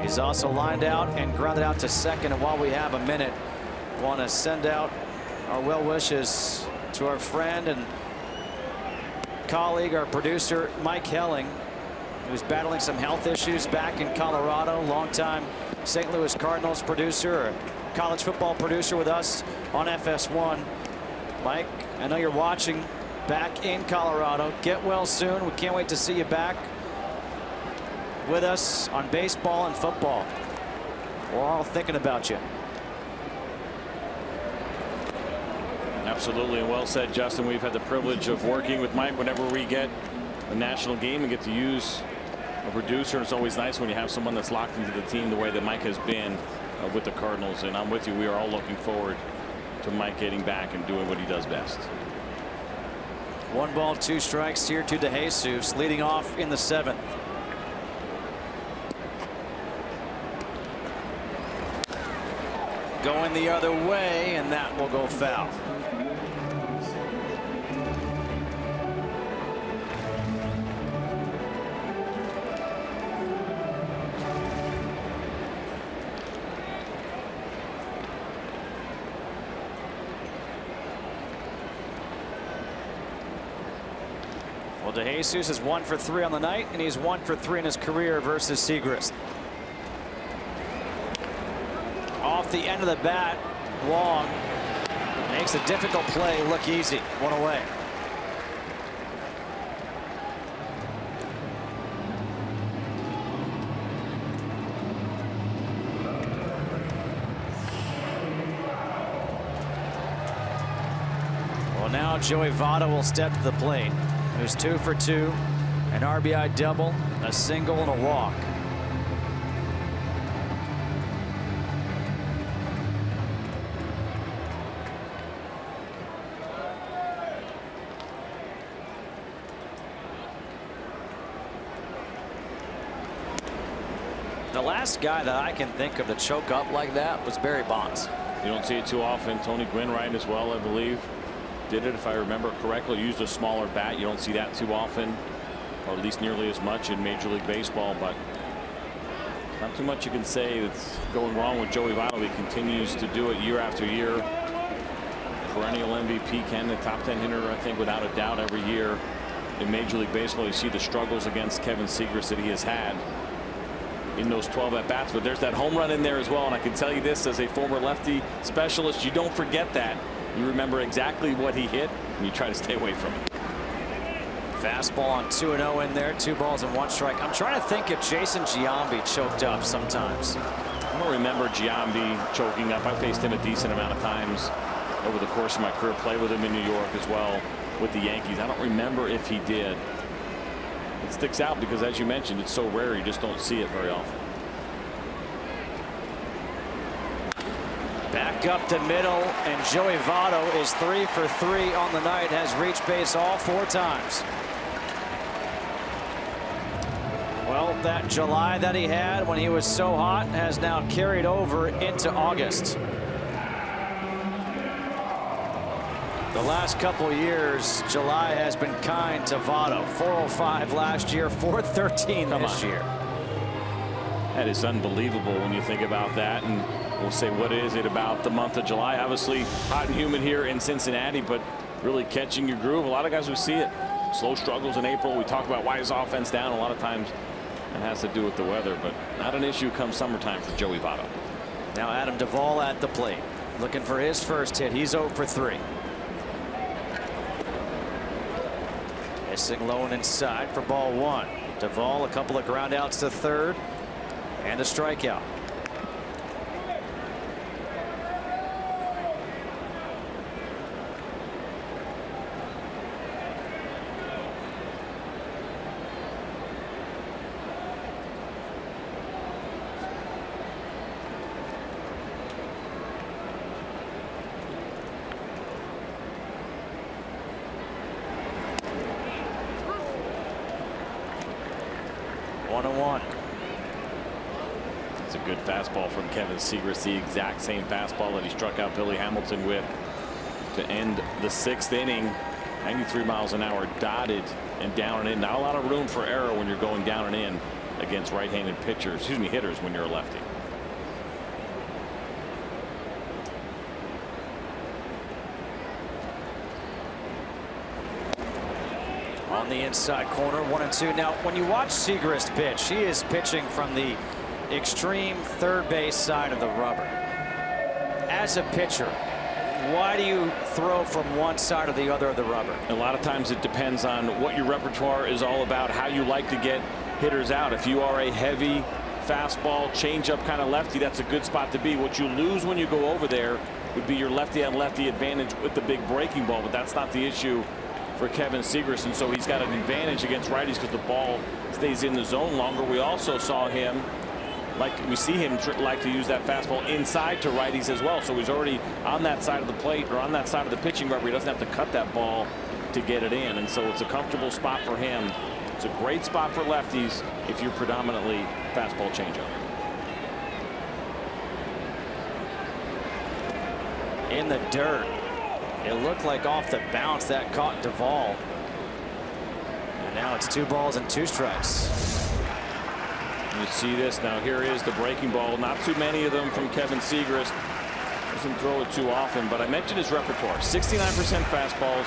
He's also lined out and grounded out to second. And while we have a minute, I want to send out our well wishes to our friend and colleague, our producer, Mike Helling, who's battling some health issues back in Colorado. Longtime St. Louis Cardinals producer, or college football producer with us on FS1. Mike, I know you're watching back in Colorado. Get well soon. We can't wait to see you back with us on baseball and football. We're all thinking about you.
Absolutely, and well said, Justin. We've had the privilege of working with Mike whenever we get a national game and get to use a producer. It's always nice when you have someone that's locked into the team the way that Mike has been with the Cardinals. And I'm with you. We are all looking forward to Mike getting back and doing what he does best.
1 ball, 2 strikes here to DeJesus, leading off in the 7th. Going the other way, and that will go foul. Well, DeJesus is 1 for 3 on the night, and he's 1 for 3 in his career versus Segrist. Off the end of the bat, Wong makes a difficult play look easy. 1 away. Well, now Joey Votto will step to the plate. There's 2 for 2, an RBI double, a single, and a walk. The last guy that I can think of to choke up like that was Barry Bonds.
You don't see it too often. Tony Wainwright as well, I believe, did it, if I remember correctly. Used a smaller bat. You don't see that too often, or at least nearly as much in Major League Baseball. But not too much you can say that's going wrong with Joey Votto. He continues to do it year after year. Perennial MVP, Ken, the top 10 hitter, I think, without a doubt, every year in Major League Baseball. You see the struggles against Kevin Segrist that he has had in those 12 at bats, but there's that home run in there as well. And I can tell you this, as a former lefty specialist, you don't forget that. You remember exactly what he hit, and you try to stay away from it.
Fastball on 2-0 in there, 2 balls and 1 strike. I'm trying to think if Jason Giambi choked up sometimes.
I don't remember Giambi choking up. I faced him a decent amount of times over the course of my career. Played with him in New York as well with the Yankees. I don't remember if he did. It sticks out because, as you mentioned, it's so rare you just don't see it very often.
Back up to middle, and Joey Votto is 3 for 3 on the night, has reached base all 4 times. Well, that July that he had when he was so hot has now carried over into August. The last couple years, July has been kind to Votto. 405 last year, 413 this year.
That is unbelievable when you think about that. And we'll say, what is it about the month of July? Obviously hot and humid here in Cincinnati, but really catching your groove. A lot of guys who see it. Slow struggles in April. We talk about why is offense down. A lot of times it has to do with the weather, but not an issue come summertime for Joey Votto.
Now Adam Duvall at the plate, looking for his first hit. He's 0 for 3. Missing low and inside for ball 1. Duvall, a couple of ground outs to third and a strikeout.
It's a good fastball from Kevin Segrist, the exact same fastball that he struck out Billy Hamilton with to end the 6th inning. 93 miles an hour, dotted and down and in. Not a lot of room for error when you're going down and in against right-handed pitchers, hitters when you're a lefty.
On the inside corner, 1-2. Now, when you watch Segrist pitch, he is pitching from the extreme third base side of the rubber. As a pitcher, why do you throw from one side or the other of the rubber?
A lot of times it depends on what your repertoire is all about, how you like to get hitters out. If you are a heavy fastball, changeup kind of lefty, that's a good spot to be. What you lose when you go over there would be your lefty on lefty advantage with the big breaking ball, but that's not the issue for Kevin Segrist, and so he's got an advantage against righties because the ball stays in the zone longer. We also saw him, we see him like to use that fastball inside to righties as well, so he's already on that side of the plate or on that side of the pitching rubber. He doesn't have to cut that ball to get it in, and so it's a comfortable spot for him. It's a great spot for lefties if you're predominantly fastball changeup.
In the dirt. It looked like off the bounce that caught Duvall. And now it's 2 balls and 2 strikes.
You see this now. Here is the breaking ball. Not too many of them from Kevin Segrist. Doesn't throw it too often, but I mentioned his repertoire. 69% fastballs,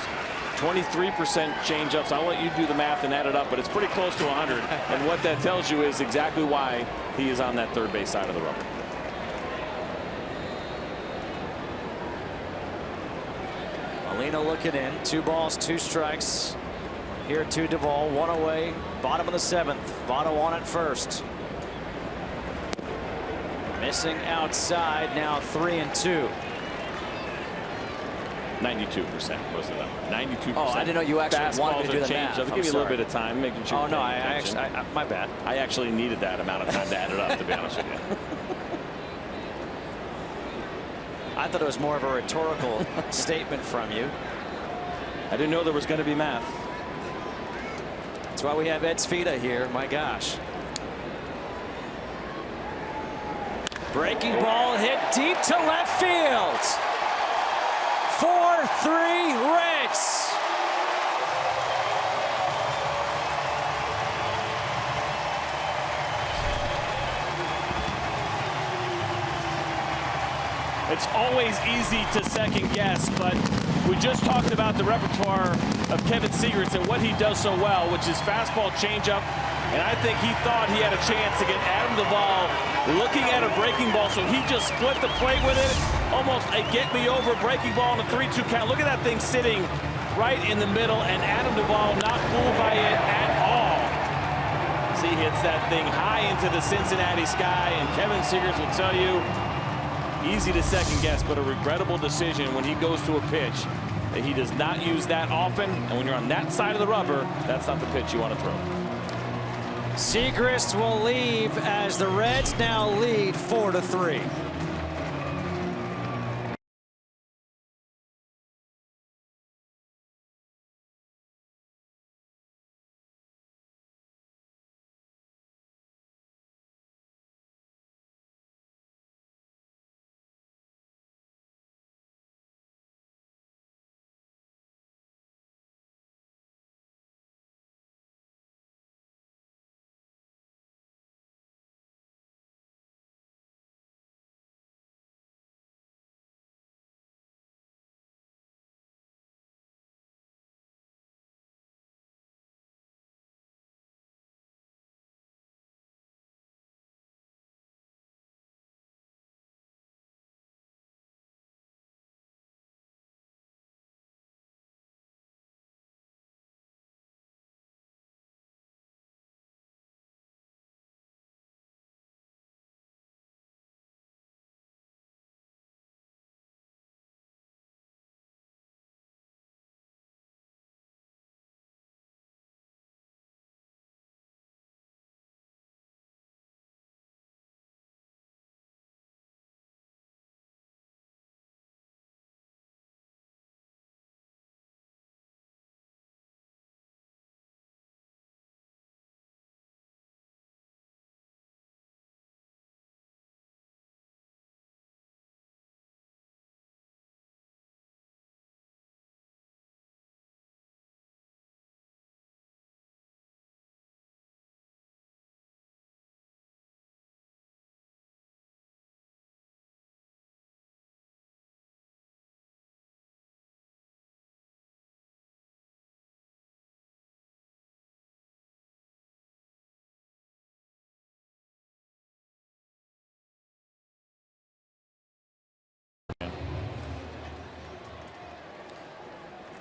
23% changeups. I'll let you do the math and add it up, but it's pretty close to 100. And what that tells you is exactly why he is on that third base side of the rubber.
Molina looking in. 2 balls, 2 strikes. Here to Duvall, 1 away. Bottom of the 7th. Votto on at first. Missing outside. Now 3-2.
92% was the number. 92%.
Oh, I didn't know you actually wanted to do the math.
I'll give you a little bit of time, making sure.
Oh no, my bad.
I actually needed that amount of time to add it up, to be honest with you.
I thought it was more of a rhetorical statement from you.
I didn't know there was going to be math.
That's why we have Ed Svita here. My gosh. Breaking ball hit deep to left field. 4-3 Reds.
It's always easy to second guess, but we just talked about the repertoire of Kevin Seagrist and what he does so well, which is fastball, changeup, and I think he thought he had a chance to get Adam Duvall looking at a breaking ball, so he just split the plate with it, almost a get-me-over breaking ball on a 3-2 count. Look at that thing sitting right in the middle, and Adam Duvall not fooled by it at all. As he hits that thing high into the Cincinnati sky, and Kevin Seagrist will tell you, easy to second guess, but a regrettable decision when he goes to a pitch that he does not use that often. And when you're on that side of the rubber, that's not the pitch you want to throw.
Seagrist will leave as the Reds now lead 4-3.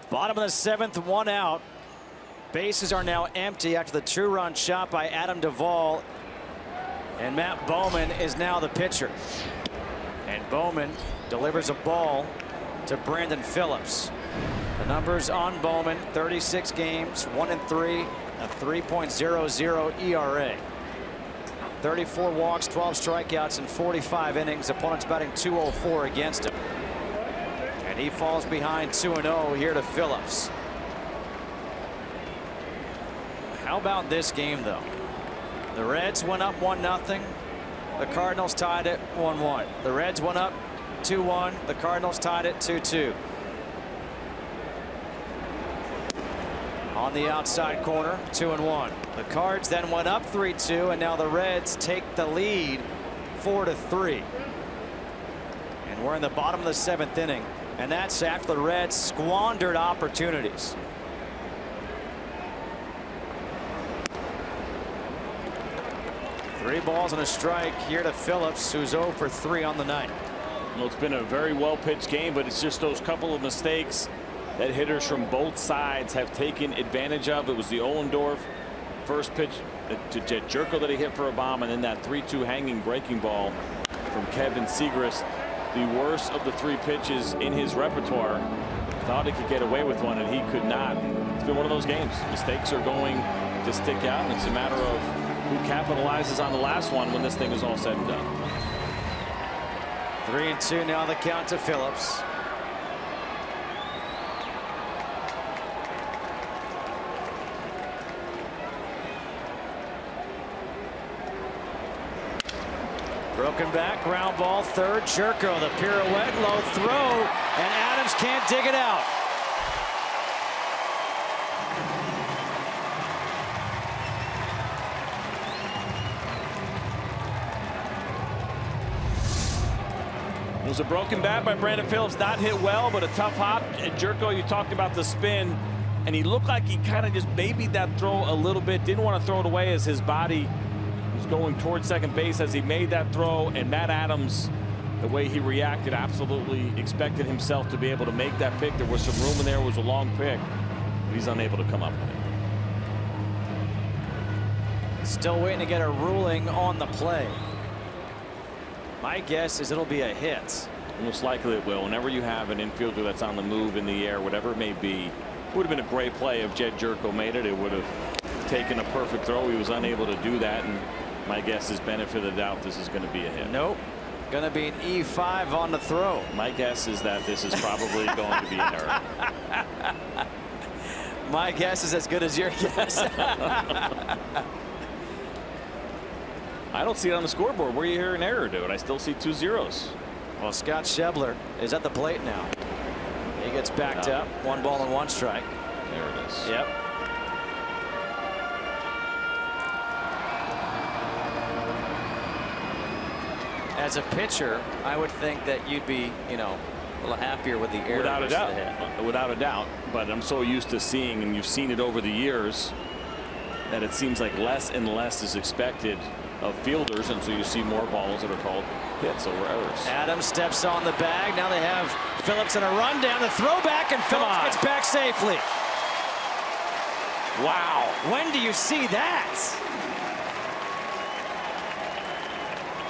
Bottom of the 7th, 1 out. Bases are now empty after the 2-run shot by Adam Duvall. And Matt Bowman is now the pitcher. And Bowman delivers a ball to Brandon Phillips. The numbers on Bowman: 36 games, 1-3, a 3.00 ERA. 34 walks, 12 strikeouts in 45 innings. Opponents batting .204 against him. And he falls behind 2-0 here to Phillips. How about this game, though? The Reds went up 1-0. The Cardinals tied it 1-1. The Reds went up 2-1. The Cardinals tied it 2-2. On the outside corner, 2-1. The Cards then went up 3-2, and now the Reds take the lead 4-3. And we're in the bottom of the 7th inning. And that's after the Reds squandered opportunities. Three balls and a strike here to Phillips, who's 0 for 3 on the night.
Well, it's been a very well pitched game, but it's just those couple of mistakes that hitters from both sides have taken advantage of. It was the Ohlendorf first pitch to Jet Jerko that he hit for a bomb, and then that 3-2 hanging breaking ball from Kevin Segrist. The worst of the 3 pitches in his repertoire. Thought he could get away with one, and he could not. It's been one of those games. Mistakes are going to stick out, and it's a matter of who capitalizes on the last one when this thing is all said and done.
3-2 now the count to Phillips. Broken back, ground ball, third. Jerko, the pirouette, low throw, and Adams can't dig it out.
It was a broken bat by Brandon Phillips, not hit well, but a tough hop. And Jerko, you talked about the spin, and he looked like he kind of just babied that throw a little bit. Didn't want to throw it away as his body was going towards second base as he made that throw. And Matt Adams, the way he reacted, absolutely expected himself to be able to make that pick. There was some room in there. It was a long pick, but he's unable to come up with it.
Still waiting to get a ruling on the play. My guess is it'll be a hit.
Most likely it will. Whenever you have an infielder that's on the move in the air, whatever it may be, it would have been a great play if Jed Jerko made it. It would have taken a perfect throw. He was unable to do that, and my guess is benefit of the doubt this is going to be a hit.
Nope. Going to be an E5 on the throw.
My guess is that this is probably going to be an error.
My guess is as good as your guess.
I don't see it on the scoreboard. Where you hear an error, dude? I still see 2 zeros.
Well, Scott Schebler is at the plate now. He gets backed up. 1 ball and 1 strike.
There it is.
Yep. As a pitcher, I would think that you'd be, you know, a little happier with the error.
Without a doubt. Without a doubt. But I'm so used to seeing, and you've seen it over the years, that it seems like less and less is expected of fielders, and so you see more balls that are called hits over errors.
Adams steps on the bag. Now they have Phillips in a rundown. The throwback, and Phillips gets back safely. Wow. When do you see that?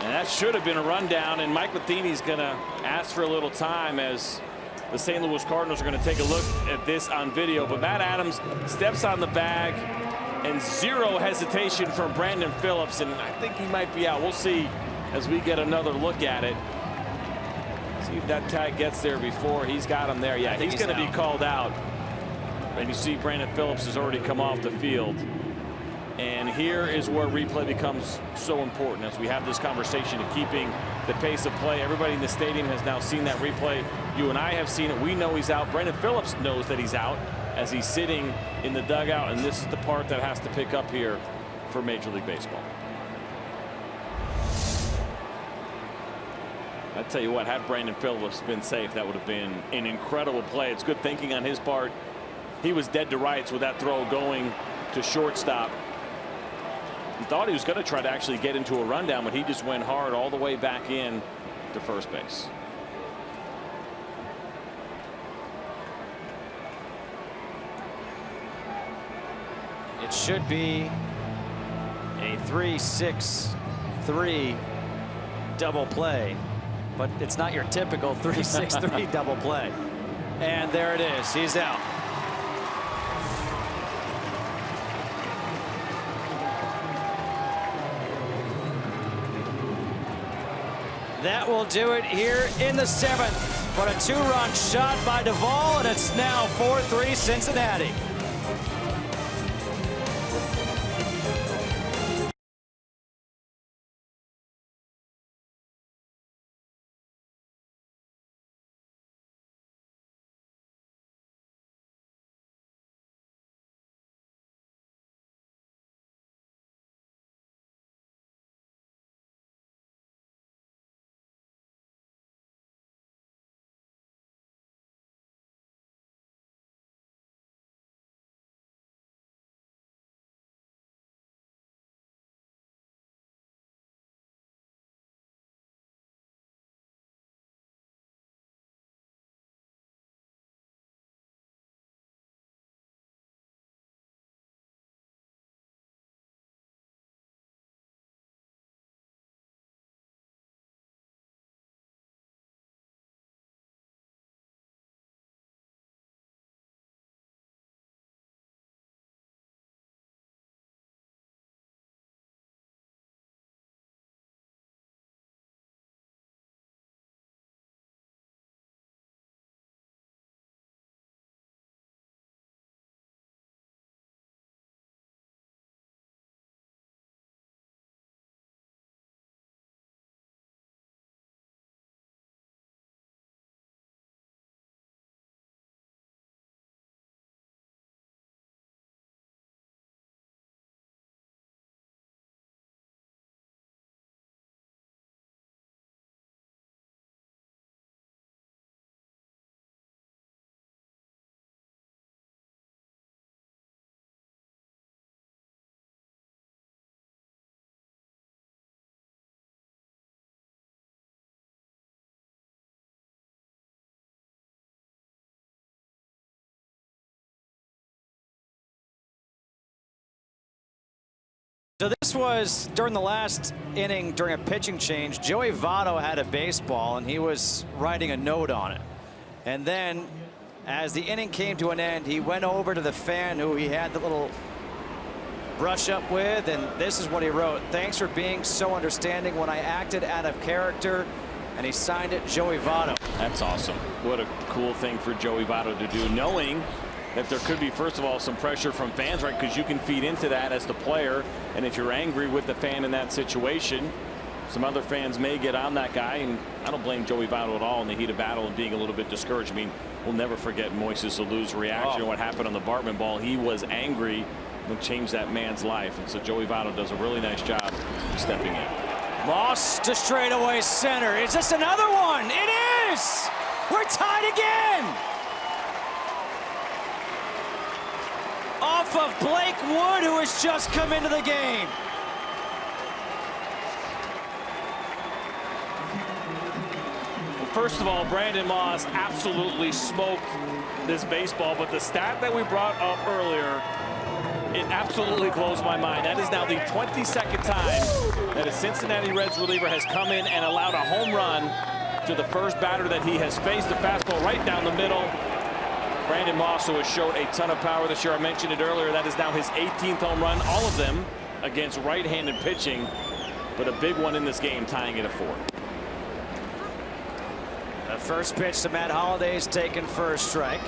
And that should have been a rundown, and Mike Matheny's going to ask for a little time as the St. Louis Cardinals are going to take a look at this on video. But Matt Adams steps on the bag, and zero hesitation from Brandon Phillips, and I think he might be out. We'll see as we get another look at it. See if that tag gets there before. He's got him there. Yeah, he's going to be called out. And you see Brandon Phillips has already come off the field. And here is where replay becomes so important as we have this conversation of keeping the pace of play. Everybody in the stadium has now seen that replay. You and I have seen it. We know he's out. Brandon Phillips knows that he's out as he's sitting in the dugout, and this is the part that has to pick up here for Major League Baseball. I tell you what, had Brandon Phillips been safe, that would have been an incredible play. It's good thinking on his part. He was dead to rights with that throw going to shortstop. He thought he was going to try to actually get into a rundown, but he just went hard all the way back in to first base.
It should be a 3-6-3 double play, but it's not your typical 3-6-3 double play. And there it is. He's out. That will do it here in the 7th. But a 2-run shot by Duvall, and it's now 4-3 Cincinnati. So this was during the last inning during a pitching change. Joey Votto had a baseball and he was writing a note on it. And then as the inning came to an end, he went over to the fan who he had the little brush up with, and this is what he wrote. "Thanks for being so understanding when I acted out of character." And he signed it, Joey Votto.
That's awesome. What a cool thing for Joey Votto to do, knowing that there could be, first of all, some pressure from fans, right? Because you can feed into that as the player. And if you're angry with the fan in that situation, some other fans may get on that guy. And I don't blame Joey Votto at all in the heat of battle and being a little bit discouraged. I mean, we'll never forget Moises Alou's reaction to what happened on the Bartman ball. He was angry and changed that man's life. And so Joey Votto does a really nice job stepping in.
Moss to straightaway center. Is this another one? It is! We're tied again! Off of Blake Wood, who has just come into the game.
Well, first of all, Brandon Moss absolutely smoked this baseball, but the stat that we brought up earlier, it absolutely blows my mind. That is now the 22nd time that a Cincinnati Reds reliever has come in and allowed a home run to the first batter that he has faced. The fastball right down the middle. Brandon Moss, who has showed a ton of power this year. I mentioned it earlier. That is now his 18th home run, all of them against right-handed pitching, but a big one in this game, tying it at 4.
The first pitch to Matt Holliday is taken for a strike.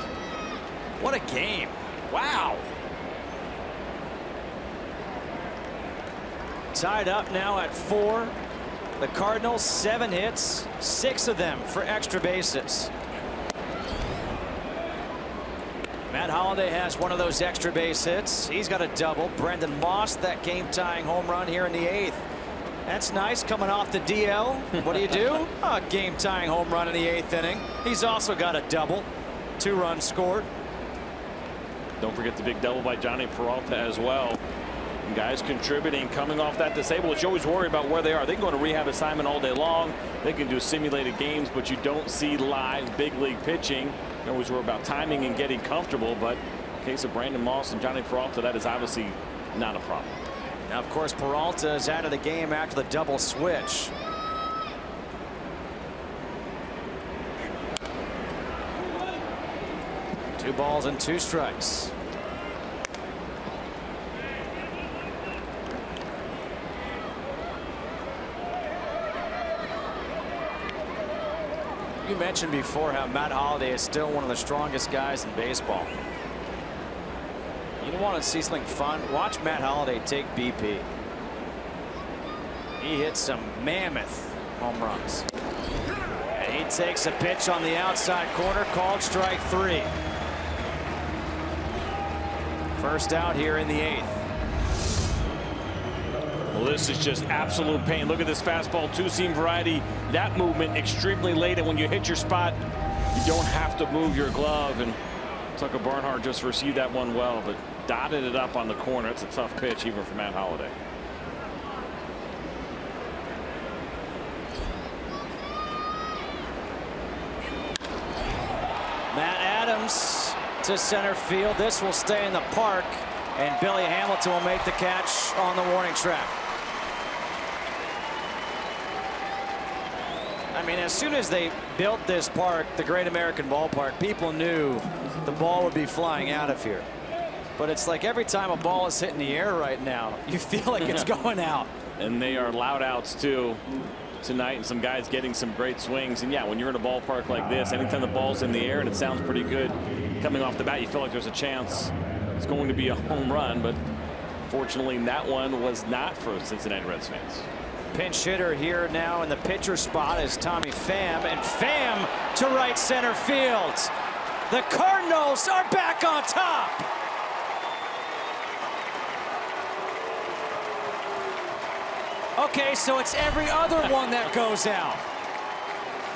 What a game. Wow. Tied up now at 4. The Cardinals, 7 hits, 6 of them for extra bases. Matt Holliday has one of those extra base hits. He's got a double. Brendan Moss, that game-tying home run here in the 8th. That's nice, coming off the DL. What do you do? A game-tying home run in the 8th inning. He's also got a double. 2 runs scored.
Don't forget the big double by Johnny Peralta as well. And guys contributing, coming off that disabled. You always worry about where they are. They can go to rehab assignment all day long. They can do simulated games, but you don't see live big league pitching. You always worry about timing and getting comfortable, but in the case of Brandon Moss and Johnny Peralta, that is obviously not a problem.
Now, of course, Peralta is out of the game after the double switch. Two balls and 2 strikes. You mentioned before how Matt Holliday is still one of the strongest guys in baseball. You don't want to see something fun? Watch Matt Holliday take BP. He hits some mammoth home runs. And he takes a pitch on the outside corner, called strike 3. First out here in the 8th.
Well, this is just absolute pain. Look at this fastball, 2-seam variety. That movement extremely late, and when you hit your spot, you don't have to move your glove. And Tucker Barnhart just received that one well, but dotted it up on the corner. It's a tough pitch even for Matt Holliday.
Matt Adams to center field. This will stay in the park, and Billy Hamilton will make the catch on the warning track. I mean, as soon as they built this park, the Great American Ballpark, people knew the ball would be flying out of here. But it's like every time a ball is hitting the air right now, you feel like it's going out.
And they are loud outs too tonight, and some guys getting some great swings. And yeah, when you're in a ballpark like this, anytime the ball's in the air and it sounds pretty good coming off the bat, you feel like there's a chance it's going to be a home run. But fortunately, that one was not for Cincinnati Reds fans.
Pinch hitter here now in the pitcher spot is Tommy Pham, and Pham to right center field. The Cardinals are back on top. Okay, so it's every other one that goes out.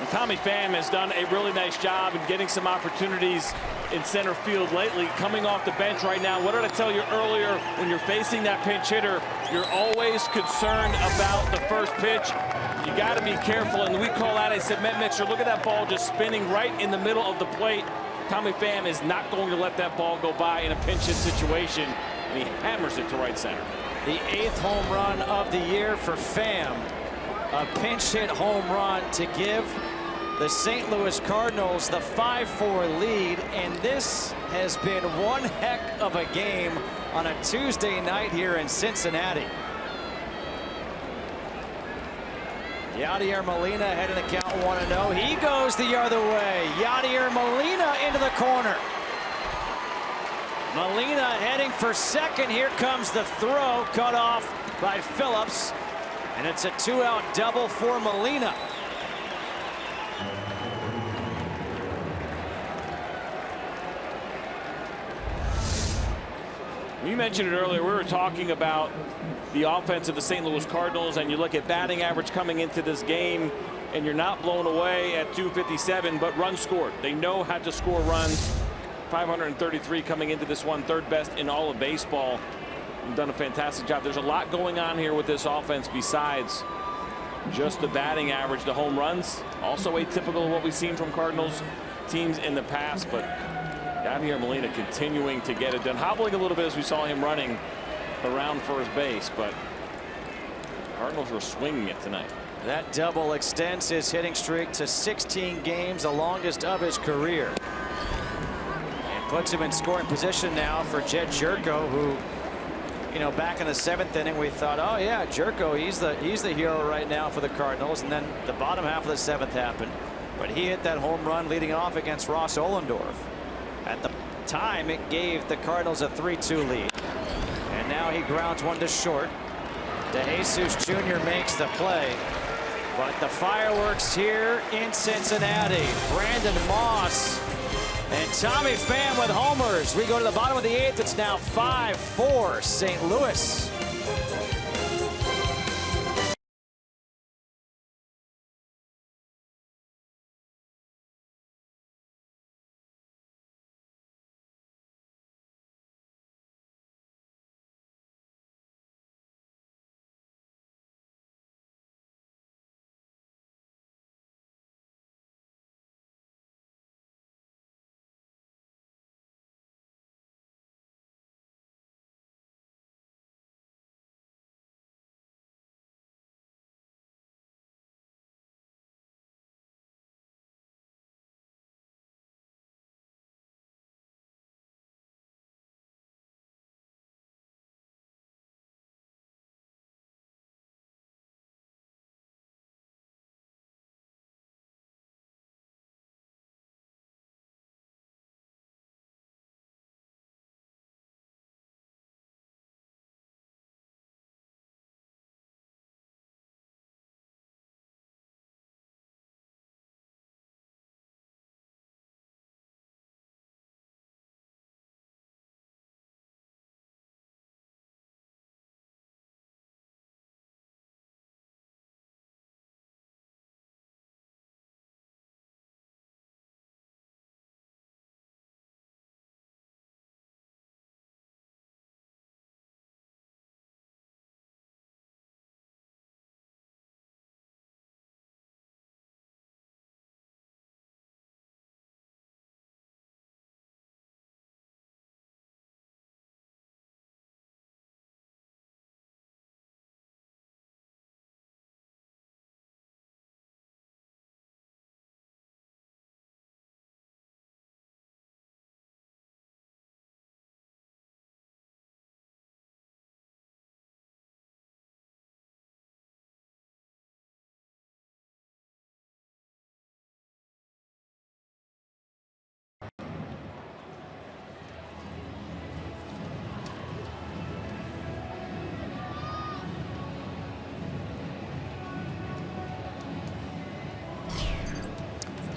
And Tommy Pham has done a really nice job in getting some opportunities in center field lately, coming off the bench right now. What did I tell you earlier? When you're facing that pinch hitter, you're always concerned about the first pitch. You got to be careful, and we call that a cement mixer. Look at that ball just spinning right in the middle of the plate. Tommy Pham is not going to let that ball go by in a pinch hit situation, and he hammers it to right center.
The 8th home run of the year for Pham. A pinch hit home run to give the St. Louis Cardinals the 5-4 lead, and this has been one heck of a game on a Tuesday night here in Cincinnati. Yadier Molina heading the count 1-0. He goes the other way. Yadier Molina into the corner. Molina heading for second. Here comes the throw, cut off by Phillips, and it's a 2-out double for Molina.
You mentioned it earlier. We were talking about the offense of the St. Louis Cardinals, and you look at batting average coming into this game, and you're not blown away at 257, but runs scored. They know how to score runs. 533 coming into this one, third best in all of baseball. They've done a fantastic job. There's a lot going on here with this offense besides just the batting average. The home runs, also atypical of what we've seen from Cardinals teams in the past, but Yadier Molina continuing to get it done. Hobbling a little bit as we saw him running around first base, but Cardinals were swinging it tonight.
That double extends his hitting streak to 16 games, the longest of his career. Puts him in scoring position now for Jed Jerko, who, you know, back in the 7th inning we thought, oh yeah, Jerko, he's the hero right now for the Cardinals, and then the bottom half of the 7th happened, but he hit that home run leading off against Ross Ohlendorf. At the time, it gave the Cardinals a 3-2 lead, and now he grounds one to short. DeJesus Jr. makes the play, but the fireworks here in Cincinnati. Brandon Moss and Tommy Pham with homers. We go to the bottom of the 8th. It's now 5-4 St. Louis.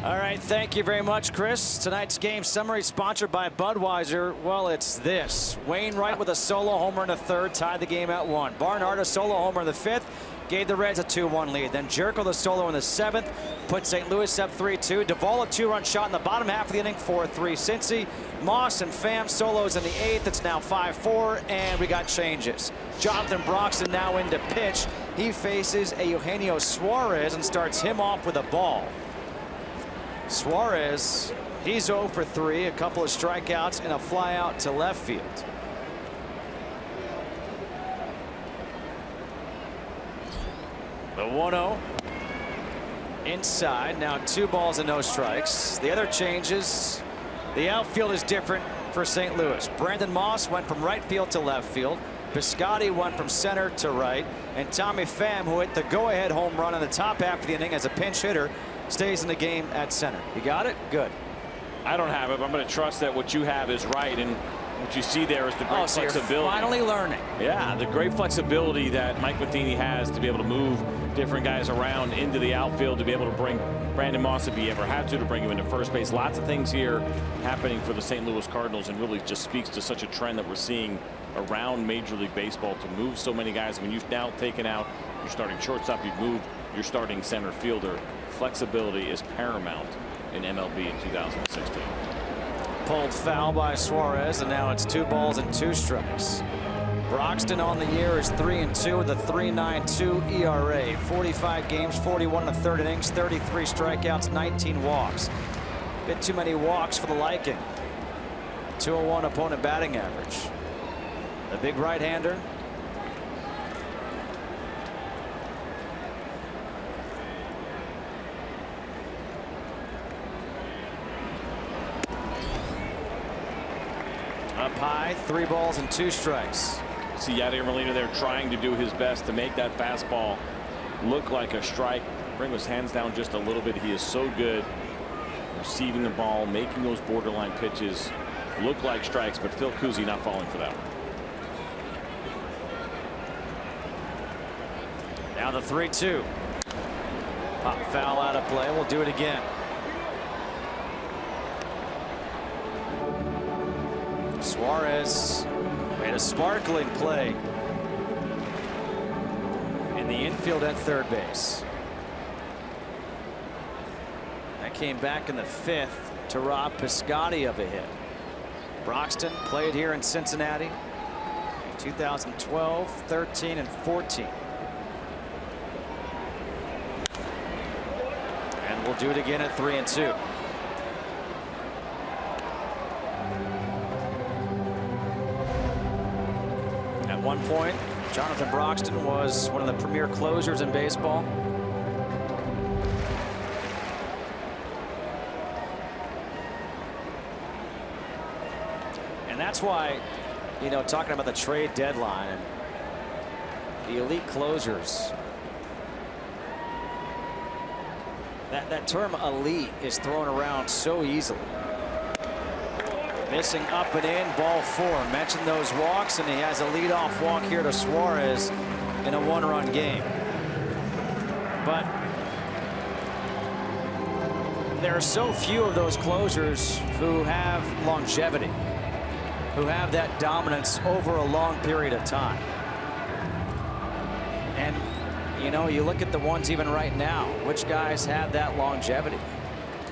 All right, thank you very much, Chris. Tonight's game summary sponsored by Budweiser. Well, it's this. Wainwright with a solo homer in the 3rd tied the game at 1. Barnhart a solo homer in the 5th gave the Reds a 2-1 lead. Then Jerko the solo in the 7th put St. Louis up 3-2. Duvall a 2-run shot in the bottom half of the inning, 4-3 Cincy. Moss and Pham solos in the 8th. It's now 5-4, and we got changes. Jonathan Broxton now in to pitch. He faces a Eugenio Suarez and starts him off with a ball. Suarez, he's 0 for 3, a couple of strikeouts and a fly out to left field. The 1-0. Inside. Now 2 balls and no strikes. The other changes. The outfield is different for St. Louis. Brandon Moss went from right field to left field. Piscotty went from center to right. And Tommy Pham, who hit the go-ahead home run in the top half of the inning as a pinch hitter, stays in the game at center. You got it? Good.
I don't have it, but I'm going to trust that what you have is right. And what you see there is the great flexibility.
You're finally learning.
Yeah, the great flexibility that Mike Matheny has to be able to move different guys around into the outfield, to be able to bring Brandon Moss if he ever had to bring him into first base. Lots of things here happening for the St. Louis Cardinals, and really just speaks to such a trend that we're seeing around Major League Baseball to move so many guys. I mean, you've now taken out your starting shortstop, you've moved your starting center fielder. Flexibility is paramount in MLB in 2016.
Pulled foul by Suarez, and now it's 2 balls and 2 strikes. Broxton on the year is 3-2 with a 3.92 ERA. 45 games, 41 1/3 innings, 33 strikeouts, 19 walks. Bit too many walks for the liking. 201 opponent batting average. The big right-hander. Up high, 3 balls and 2 strikes.
See Yadier Molina there trying to do his best to make that fastball look like a strike. Bring his hands down just a little bit. He is so good receiving the ball, making those borderline pitches look like strikes, but Phil Cousy not falling for that.
Now the 3-2. Pop foul out of play. We'll do it again. Suarez made a sparkling play in the infield at third base. That came back in the 5th to rob Piscotty of a hit. Broxton played here in Cincinnati 2012, 13, and 14. And we'll do it again at 3-2. At one point, Jonathan Broxton was one of the premier closers in baseball. And that's why, you know, talking about the trade deadline and the elite closers, that term elite is thrown around so easily. Missing up and in, ball 4. Mentioned those walks, and he has a leadoff walk here to Suarez in a 1-run game. But there are so few of those closers who have longevity, who have that dominance over a long period of time. And, you know, you look at the ones even right now, which guys have that longevity?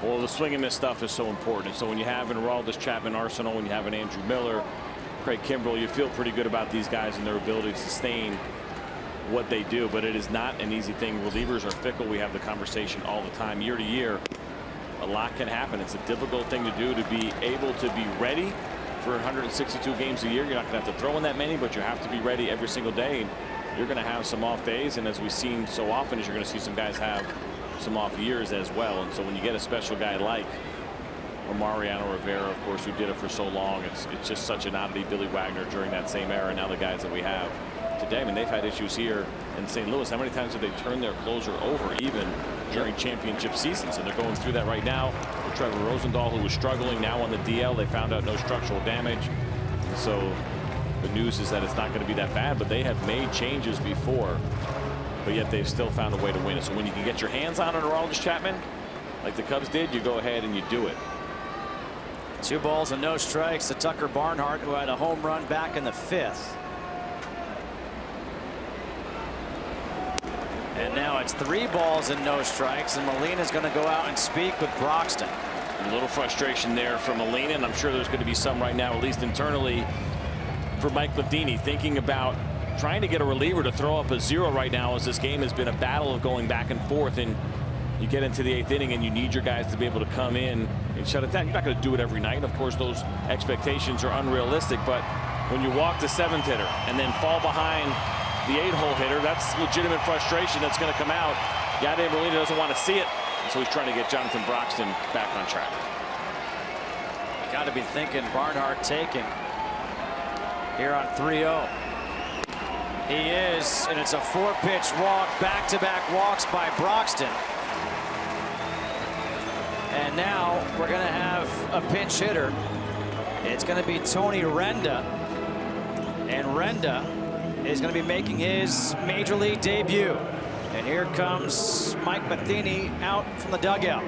Well, the swing and miss stuff is so important. So when you have an Aroldis Chapman arsenal, when you have an Andrew Miller, Craig Kimbrell, you feel pretty good about these guys and their ability to sustain what they do. But it is not an easy thing. Relievers are fickle. We have the conversation all the time. Year to year, a lot can happen. It's a difficult thing to do, to be able to be ready for 162 games a year. You're not going to have to throw in that many, but you have to be ready every single day. You're going to have some off days, and as we've seen so often, is you're going to see some guys have some off years as well. And so when you get a special guy like Mariano Rivera, of course, who did it for so long, it's just such an oddity. Billy Wagner during that same era. Now the guys that we have today, I mean, they've had issues here in St. Louis. How many times have they turned their closer over even during championship seasons? And they're going through that right now with Trevor Rosendahl, who was struggling, now on the DL. They found out no structural damage. And so the news is that it's not going to be that bad, but they have made changes before, but yet they've still found a way to win it. So when you can get your hands on an Aroldis Chapman like the Cubs did, you go ahead and you do it.
2 balls and no strikes to Tucker Barnhart, who had a home run back in the 5th. And now it's 3 balls and no strikes, and Molina's going to go out and speak with Broxton.
A little frustration there from Molina, and I'm sure there's going to be some right now, at least internally, for Mike Matheny, thinking about trying to get a reliever to throw up a 0 right now, as this game has been a battle of going back and forth, and you get into the 8th inning and you need your guys to be able to come in and shut it down. You're not going to do it every night. Of course, those expectations are unrealistic, but when you walk the 7th hitter and then fall behind the 8-hole hitter. That's legitimate frustration that's going to come out. Yadier Molina doesn't want to see it, so he's trying to get Jonathan Broxton back on track.
Got to be thinking Barnhart taking here on 3-0. He is, and it's a 4-pitch walk, back-to-back walks by Broxton. And now we're going to have a pinch hitter. It's going to be Tony Renda. And Renda is going to be making his major league debut. And here comes Mike Matheny out from the dugout.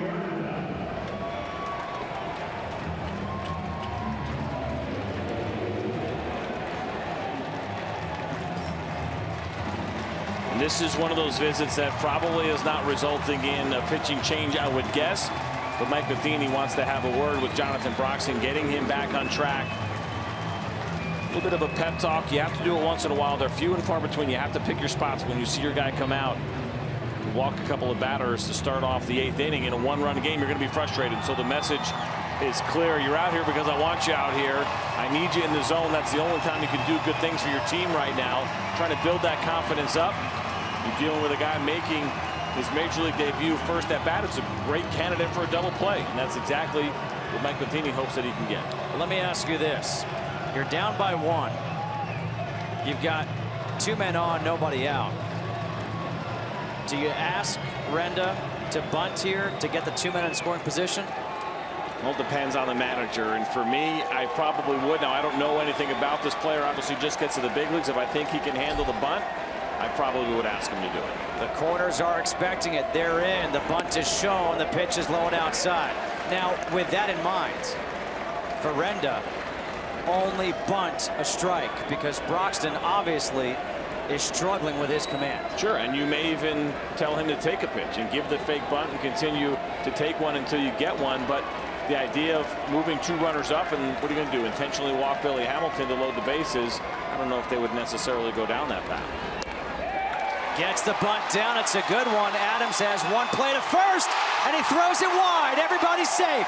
And this is one of those visits that probably is not resulting in a pitching change, I would guess. But Mike Matheny wants to have a word with Jonathan Broxton, getting him back on track. A little bit of a pep talk. You have to do it once in a while. They're few and far between. You have to pick your spots when you see your guy come out. Walk a couple of batters to start off the 8th inning. In a 1-run game, you're going to be frustrated. So the message is clear. You're out here because I want you out here. I need you in the zone. That's the only time you can do good things for your team right now. Trying to build that confidence up. You're dealing with a guy making his major league debut first at bat. It's a great candidate for a double play. And that's exactly what Mike Matheny hopes that he can get.
Well, let me ask you this. You're down by 1. You've got 2 men on, nobody out. Do you ask Renda to bunt here to get the 2 men in scoring position?
Well, it depends on the manager. And for me, I probably would. Now, I don't know anything about this player. Obviously, just gets to the big leagues. If I think he can handle the bunt, I probably would ask him to do it.
The corners are expecting it. They're in. The bunt is shown. The pitch is low and outside. Now, with that in mind, for Renda, only bunt a strike because Broxton obviously is struggling with his command.
Sure, and you may even tell him to take a pitch and give the fake bunt and continue to take one until you get one. But the idea of moving 2 runners up, and what are you going to do? Intentionally walk Billy Hamilton to load the bases? I don't know if they would necessarily go down that path.
Gets the bunt down. It's a good one. Adams has one play to first, and he throws it wide. Everybody's safe.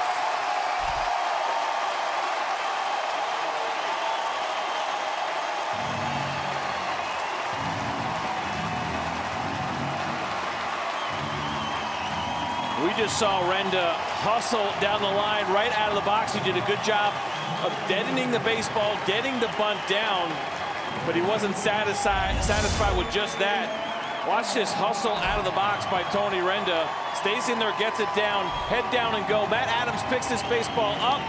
We just saw Renda hustle down the line right out of the box. He did a good job of deadening the baseball, getting the bunt down, but he wasn't satisfied with just that. Watch this hustle out of the box by Tony Renda. Stays in there, gets it down, head down and go. Matt Adams picks this baseball up,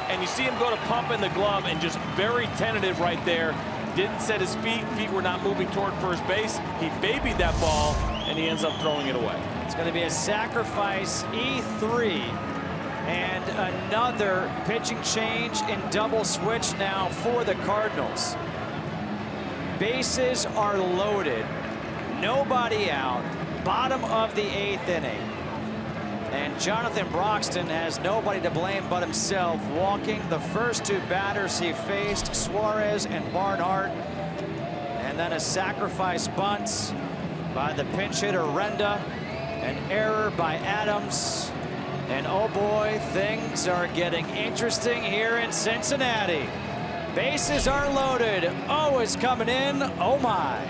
and you see him go to pump in the glove and just very tentative right there. Didn't set his feet. Feet were not moving toward first base. He babied that ball, and he ends up throwing it away.
It's going to be a sacrifice E3 and another pitching change in double switch now for the Cardinals. Bases are loaded. Nobody out. Bottom of the 8th inning. And Jonathan Broxton has nobody to blame but himself, walking the first 2 batters he faced, Suarez and Barnhart. And then a sacrifice bunt by the pinch hitter Renda. An error by Adams. And oh boy, things are getting interesting here in Cincinnati. Bases are loaded. Oh is coming in. Oh my.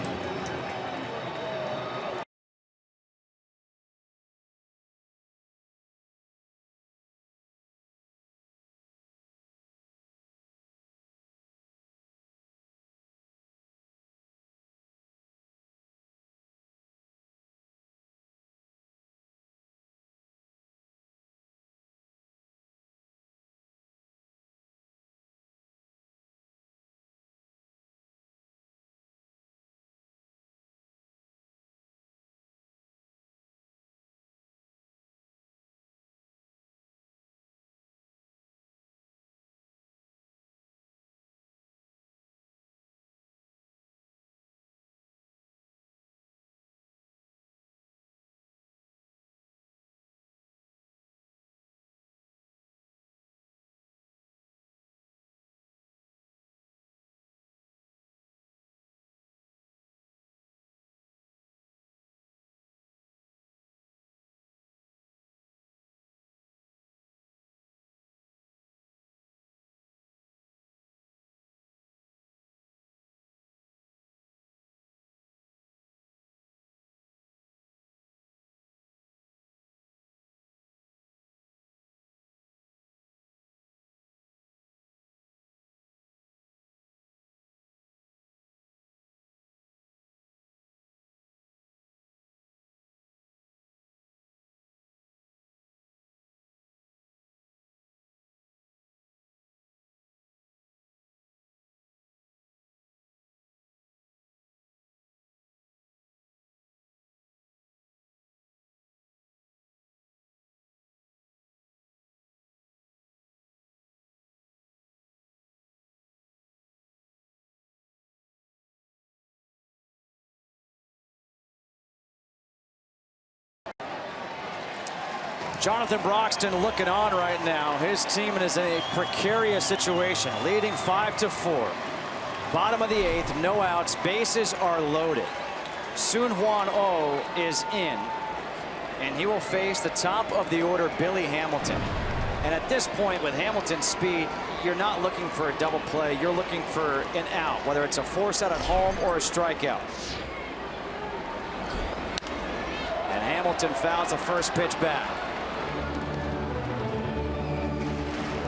Jonathan Broxton looking on right now. His team is in a precarious situation, leading 5-4. Bottom of the 8th, no outs, bases are loaded. Soon Hwan Oh is in, and he will face the top of the order, Billy Hamilton. And at this point, with Hamilton's speed, you're not looking for a double play. You're looking for an out, whether it's a force out at home or a strikeout. And Hamilton fouls the first pitch back.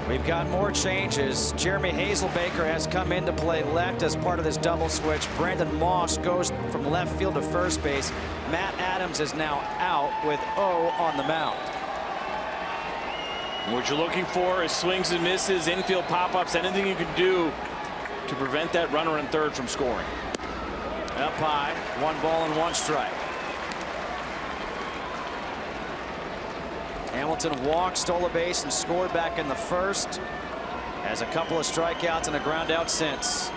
We've got more changes. Jeremy Hazelbaker has come into play left as part of this double switch. Brandon Moss goes from left field to first base. Matt Adams is now out with O on the mound.
What you're looking for is swings and misses, infield pop-ups, anything you can do to prevent that runner in third from scoring.
Up high, 1 ball and 1 strike. Hamilton walked, stole a base, and scored back in the first. Has a couple of strikeouts and a ground out since.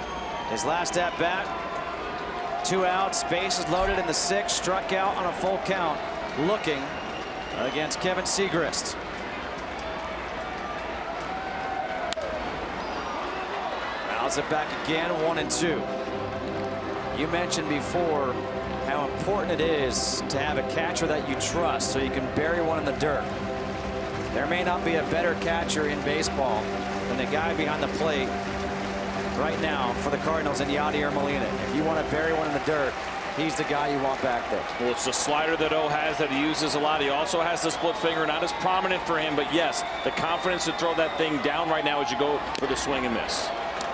His last at bat, 2 outs, bases loaded in the 6th, struck out on a full count, looking against Kevin Segrist. Fouls it back again, 1-2. You mentioned before how important it is to have a catcher that you trust so you can bury one in the dirt. There may not be a better catcher in baseball than the guy behind the plate right now for the Cardinals in Yadier Molina. If you want to bury one in the dirt, he's the guy you want back there.
Well, it's the slider that O has that he uses a lot. He also has the split finger, not as prominent for him, but yes, the confidence to throw that thing down right now as you go for the swing and miss.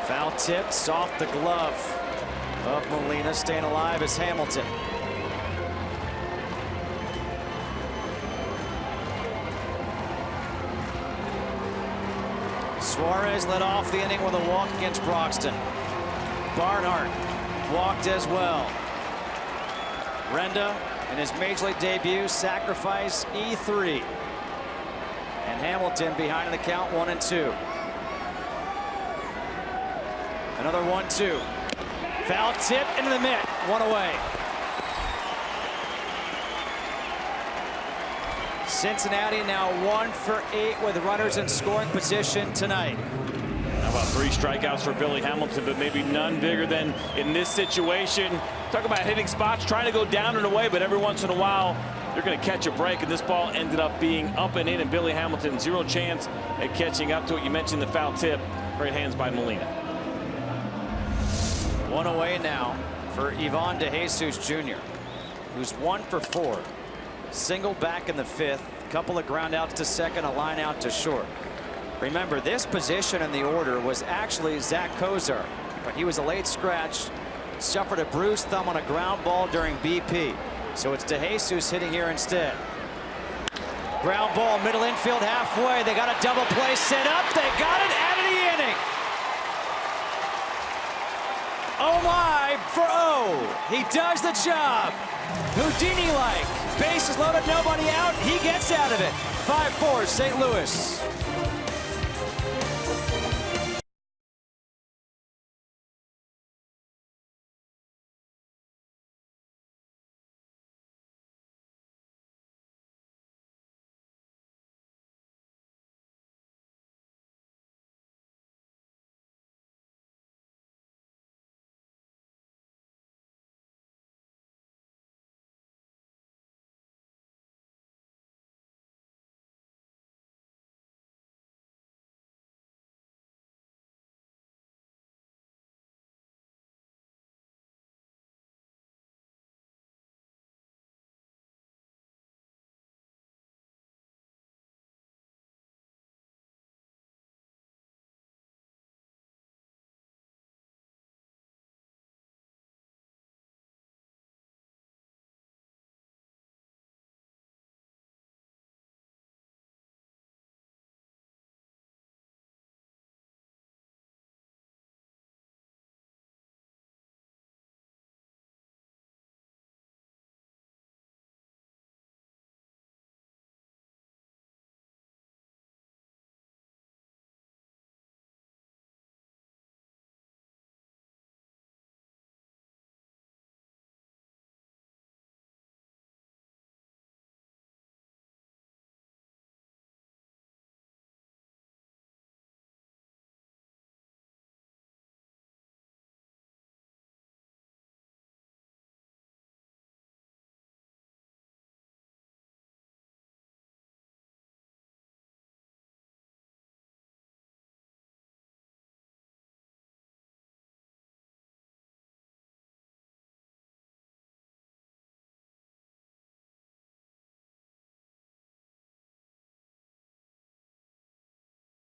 Foul tipped off the glove of Molina. Staying alive is Hamilton. Suarez led off the inning with a walk against Broxton. Barnhart walked as well. Renda in his major league debut sacrifice E3. And Hamilton behind in the count, 1-2. Another 1-2. Foul tip into the mitt, 1 away. Cincinnati now 1 for 8 with runners in scoring position tonight.
How about 3 strikeouts for Billy Hamilton, but maybe none bigger than in this situation. Talk about hitting spots, trying to go down and away, but every once in a while you're going to catch a break, and this ball ended up being up and in, and Billy Hamilton 0 chance at catching up to it. You mentioned the foul tip. Great hands by Molina.
1 away now for Ivan DeJesus Jr., who's 1 for 4. Single back in the 5th, couple of ground outs to second, a line out to short. Remember, this position in the order was actually Zach Kozar, but he was a late scratch, suffered a bruised thumb on a ground ball during BP. So it's DeJesus hitting here instead. Ground ball, middle infield, halfway. They got a double play set up. They got it out of the inning. Oh my for O. He does the job. Houdini-like. Bases loaded, nobody out. He gets out of it. 5-4 St. Louis.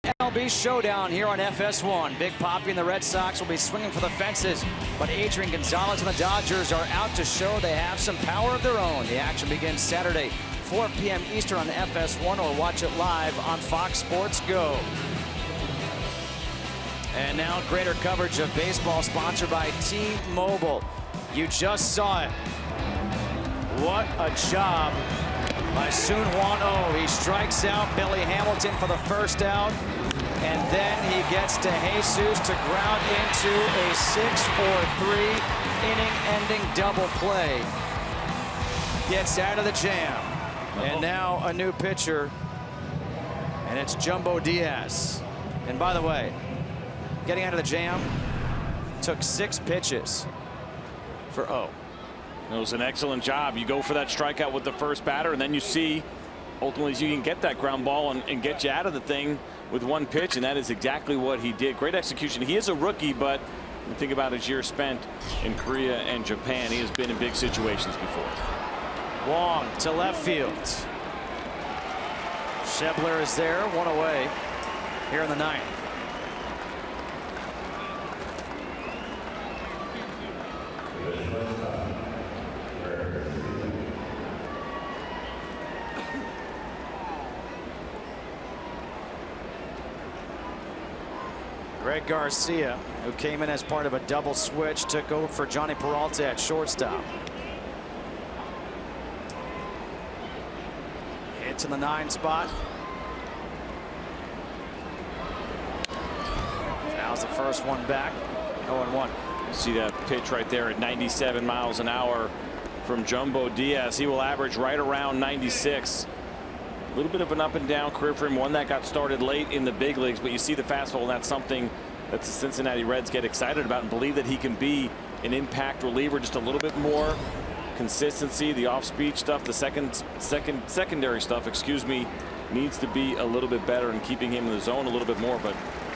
MLB showdown here on FS1. Big Papi and the Red Sox will be swinging for the fences, but Adrian Gonzalez and the Dodgers are out to show they have some power of their own. The action begins Saturday, 4 p.m. Eastern on FS1, or watch it live on Fox Sports Go. And now greater coverage of baseball sponsored by T-Mobile. You just saw it. What a job by Soon Hwan Oh. He strikes out Billy Hamilton for the first out, and then he gets to Jesus to ground into a 6-4-3 inning-ending double play. Gets out of the jam. And now a new pitcher, and it's Jumbo Diaz. And by the way, getting out of the jam took 6 pitches for O.
It was an excellent job. You go for that strikeout with the first batter, and then you see ultimately you can get that ground ball and get you out of the thing with 1 pitch, and that is exactly what he did. Great execution. He is a rookie, but when you think about his year spent in Korea and Japan, he has been in big situations before.
Wong to left field. Schebler is there, 1 away here in the 9th. Greg Garcia, who came in as part of a double switch, took over for Johnny Peralta at shortstop. Hits in the 9 spot. Now's the first one back. 0-1.
See that pitch right there at 97 miles an hour from Jumbo Diaz. He will average right around 96. A little bit of an up and down career for him, one that got started late in the big leagues, but you see the fastball, and that's something that the Cincinnati Reds get excited about and believe that he can be an impact reliever. Just a little bit more consistency. The off-speed stuff, the secondary stuff, excuse me, needs to be a little bit better and keeping him in the zone a little bit more, but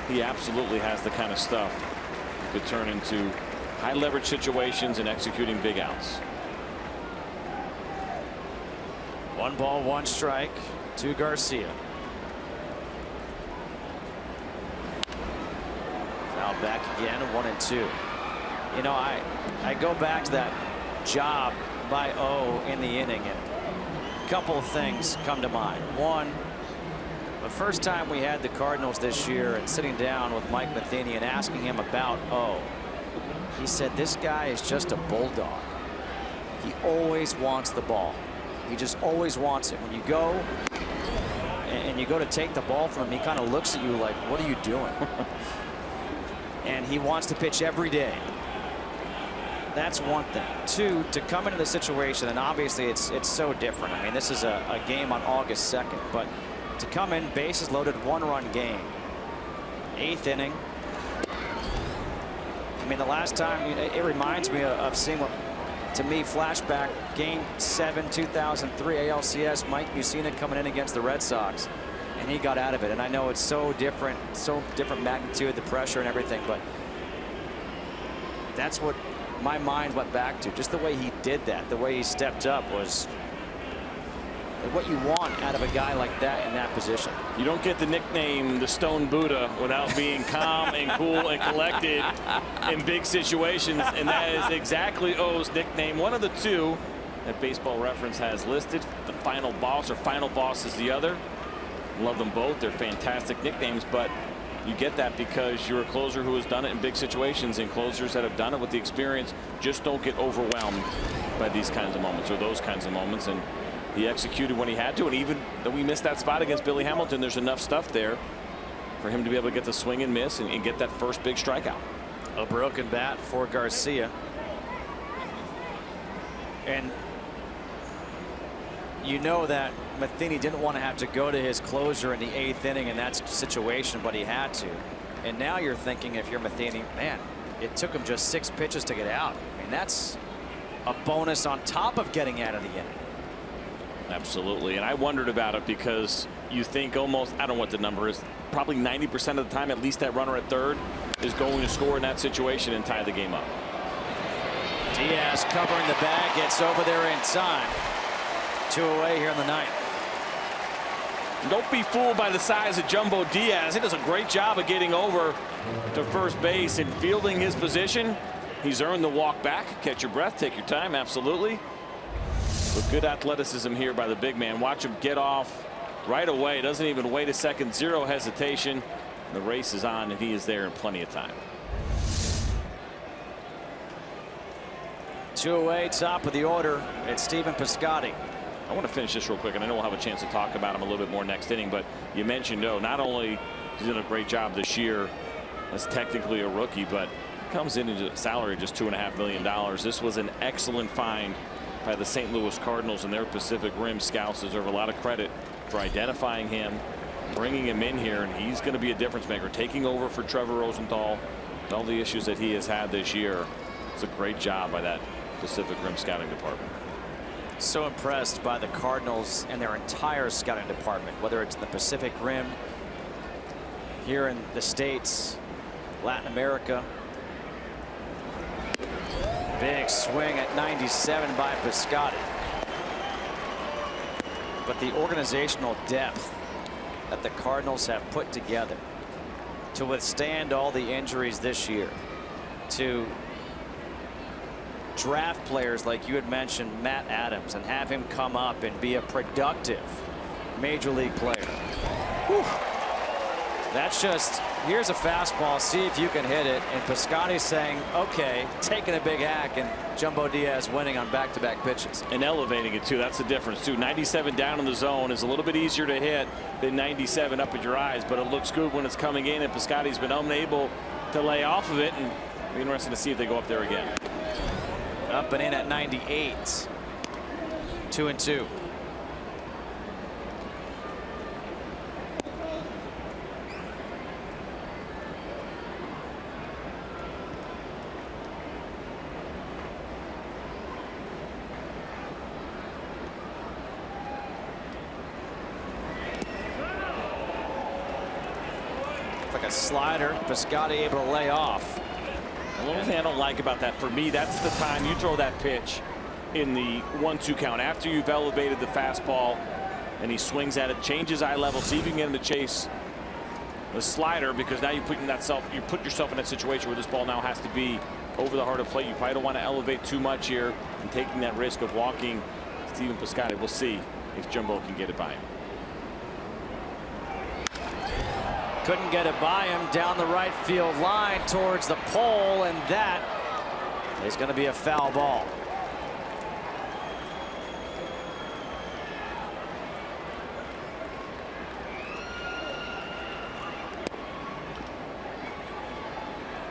he absolutely has the kind of stuff to turn into high leverage situations and executing big outs.
1 ball, 1 strike to Garcia. Now back again, 1-2. You know, I go back to that job by O in the inning, and a couple of things come to mind. One, the first time we had the Cardinals this year and sitting down with Mike Matheny and asking him about O, he said this guy is just a bulldog. He always wants the ball. He just always wants it. When you go and you go to take the ball from him, he kind of looks at you like, what are you doing? And he wants to pitch every day. That's one thing. 2, to come into the situation, and obviously it's so different. I mean, this is a game on August 2nd, but to come in, bases loaded, 1-run game, 8th inning. I mean, the last time, it reminds me of seeing what, to me, flashback Game 7, 2003 ALCS, Mike Mussina coming in against the Red Sox, and he got out of it. And I know it's so different magnitude, the pressure and everything, but that's what my mind went back to. Just the way he did that, the way he stepped up was what you want out of a guy like that in that position.
You don't get the nickname the Stone Buddha without being calm and cool and collected in big situations, and that is exactly O's nickname. One of the 2 that Baseball Reference has listed. The Final Boss, or Final Boss is the other. Love them both. They're fantastic nicknames, but you get that because you're a closer who has done it in big situations, and closers that have done it with the experience just don't get overwhelmed by these kinds of moments or those kinds of moments. And he executed when he had to, and even though we missed that spot against Billy Hamilton, there's enough stuff there for him to be able to get the swing and miss and get that first big strikeout.
A broken bat for Garcia. And you know that Matheny didn't want to have to go to his closer in the 8th inning in that situation, but he had to. And now you're thinking, if you're Matheny, man, it took him just 6 pitches to get out. I mean, that's a bonus on top of getting out of the inning.
Absolutely. And I wondered about it because you think almost, I don't know what the number is, probably 90% of the time, at least that runner at third is going to score in that situation and tie the game up.
Diaz covering the bag, gets over there in time. 2 away here in the 9th.
Don't be fooled by the size of Jumbo Diaz. He does a great job of getting over to first base and fielding his position. He's earned the walk back. Catch your breath, take your time, absolutely. But good athleticism here by the big man. Watch him get off right away. Doesn't even wait a second. Zero hesitation. The race is on, and he is there in plenty of time.
2 away, top of the order. It's Stephen Piscotty.
I want to finish this real quick, and I know we'll have a chance to talk about him a little bit more next inning, but you mentioned, not only he's done a great job this year as technically a rookie, but comes in at a salary of just $2.5 million. This was an excellent find by the St. Louis Cardinals and their Pacific Rim scouts. Deserve a lot of credit for identifying him, bringing him in here, and he's going to be a difference maker, taking over for Trevor Rosenthal with all the issues that he has had this year. It's a great job by that Pacific Rim scouting department.
So impressed by the Cardinals and their entire scouting department, whether it's in the Pacific Rim, here in the States, Latin America. Big swing at 97 by Piscotty. But the organizational depth that the Cardinals have put together to withstand all the injuries this year, to draft players like you had mentioned, Matt Adams, and have him come up and be a productive major league player. Whew. That's just, here's a fastball, see if you can hit it, and Piscotty saying, okay, taking a big hack, and Jumbo Diaz winning on back-to-back pitches.
And elevating it too. That's the difference too. 97 down in the zone is a little bit easier to hit than 97 up at your eyes, but it looks good when it's coming in, and Piscotty's been unable to lay off of it, and it'll be interesting to see if they go up there again.
Up and in at 98. 2-2. Like a slider, Piscotty able to lay off.
The little thing I don't like about that, for me, that's the time you throw that pitch in the 1-2 count after you've elevated the fastball and he swings at it, changes eye level, see if you can get him to chase the slider, because now you put yourself in that situation where this ball now has to be over the heart of plate. You probably don't want to elevate too much here and taking that risk of walking Stephen Piscotty. We'll see if Jumbo can get it by him.
Couldn't get it by him down the right field line towards the pole, and that is going to be a foul ball.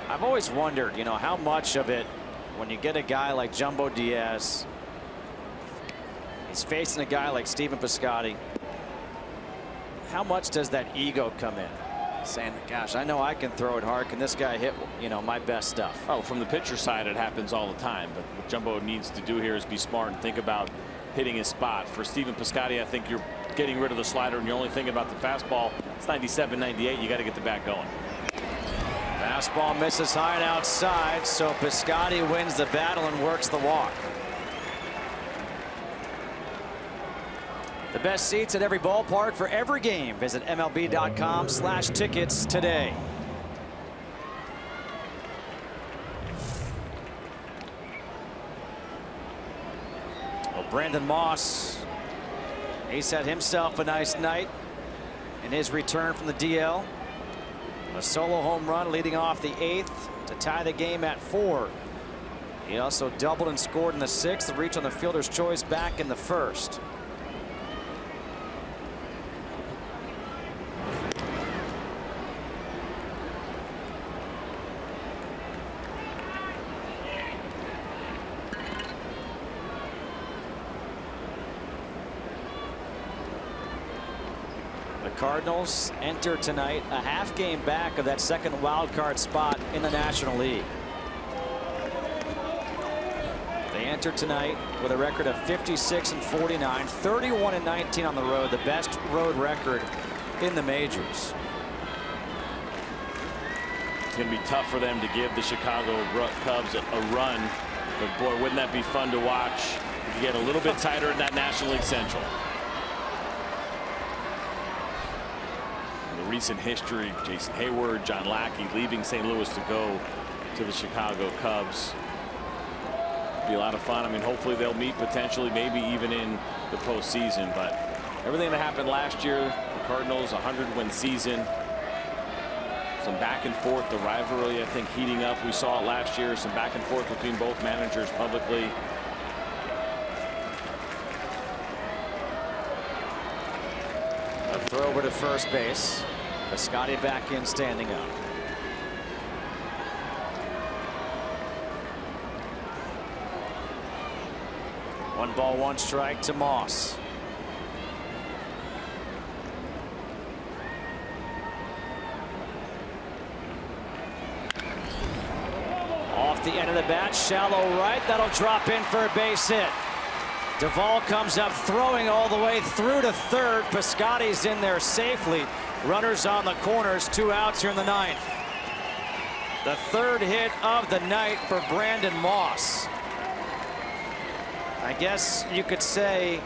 I've always wondered, how much of it, when you get a guy like Jumbo Diaz, he's facing a guy like Stephen Piscotty, how much does that ego come in? Saying, gosh, I know I can throw it hard. Can this guy hit, my best stuff?
Oh, from the pitcher side, it happens all the time. But what Jumbo needs to do here is be smart and think about hitting his spot. For Stephen Piscotty, I think you're getting rid of the slider and you're only thinking about the fastball. It's 97, 98. You got to get the bat going.
Fastball misses high and outside, so Piscotty wins the battle and works the walk. The best seats at every ballpark for every game. Visit MLB.com/tickets today. Well, Brandon Moss, he's had himself a nice night in his return from the DL. A solo home run leading off the 8th to tie the game at 4. He also doubled and scored in the 6th to reach on the fielder's choice back in the 1st. Cardinals enter tonight a half game back of that second wild card spot in the National League. They enter tonight with a record of 56-49, 31-19 on the road, the best road record in the majors.
It's going to be tough for them to give the Chicago Cubs a run, but boy, wouldn't that be fun to watch if you get a little bit tighter in that National League Central. recent history. Jason Hayward, John Lackey leaving St. Louis to go to the Chicago Cubs. Be a lot of fun. I mean, hopefully they'll meet potentially, maybe even in the postseason. But everything that happened last year, the Cardinals, 100-win season. Some back and forth, the rivalry, I think, heating up. We saw it last year. Some back and forth between both managers publicly.
A throw over to first base. Piscotty back in, standing up. One ball, one strike to Moss. Off the end of the bat, shallow right. That'll drop in for a base hit. Duvall comes up throwing all the way through to third. Piscotty's in there safely. Runners on the corners, 2 outs here in the 9th. The 3rd hit of the night for Brandon Moss. I guess you could say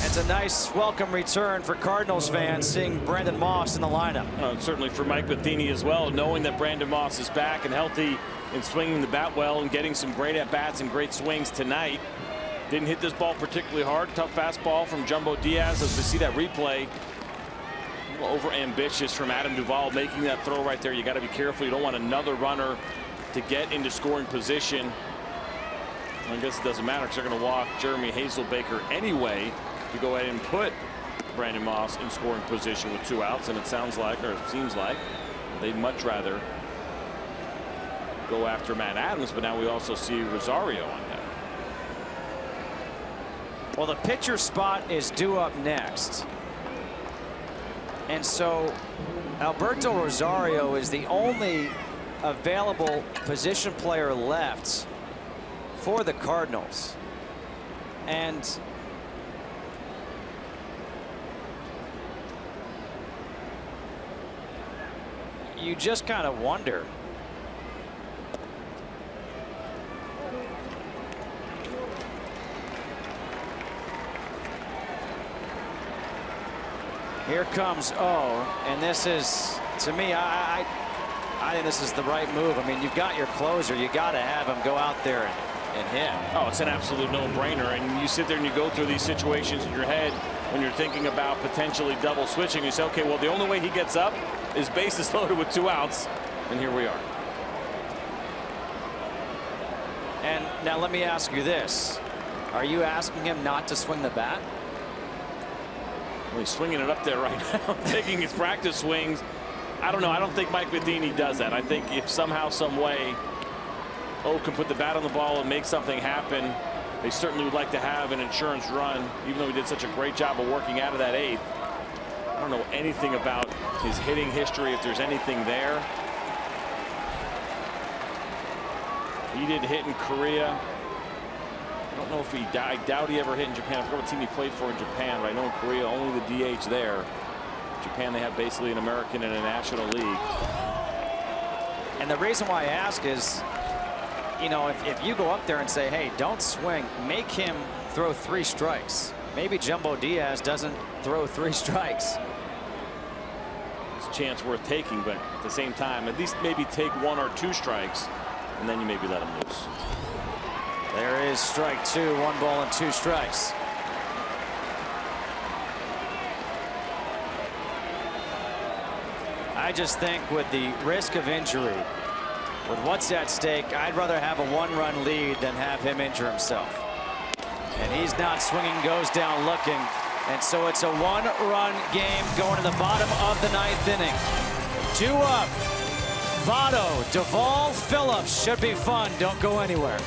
it's a nice welcome return for Cardinals fans seeing Brandon Moss in the lineup.
Certainly for Mike Matheny as well, knowing that Brandon Moss is back and healthy and swinging the bat well and getting some great at-bats and great swings tonight. Didn't hit this ball particularly hard. Tough fastball from Jumbo Diaz. As we see that replay, a little over-ambitious from Adam Duvall making that throw right there. You got to be careful. You don't want another runner to get into scoring position. I guess it doesn't matter because they're going to walk Jeremy Hazelbaker anyway to go ahead and put Brandon Moss in scoring position with 2 outs. And it sounds like, or it seems like, they'd much rather go after Matt Adams. But now we also see Rosario on deck.
Well, the pitcher spot is due up next. And so Alberto Rosario is the only available position player left for the Cardinals. And you just kind of wonder. Here comes O, and this is, to me, I think this is the right move. I mean, you've got your closer. You got to have him go out there and hit.
Oh, it's an absolute no-brainer. And you sit there and you go through these situations in your head when you're thinking about potentially double switching. You say, okay, well, the only way he gets up is bases loaded with 2 outs, and here we are.
And now let me ask you this: are you asking him not to swing the bat?
Well, he's swinging it up there right now, taking his practice swings. I don't know. I don't think Mike Matheny does that. I think if somehow, some way, O can put the bat on the ball and make something happen, they certainly would like to have an insurance run, even though he did such a great job of working out of that 8th. I don't know anything about his hitting history, if there's anything there. He did hit in Korea. I don't know if he, I doubt he ever hit in Japan. I forgot what team he played for in Japan, but I know in Korea only the DH there. Japan, they have basically an American and a National League.
And the reason why I ask is, you know, if you go up there and say, hey, don't swing, make him throw 3 strikes. Maybe Jumbo Diaz doesn't throw 3 strikes.
It's a chance worth taking, but at the same time, at least maybe take 1 or 2 strikes, and then you maybe let him loose.
There is strike 2, 1 ball and 2 strikes. I just think with the risk of injury, with what's at stake, I'd rather have a 1-run lead than have him injure himself. And he's not swinging, goes down looking. And so it's a 1-run game going to the bottom of the 9th inning. 2 up. Votto, Duvall, Phillips. Should be fun. Don't go anywhere.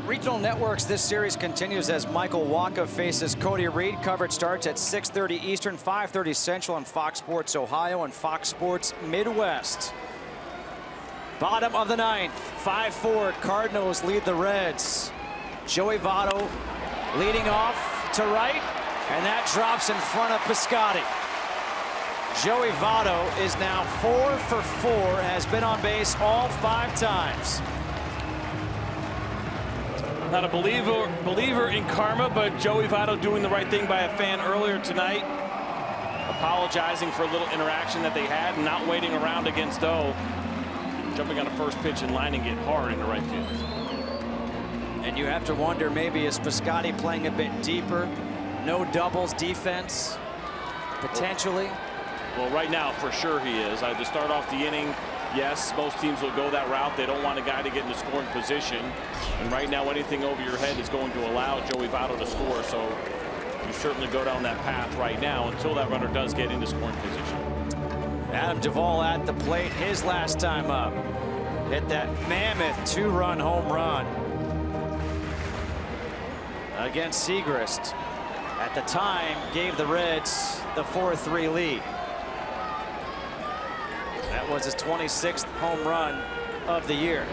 Regional networks, this series continues as Michael Wacha faces Cody Reed. Coverage starts at 6:30 Eastern, 5:30 Central on Fox Sports Ohio and Fox Sports Midwest. Bottom of the ninth, 5-4. Cardinals lead the Reds. Joey Votto leading off to right, and that drops in front of Piscotty. Joey Votto is now 4 for 4, has been on base all 5 times.
Not a believer in karma, but Joey Votto doing the right thing by a fan earlier tonight, apologizing for a little interaction that they had, not waiting around against O, jumping on a first pitch and lining it hard into right field.
And you have to wonder, maybe is Piscotty playing a bit deeper? No doubles defense, potentially.
Well, right now, for sure he is. To start off the inning, yes, most teams will go that route. They don't want a guy to get into scoring position. And right now, anything over your head is going to allow Joey Votto to score. So you certainly go down that path right now until that runner does get into scoring position.
Adam Duvall at the plate his last time up. Hit that mammoth 2-run home run against Segrist. At the time, gave the Reds the 4-3 lead. That was his 26th home run of the year.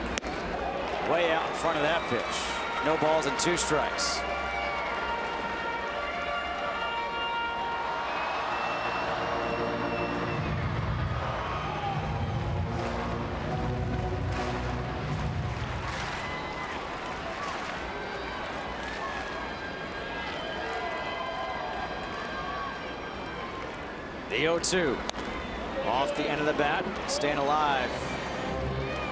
Way out in front of that pitch. No balls and 2 strikes. The 0-2. Off the end of the bat, staying alive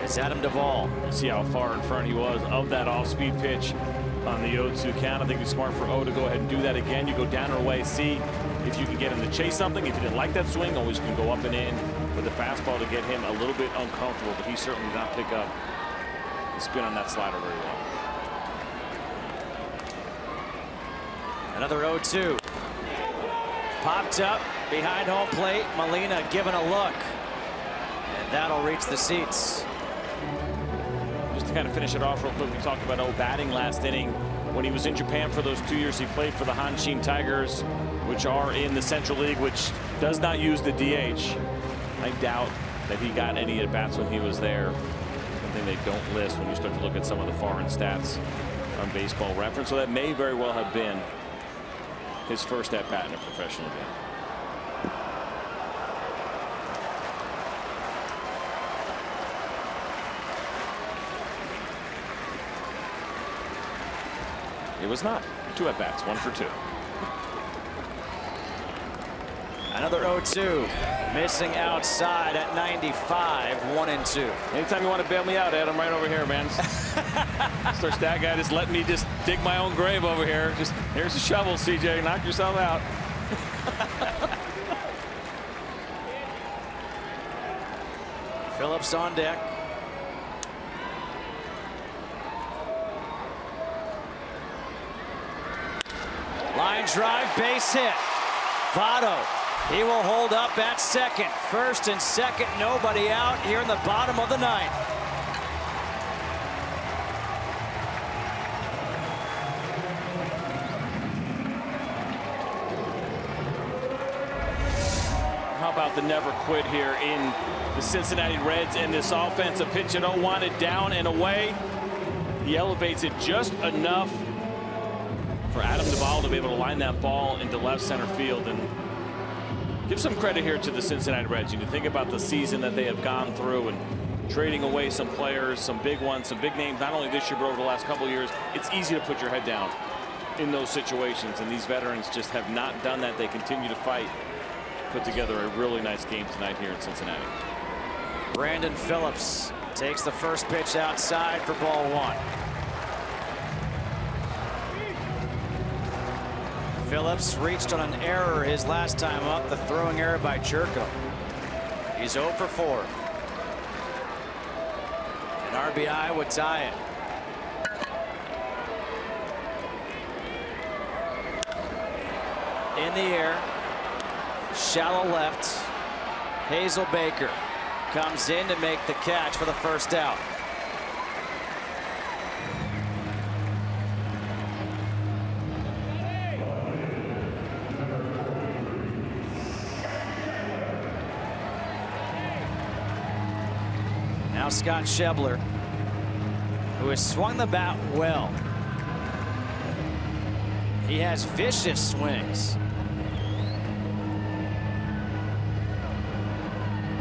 is Adam Duvall.
See how far in front he was of that off-speed pitch on the 0-2 count. I think it's smart for O to go ahead and do that again. You go down or away, see if you can get him to chase something. If you didn't like that swing, always can go up and in with the fastball to get him a little bit uncomfortable, but he certainly did not pick up the spin on that slider very well.
Another 0-2. Popped up behind home plate. Molina giving a look. And that'll reach the seats.
Just to kind of finish it off real quick, we talked about O batting last inning when he was in Japan for those 2 years. He played for the Hanshin Tigers, which are in the Central League, which does not use the DH. I doubt that he got any at-bats when he was there. Something they don't list when you start to look at some of the foreign stats on Baseball Reference. So that may very well have been his first at-bat in a professional game. It was not. 2 at-bats, 1 for 2.
Another 0-2. Missing outside at 95, 1-2.
Anytime you want to bail me out, Ed, I'm right over here, man. Mr. Stat Guy just let me just dig my own grave over here. Just here's a shovel, CJ. Knock yourself out.
Phillips on deck. Line drive, base hit. Votto, he will hold up at second. First and second, nobody out here in the bottom of the ninth.
How about the never quit here in the Cincinnati Reds and this offense? A pitch at 0-1, it down and away. He elevates it just enough for Adam Duvall to be able to line that ball into left center field. And give some credit here to the Cincinnati Reds. You can think about the season that they have gone through and trading away some players, some big ones, some big names, not only this year, but over the last couple of years. It's easy to put your head down in those situations, and these veterans just have not done that. They continue to fight. Put together a really nice game tonight here in Cincinnati.
Brandon Phillips takes the first pitch outside for ball 1. Phillips reached on an error his last time up, the throwing error by Jerko. He's 0 for 4. An RBI would tie it. In the air, shallow left. Hazel Baker comes in to make the catch for the first out. Now Scott Schebler, who has swung the bat well. He has vicious swings.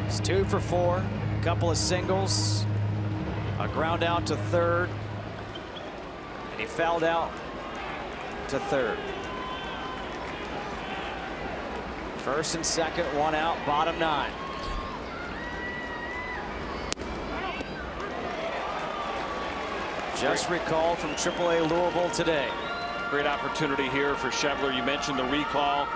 He's 2 for 4, a couple of singles, a ground out to third, and he fouled out to third. First and second, 1 out, bottom 9. Just recalled from AAA Louisville today.
Great opportunity here for Schebler. You mentioned the recall.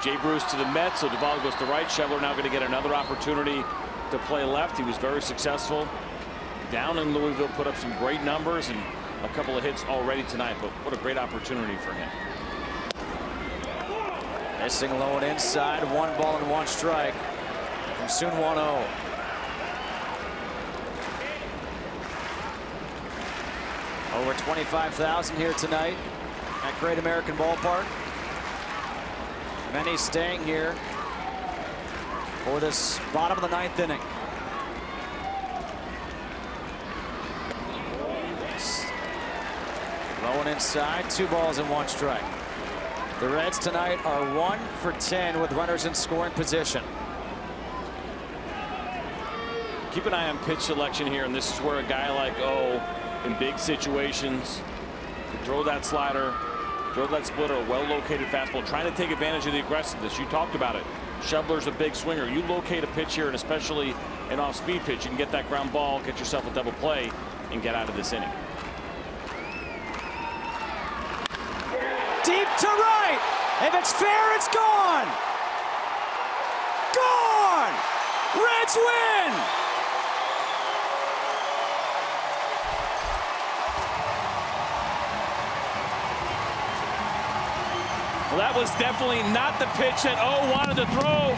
Jay Bruce to the Mets, so Duvall goes to right. Schebler now going to get another opportunity to play left. He was very successful down in Louisville, put up some great numbers and a couple of hits already tonight, but what a great opportunity for him.
Missing low and inside, 1 ball and 1 strike from Soon 1-0. Over 25,000 here tonight at Great American Ballpark. Many staying here for this bottom of the 9th inning. Low and inside, 2 balls and 1 strike. The Reds tonight are 1 for 10 with runners in scoring position.
Keep an eye on pitch selection here, and this is where a guy like in big situations can throw that slider, throw that splitter, a well-located fastball, trying to take advantage of the aggressiveness. You talked about it. Schebler's a big swinger. You locate a pitch here, and especially an off-speed pitch, you can get that ground ball, get yourself a double play, and get out of this inning.
Deep to right. If it's fair, it's gone. Gone. Reds win.
Well, that was definitely not the pitch that wanted to throw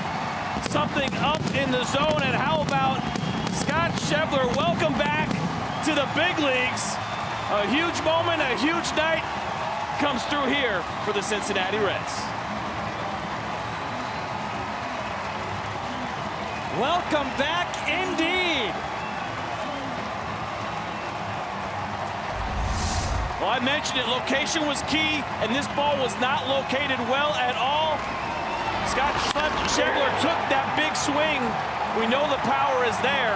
something up in the zone. And how about Scott Schebler? Welcome back to the big leagues. A huge moment, a huge night comes through here for the Cincinnati Reds.
Welcome back indeed.
Well, I mentioned it, location was key, and this ball was not located well at all. Scott Schebler took that big swing. We know the power is there.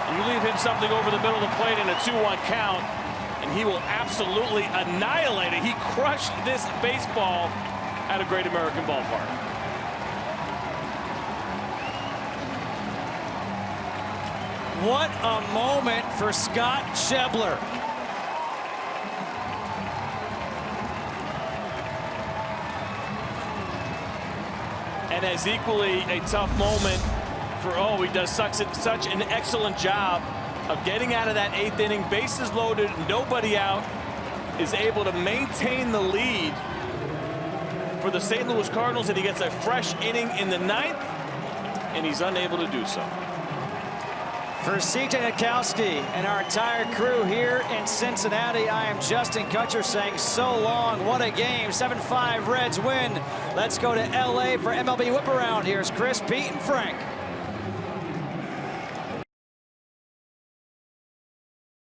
You leave him something over the middle of the plate in a 2-1 count, and he will absolutely annihilate it. He crushed this baseball at a Great American Ballpark.
What a moment for Scott Schebler.
And as equally a tough moment for he does such an excellent job of getting out of that 8th inning, bases loaded, nobody out, is able to maintain the lead for the St. Louis Cardinals, and he gets a fresh inning in the 9th, and he's unable to do so.
For CJ Nitkowski and our entire crew here in Cincinnati, I am Justin Kutcher saying so long. What a game. 7-5 Reds win. Let's go to LA for MLB Whip Around. Here's Chris, Pete, and Frank.